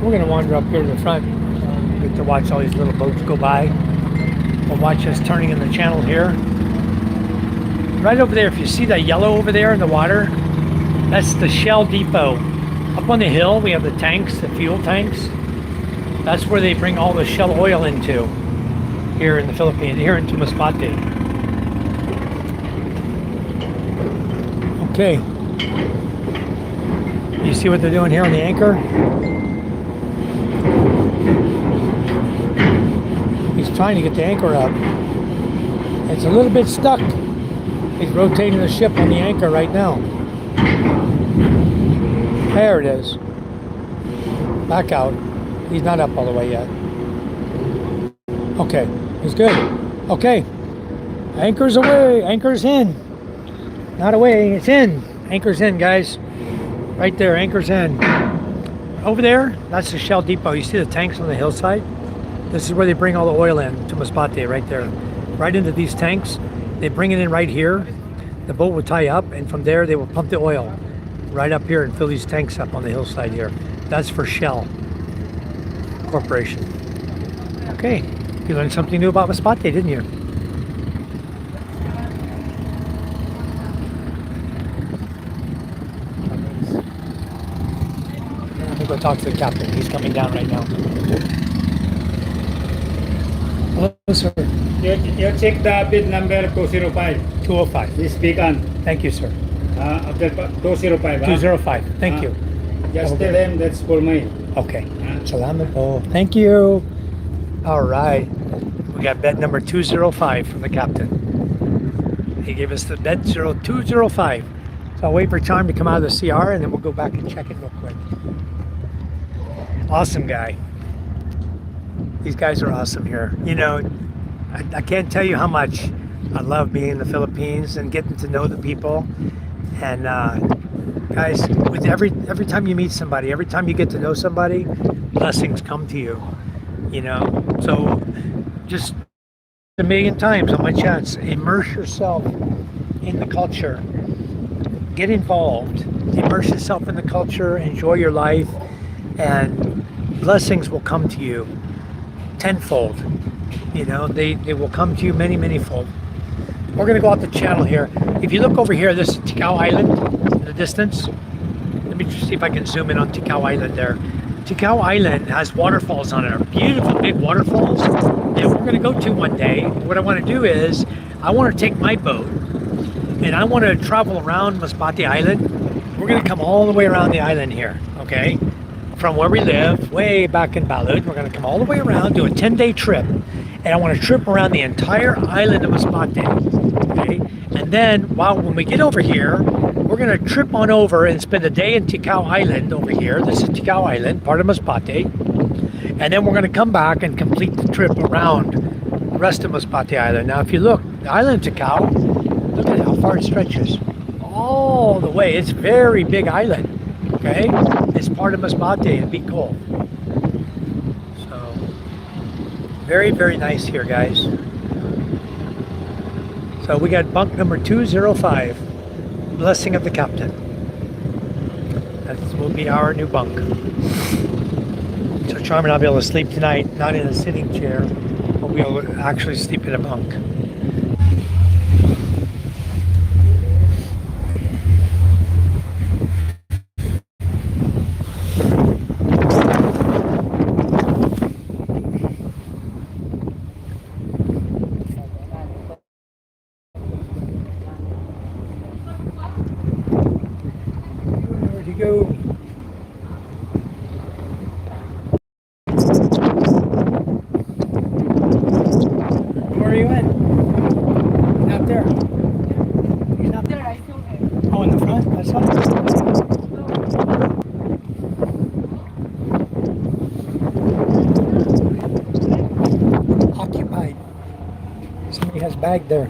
We're gonna wander up here to the front. Get to watch all these little boats go by. We'll watch us turning in the channel here. Right over there, if you see that yellow over there in the water, that's the Shell Depot. Up on the hill, we have the tanks, the fuel tanks. That's where they bring all the Shell oil into here in the Philippines, here into Masbate. Okay. You see what they're doing here on the anchor? He's trying to get the anchor up. It's a little bit stuck. He's rotating the ship on the anchor right now. There it is. Back out. He's not up all the way yet. Okay, he's good. Okay. Anchor's away. Anchor's in. Not away, it's in. Anchor's in, guys. Right there, anchor's in. Over there, that's the Shell depot. You see the tanks on the hillside? This is where they bring all the oil in to Masbate, right there. Right into these tanks. They bring it in right here. The boat will tie up, and from there they will pump the oil right up here and fill these tanks up on the hillside here. That's for Shell Corporation. Okay, you learned something new about Masbate, didn't you? Let me go talk to the captain. He's coming down right now. Hello, sir. You check the bid number 205. 205. This beacon. Thank you, sir. After 205. 205. Thank you. Just tell him that's for me. Okay. Salamat po. Thank you. All right. We got bed number 205 from the captain. He gave us the bed 205. So I'll wait for Charm to come out of the CR and then we'll go back and check it real quick. Awesome guy. These guys are awesome here. You know, I can't tell you how much I love being in the Philippines and getting to know the people. And guys, with every time you meet somebody, every time you get to know somebody, blessings come to you. You know, so just a million times on my chats, immerse yourself in the culture. Get involved. Immerse yourself in the culture. Enjoy your life, and blessings will come to you tenfold. You know, they will come to you many fold. We're gonna go out the channel here. If you look over here, this is Ticao Island in the distance. Let me just see if I can zoom in on Ticao Island there. Ticao Island has waterfalls on it, beautiful big waterfalls that we're gonna go to one day. What I wanna do is, I wanna take my boat and I wanna travel around Masbate Island. We're gonna come all the way around the island here, okay? From where we live, way back in Balud, we're gonna come all the way around, do a 10-day trip. And I want to trip around the entire island of Masbate, okay? And then, when we get over here, we're going to trip on over and spend a day in Ticao Island over here. This is Ticao Island, part of Masbate. And then we're going to come back and complete the trip around the rest of Masbate Island. Now, if you look, the island of Ticao, look at how far it stretches. All the way. It's a very big island, okay? It's part of Masbate and Bicol. Very nice here, guys. So we got bunk number 205, blessing of the captain. That will be our new bunk. So Charm and I'll be able to sleep tonight, not in a sitting chair, but we'll actually sleep in a bunk. Go. Where are you at? Out there. He's not there. I saw him. Oh, in the front? I saw him. Occupied. Somebody has a bag there.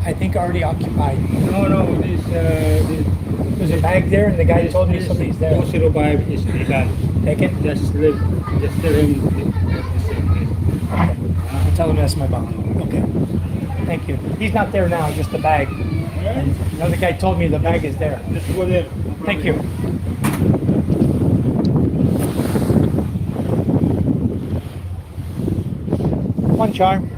I think already occupied. No, this There's a bag there, and the guy just told me somebody's there. 205 is taken. Taken? Just tell him. I'll tell him that's my bunk. Okay. Thank you. He's not there now, just the bag. And another guy told me the bag is there. Just go there. Thank you. Come on, Charm.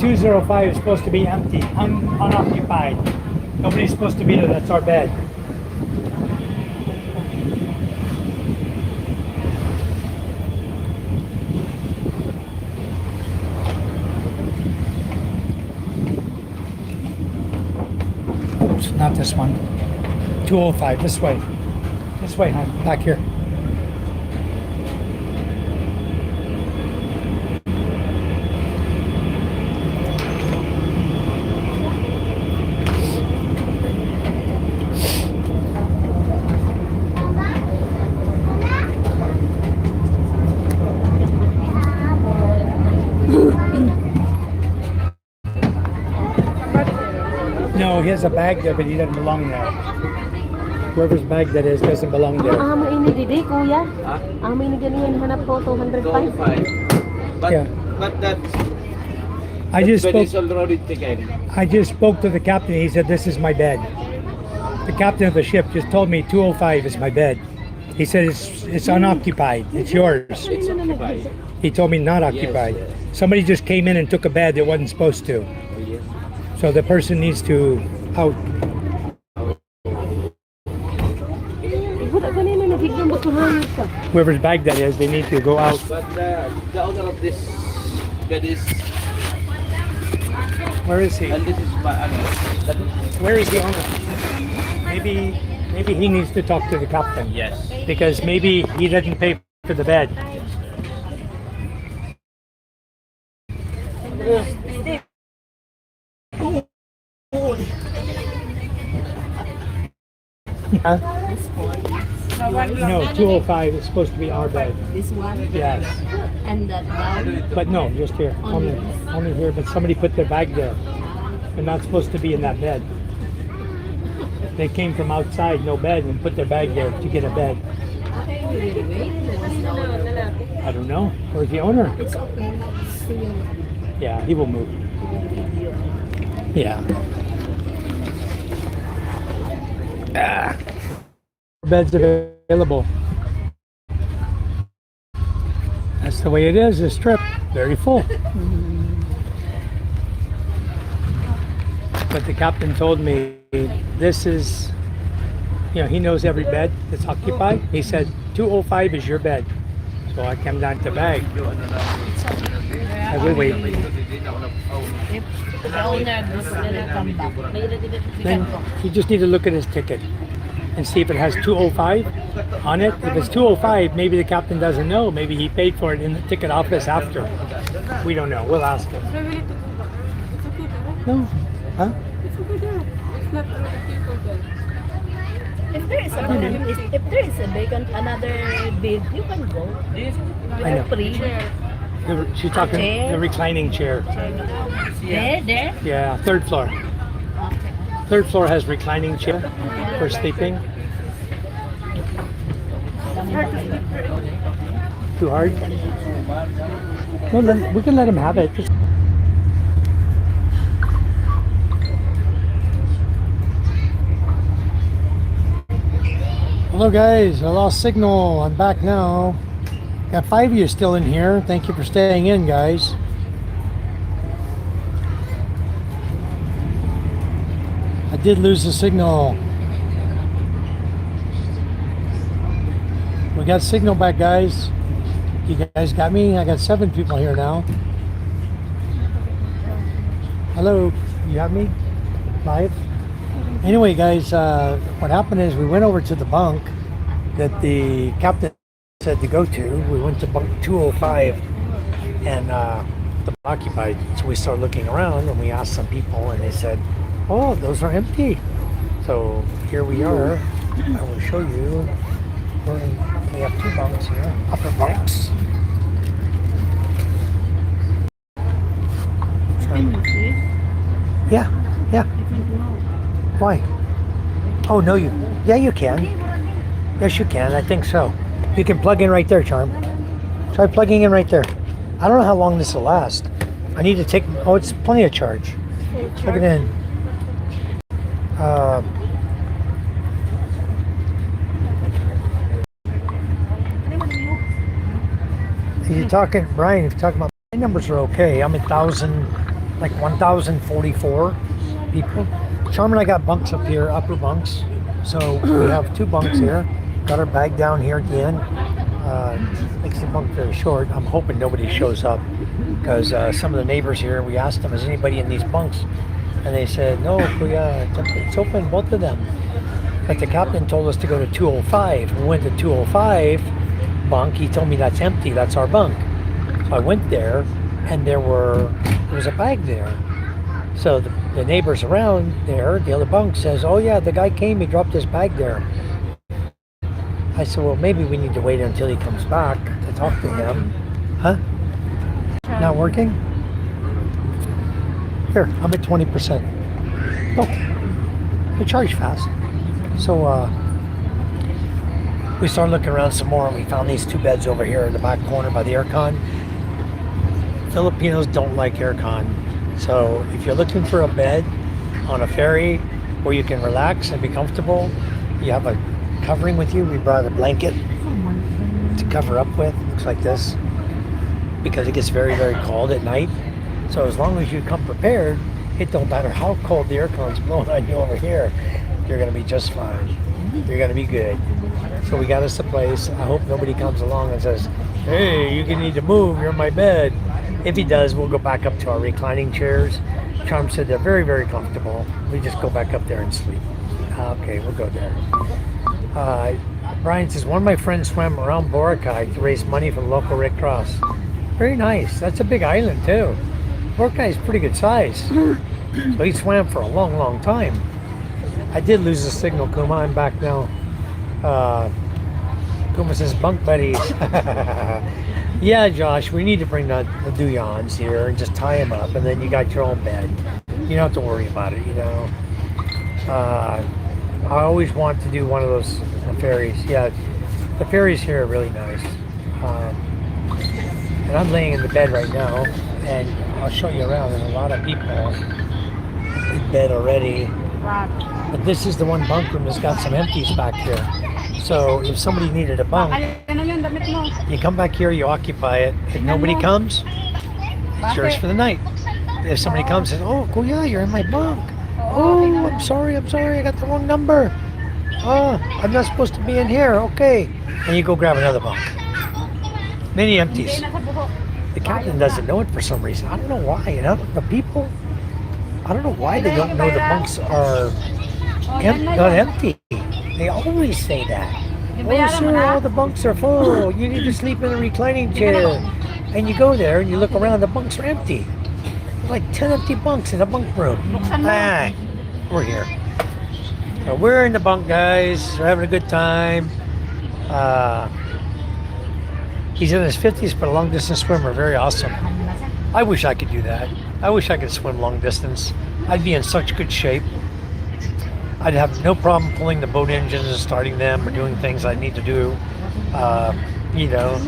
205 is supposed to be empty, unoccupied. Nobody's supposed to be there. That's our bed. Oops, not this one. 205, this way. This way, hon, back here. No, he has a bag there, but he doesn't belong there. Whoever's bag that is doesn't belong there. Amo ini didi, kuya. Amo ini ganyan hanap ko 205. But, Yeah. but that I just bed spoke. is already taken. I just spoke to the captain. He said this is my bed. The captain of the ship just told me 205 is my bed. He said it's unoccupied. It's yours. It's occupied. He told me not occupied. Yes. Somebody just came in and took a bed that wasn't supposed to. Yes. So the person needs to out. Wala ganyan na nagiging batuhan ka. Whoever's bag that is, they need to go out. But the owner of this bed is, Where is he? and this is my, Where is the owner? Maybe he needs to talk to the captain. yes. Because maybe he didn't pay for the bed. Huh? No, 205 is supposed to be our bed. This one Yes. and that down. But no, just here. Only here. But somebody put their bag there. They're not supposed to be in that bed. They came from outside, no bed, and put their bag there to get a bed. I don't know. Where's the owner? It's okay. See you. Yeah, he will move. Yeah. Beds available. That's the way it is, this trip. Very full. But the captain told me this is, he knows every bed that's occupied. He said 205 is your bed. So I came down to bag. I will wait. If the owner does not come back, Then you just need to look at his ticket and see if it has 205 on it. If it's 205, maybe the captain doesn't know. Maybe he paid for it in the ticket office after. We don't know. We'll ask him. No? Huh? if there is a vacant another bed, you can go. I know. Free. She's talking Chair. the reclining chair. There. Yeah, third floor. Okay. Third floor has reclining chair for sleeping. Too hard? No, we can let him have it. Hello guys, I lost signal. I'm back now. Got 5 of you still in here. Thank you for staying in, guys. I did lose the signal. We got signal back, guys. You guys got me? I got 7 people here now. Hello, you got me? Live? Anyway, guys, what happened is we went over to the bunk that the captain said to go to. We went to bunk 205 and the occupied. So we started looking around and we asked some people and they said, oh, those are empty. So here we are. I will show you. We have 2 bunks here, upper bunks. Yeah, yeah. Why? Oh, no, yeah, you can. Yes, you can. I think so. You can plug in right there, Charm. Try plugging in right there. I don't know how long this will last. I need to take, oh, it's plenty of charge. Plug it in. If you're talking, Brian, if you're talking about, my numbers are okay. I'm at 1,000, like 1,044 people. Charm and I got bunks up here, upper bunks. So we have 2 bunks here. Got our bag down here at the end. Makes the bunk very short. I'm hoping nobody shows up because some of the neighbors here, we asked them, is anybody in these bunks? And they said, no, it's open, both of them. But the captain told us to go to 205. We went to 205 bunk. He told me that's empty, that's our bunk. So I went there and there was a bag there. So the neighbors around there, the other bunk says, oh yeah, the guy came, he dropped his bag there. I said, well, maybe we need to wait until he comes back to talk to him. Huh? Not working? Here, I'm at 20%. Okay. They charge fast. So we started looking around some more and we found these 2 beds over here in the back corner by the aircon. Filipinos don't like aircon. So if you're looking for a bed on a ferry where you can relax and be comfortable, you have a covering with you. We brought a blanket to cover up with. Looks like this because it gets very, very cold at night. So as long as you come prepared, it don't matter how cold the aircon's blowing on you over here, you're going to be just fine. You're going to be good. So we got us a place. I hope nobody comes along and says, hey, you need to move, you're in my bed. If he does, we'll go back up to our reclining chairs. Charm said they're very, very comfortable. We just go back up there and sleep. Okay, we'll go there. Brian says, one of my friends swam around Boracay to raise money for the local Red Cross. Very nice. That's a big island too. Boracay is pretty good size. So he swam for a long, long time. I did lose the signal, Kuma. I'm back now. Kuma says, bunk buddies. Yeah, Josh, we need to bring the Duyans here and just tie them up, and then you got your own bed. You don't have to worry about it, you know. I always want to do one of those ferries. Yeah, the ferries here are really nice. And I'm laying in the bed right now, and I'll show you around. There's a lot of people in bed already. But this is the one bunk room that's got some empties back here. So if somebody needed a bunk, you come back here, you occupy it. If nobody comes, it's yours for the night. If somebody comes and says, oh, Kuya, you're in my bunk. Oh, I'm sorry, I got the wrong number. Oh, I'm not supposed to be in here. Okay. And you go grab another bunk. Many empties. The captain doesn't know it for some reason. I don't know why. You know, the people, I don't know why they don't know the bunks are not empty. They always say that. Oh, sir, all the bunks are full. You need to sleep in a reclining chair. And you go there and you look around, the bunks are empty. Like 10 empty bunks in a bunk room. Ah, we're here. So we're in the bunk, guys. We're having a good time. He's in his 50s, but a long distance swimmer. Very awesome. I wish I could do that. I wish I could swim long distance. I'd be in such good shape. I'd have no problem pulling the boat engines and starting them or doing things I need to do, you know.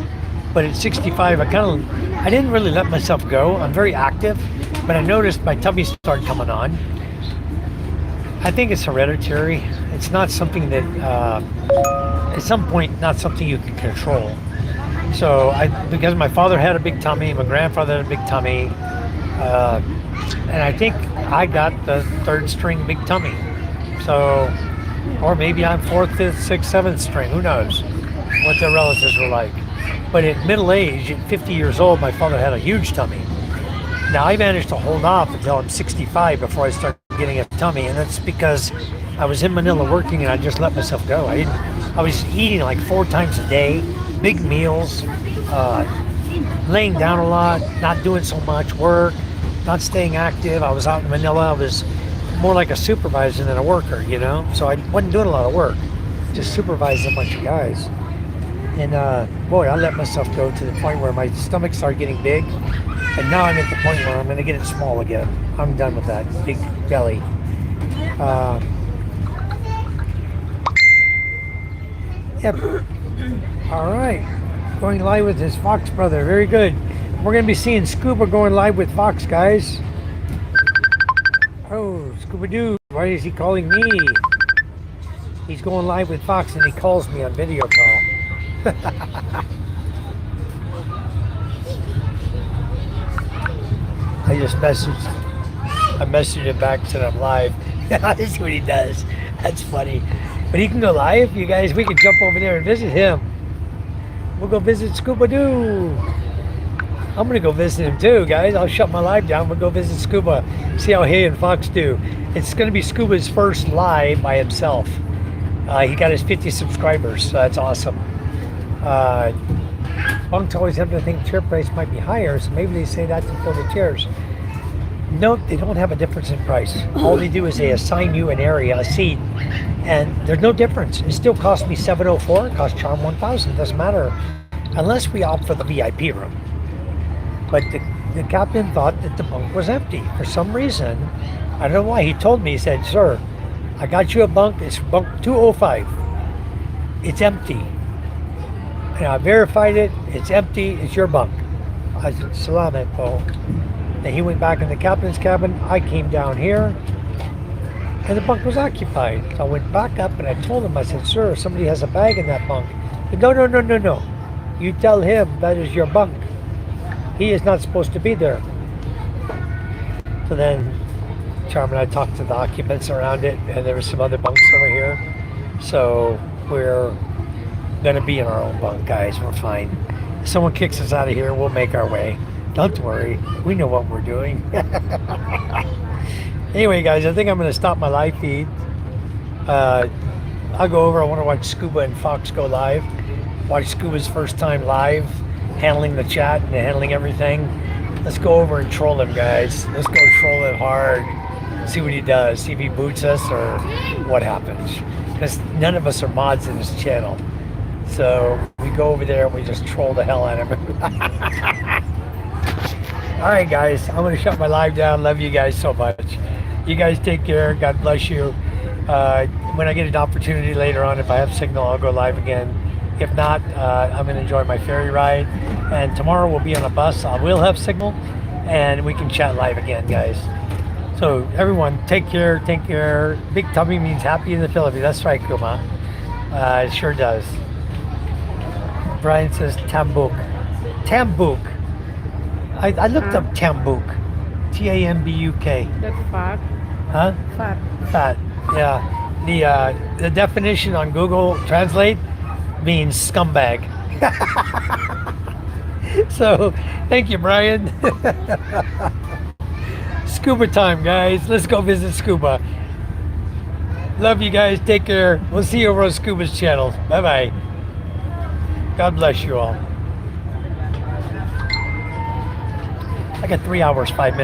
But at 65, I didn't really let myself go. I'm very active, but I noticed my tummy started coming on. I think it's hereditary. It's not something that, at some point, not something you can control. So because my father had a big tummy, my grandfather had a big tummy, and I think I got the 3rd string big tummy. So, or maybe I'm 4th, 5th, 6th, 7th string, who knows what their relatives were like. But at middle age, at 50 years old, my father had a huge tummy. Now I managed to hold off until I'm 65 before I started getting a tummy, and that's because I was in Manila working and I just let myself go. I was eating like 4 times a day, big meals, laying down a lot, not doing so much work, not staying active. I was out in Manila. I was more like a supervisor than a worker, you know? So I wasn't doing a lot of work, just supervising a bunch of guys. And boy, I let myself go to the point where my stomach started getting big. And now I'm at the point where I'm going to get it small again. I'm done with that big belly. Yep. All right. Going live with his Fox brother. Very good. We're going to be seeing Scuba going live with Fox, guys. Oh, Scooby-Doo. Why is he calling me? He's going live with Fox and he calls me on video call. I messaged him back and said I'm live. That's what he does. That's funny. But he can go live, you guys. We can jump over there and visit him. We'll go visit Scuba Doo. I'm gonna go visit him too, guys. I'll shut my live down. We'll go visit Scuba, see how he and Fox do. It's gonna be Scuba's first live by himself. He got his 50 subscribers, so that's awesome. Bunks always have to think chair price might be higher, so maybe they say that to fill the chairs. No, they don't have a difference in price. All they do is they assign you an area, a seat, and there's no difference. It still costs me $704. It costs Charm 1,000. Doesn't matter, unless we opt for the VIP room. But the captain thought that the bunk was empty for some reason. I don't know why. He told me, he said, "Sir, I got you a bunk. It's bunk 205. It's empty." And I verified it. It's empty. It's your bunk. I said, "Salamat po." Then he went back in the captain's cabin. I came down here, and the bunk was occupied. So I went back up and I told him, I said, "Sir, somebody has a bag in that bunk." He said, No. You tell him that is your bunk. He is not supposed to be there. So then Charm and I talked to the occupants around it, and there were some other bunks over here. So we're gonna be in our own bunk, guys. We're fine. If someone kicks us out of here, we'll make our way. Don't worry, we know what we're doing. Anyway, guys, I think I'm gonna stop my live feed. I'll go over. I want to watch Scuba and Fox go live. Watch Scuba's first time live, handling the chat and handling everything. Let's go over and troll him, guys. Let's go troll him hard. See what he does. See if he boots us or what happens. Because none of us are mods in his channel. So we go over there and we just troll the hell out of him. All right, guys. I'm going to shut my live down. Love you guys so much. You guys take care. God bless you. When I get an opportunity later on, if I have signal, I'll go live again. If not, I'm going to enjoy my ferry ride. And tomorrow we'll be on a bus. I will have signal. And we can chat live again, guys. So everyone, take care. Take care. Big tummy means happy in the Philippines. That's right, Kuma. It sure does. Brian says Tambuk. Tambuk. I looked up Tambuk. T-A-M-B-U-K. That's fat. Huh? Fat. Fat. Yeah. The definition on Google Translate means scumbag. So thank you, Brian. Scuba time, guys. Let's go visit Scuba. Love you guys. Take care. We'll see you over on Scuba's channel. Bye-bye. God bless you all. I got 3 hours, 5 minutes.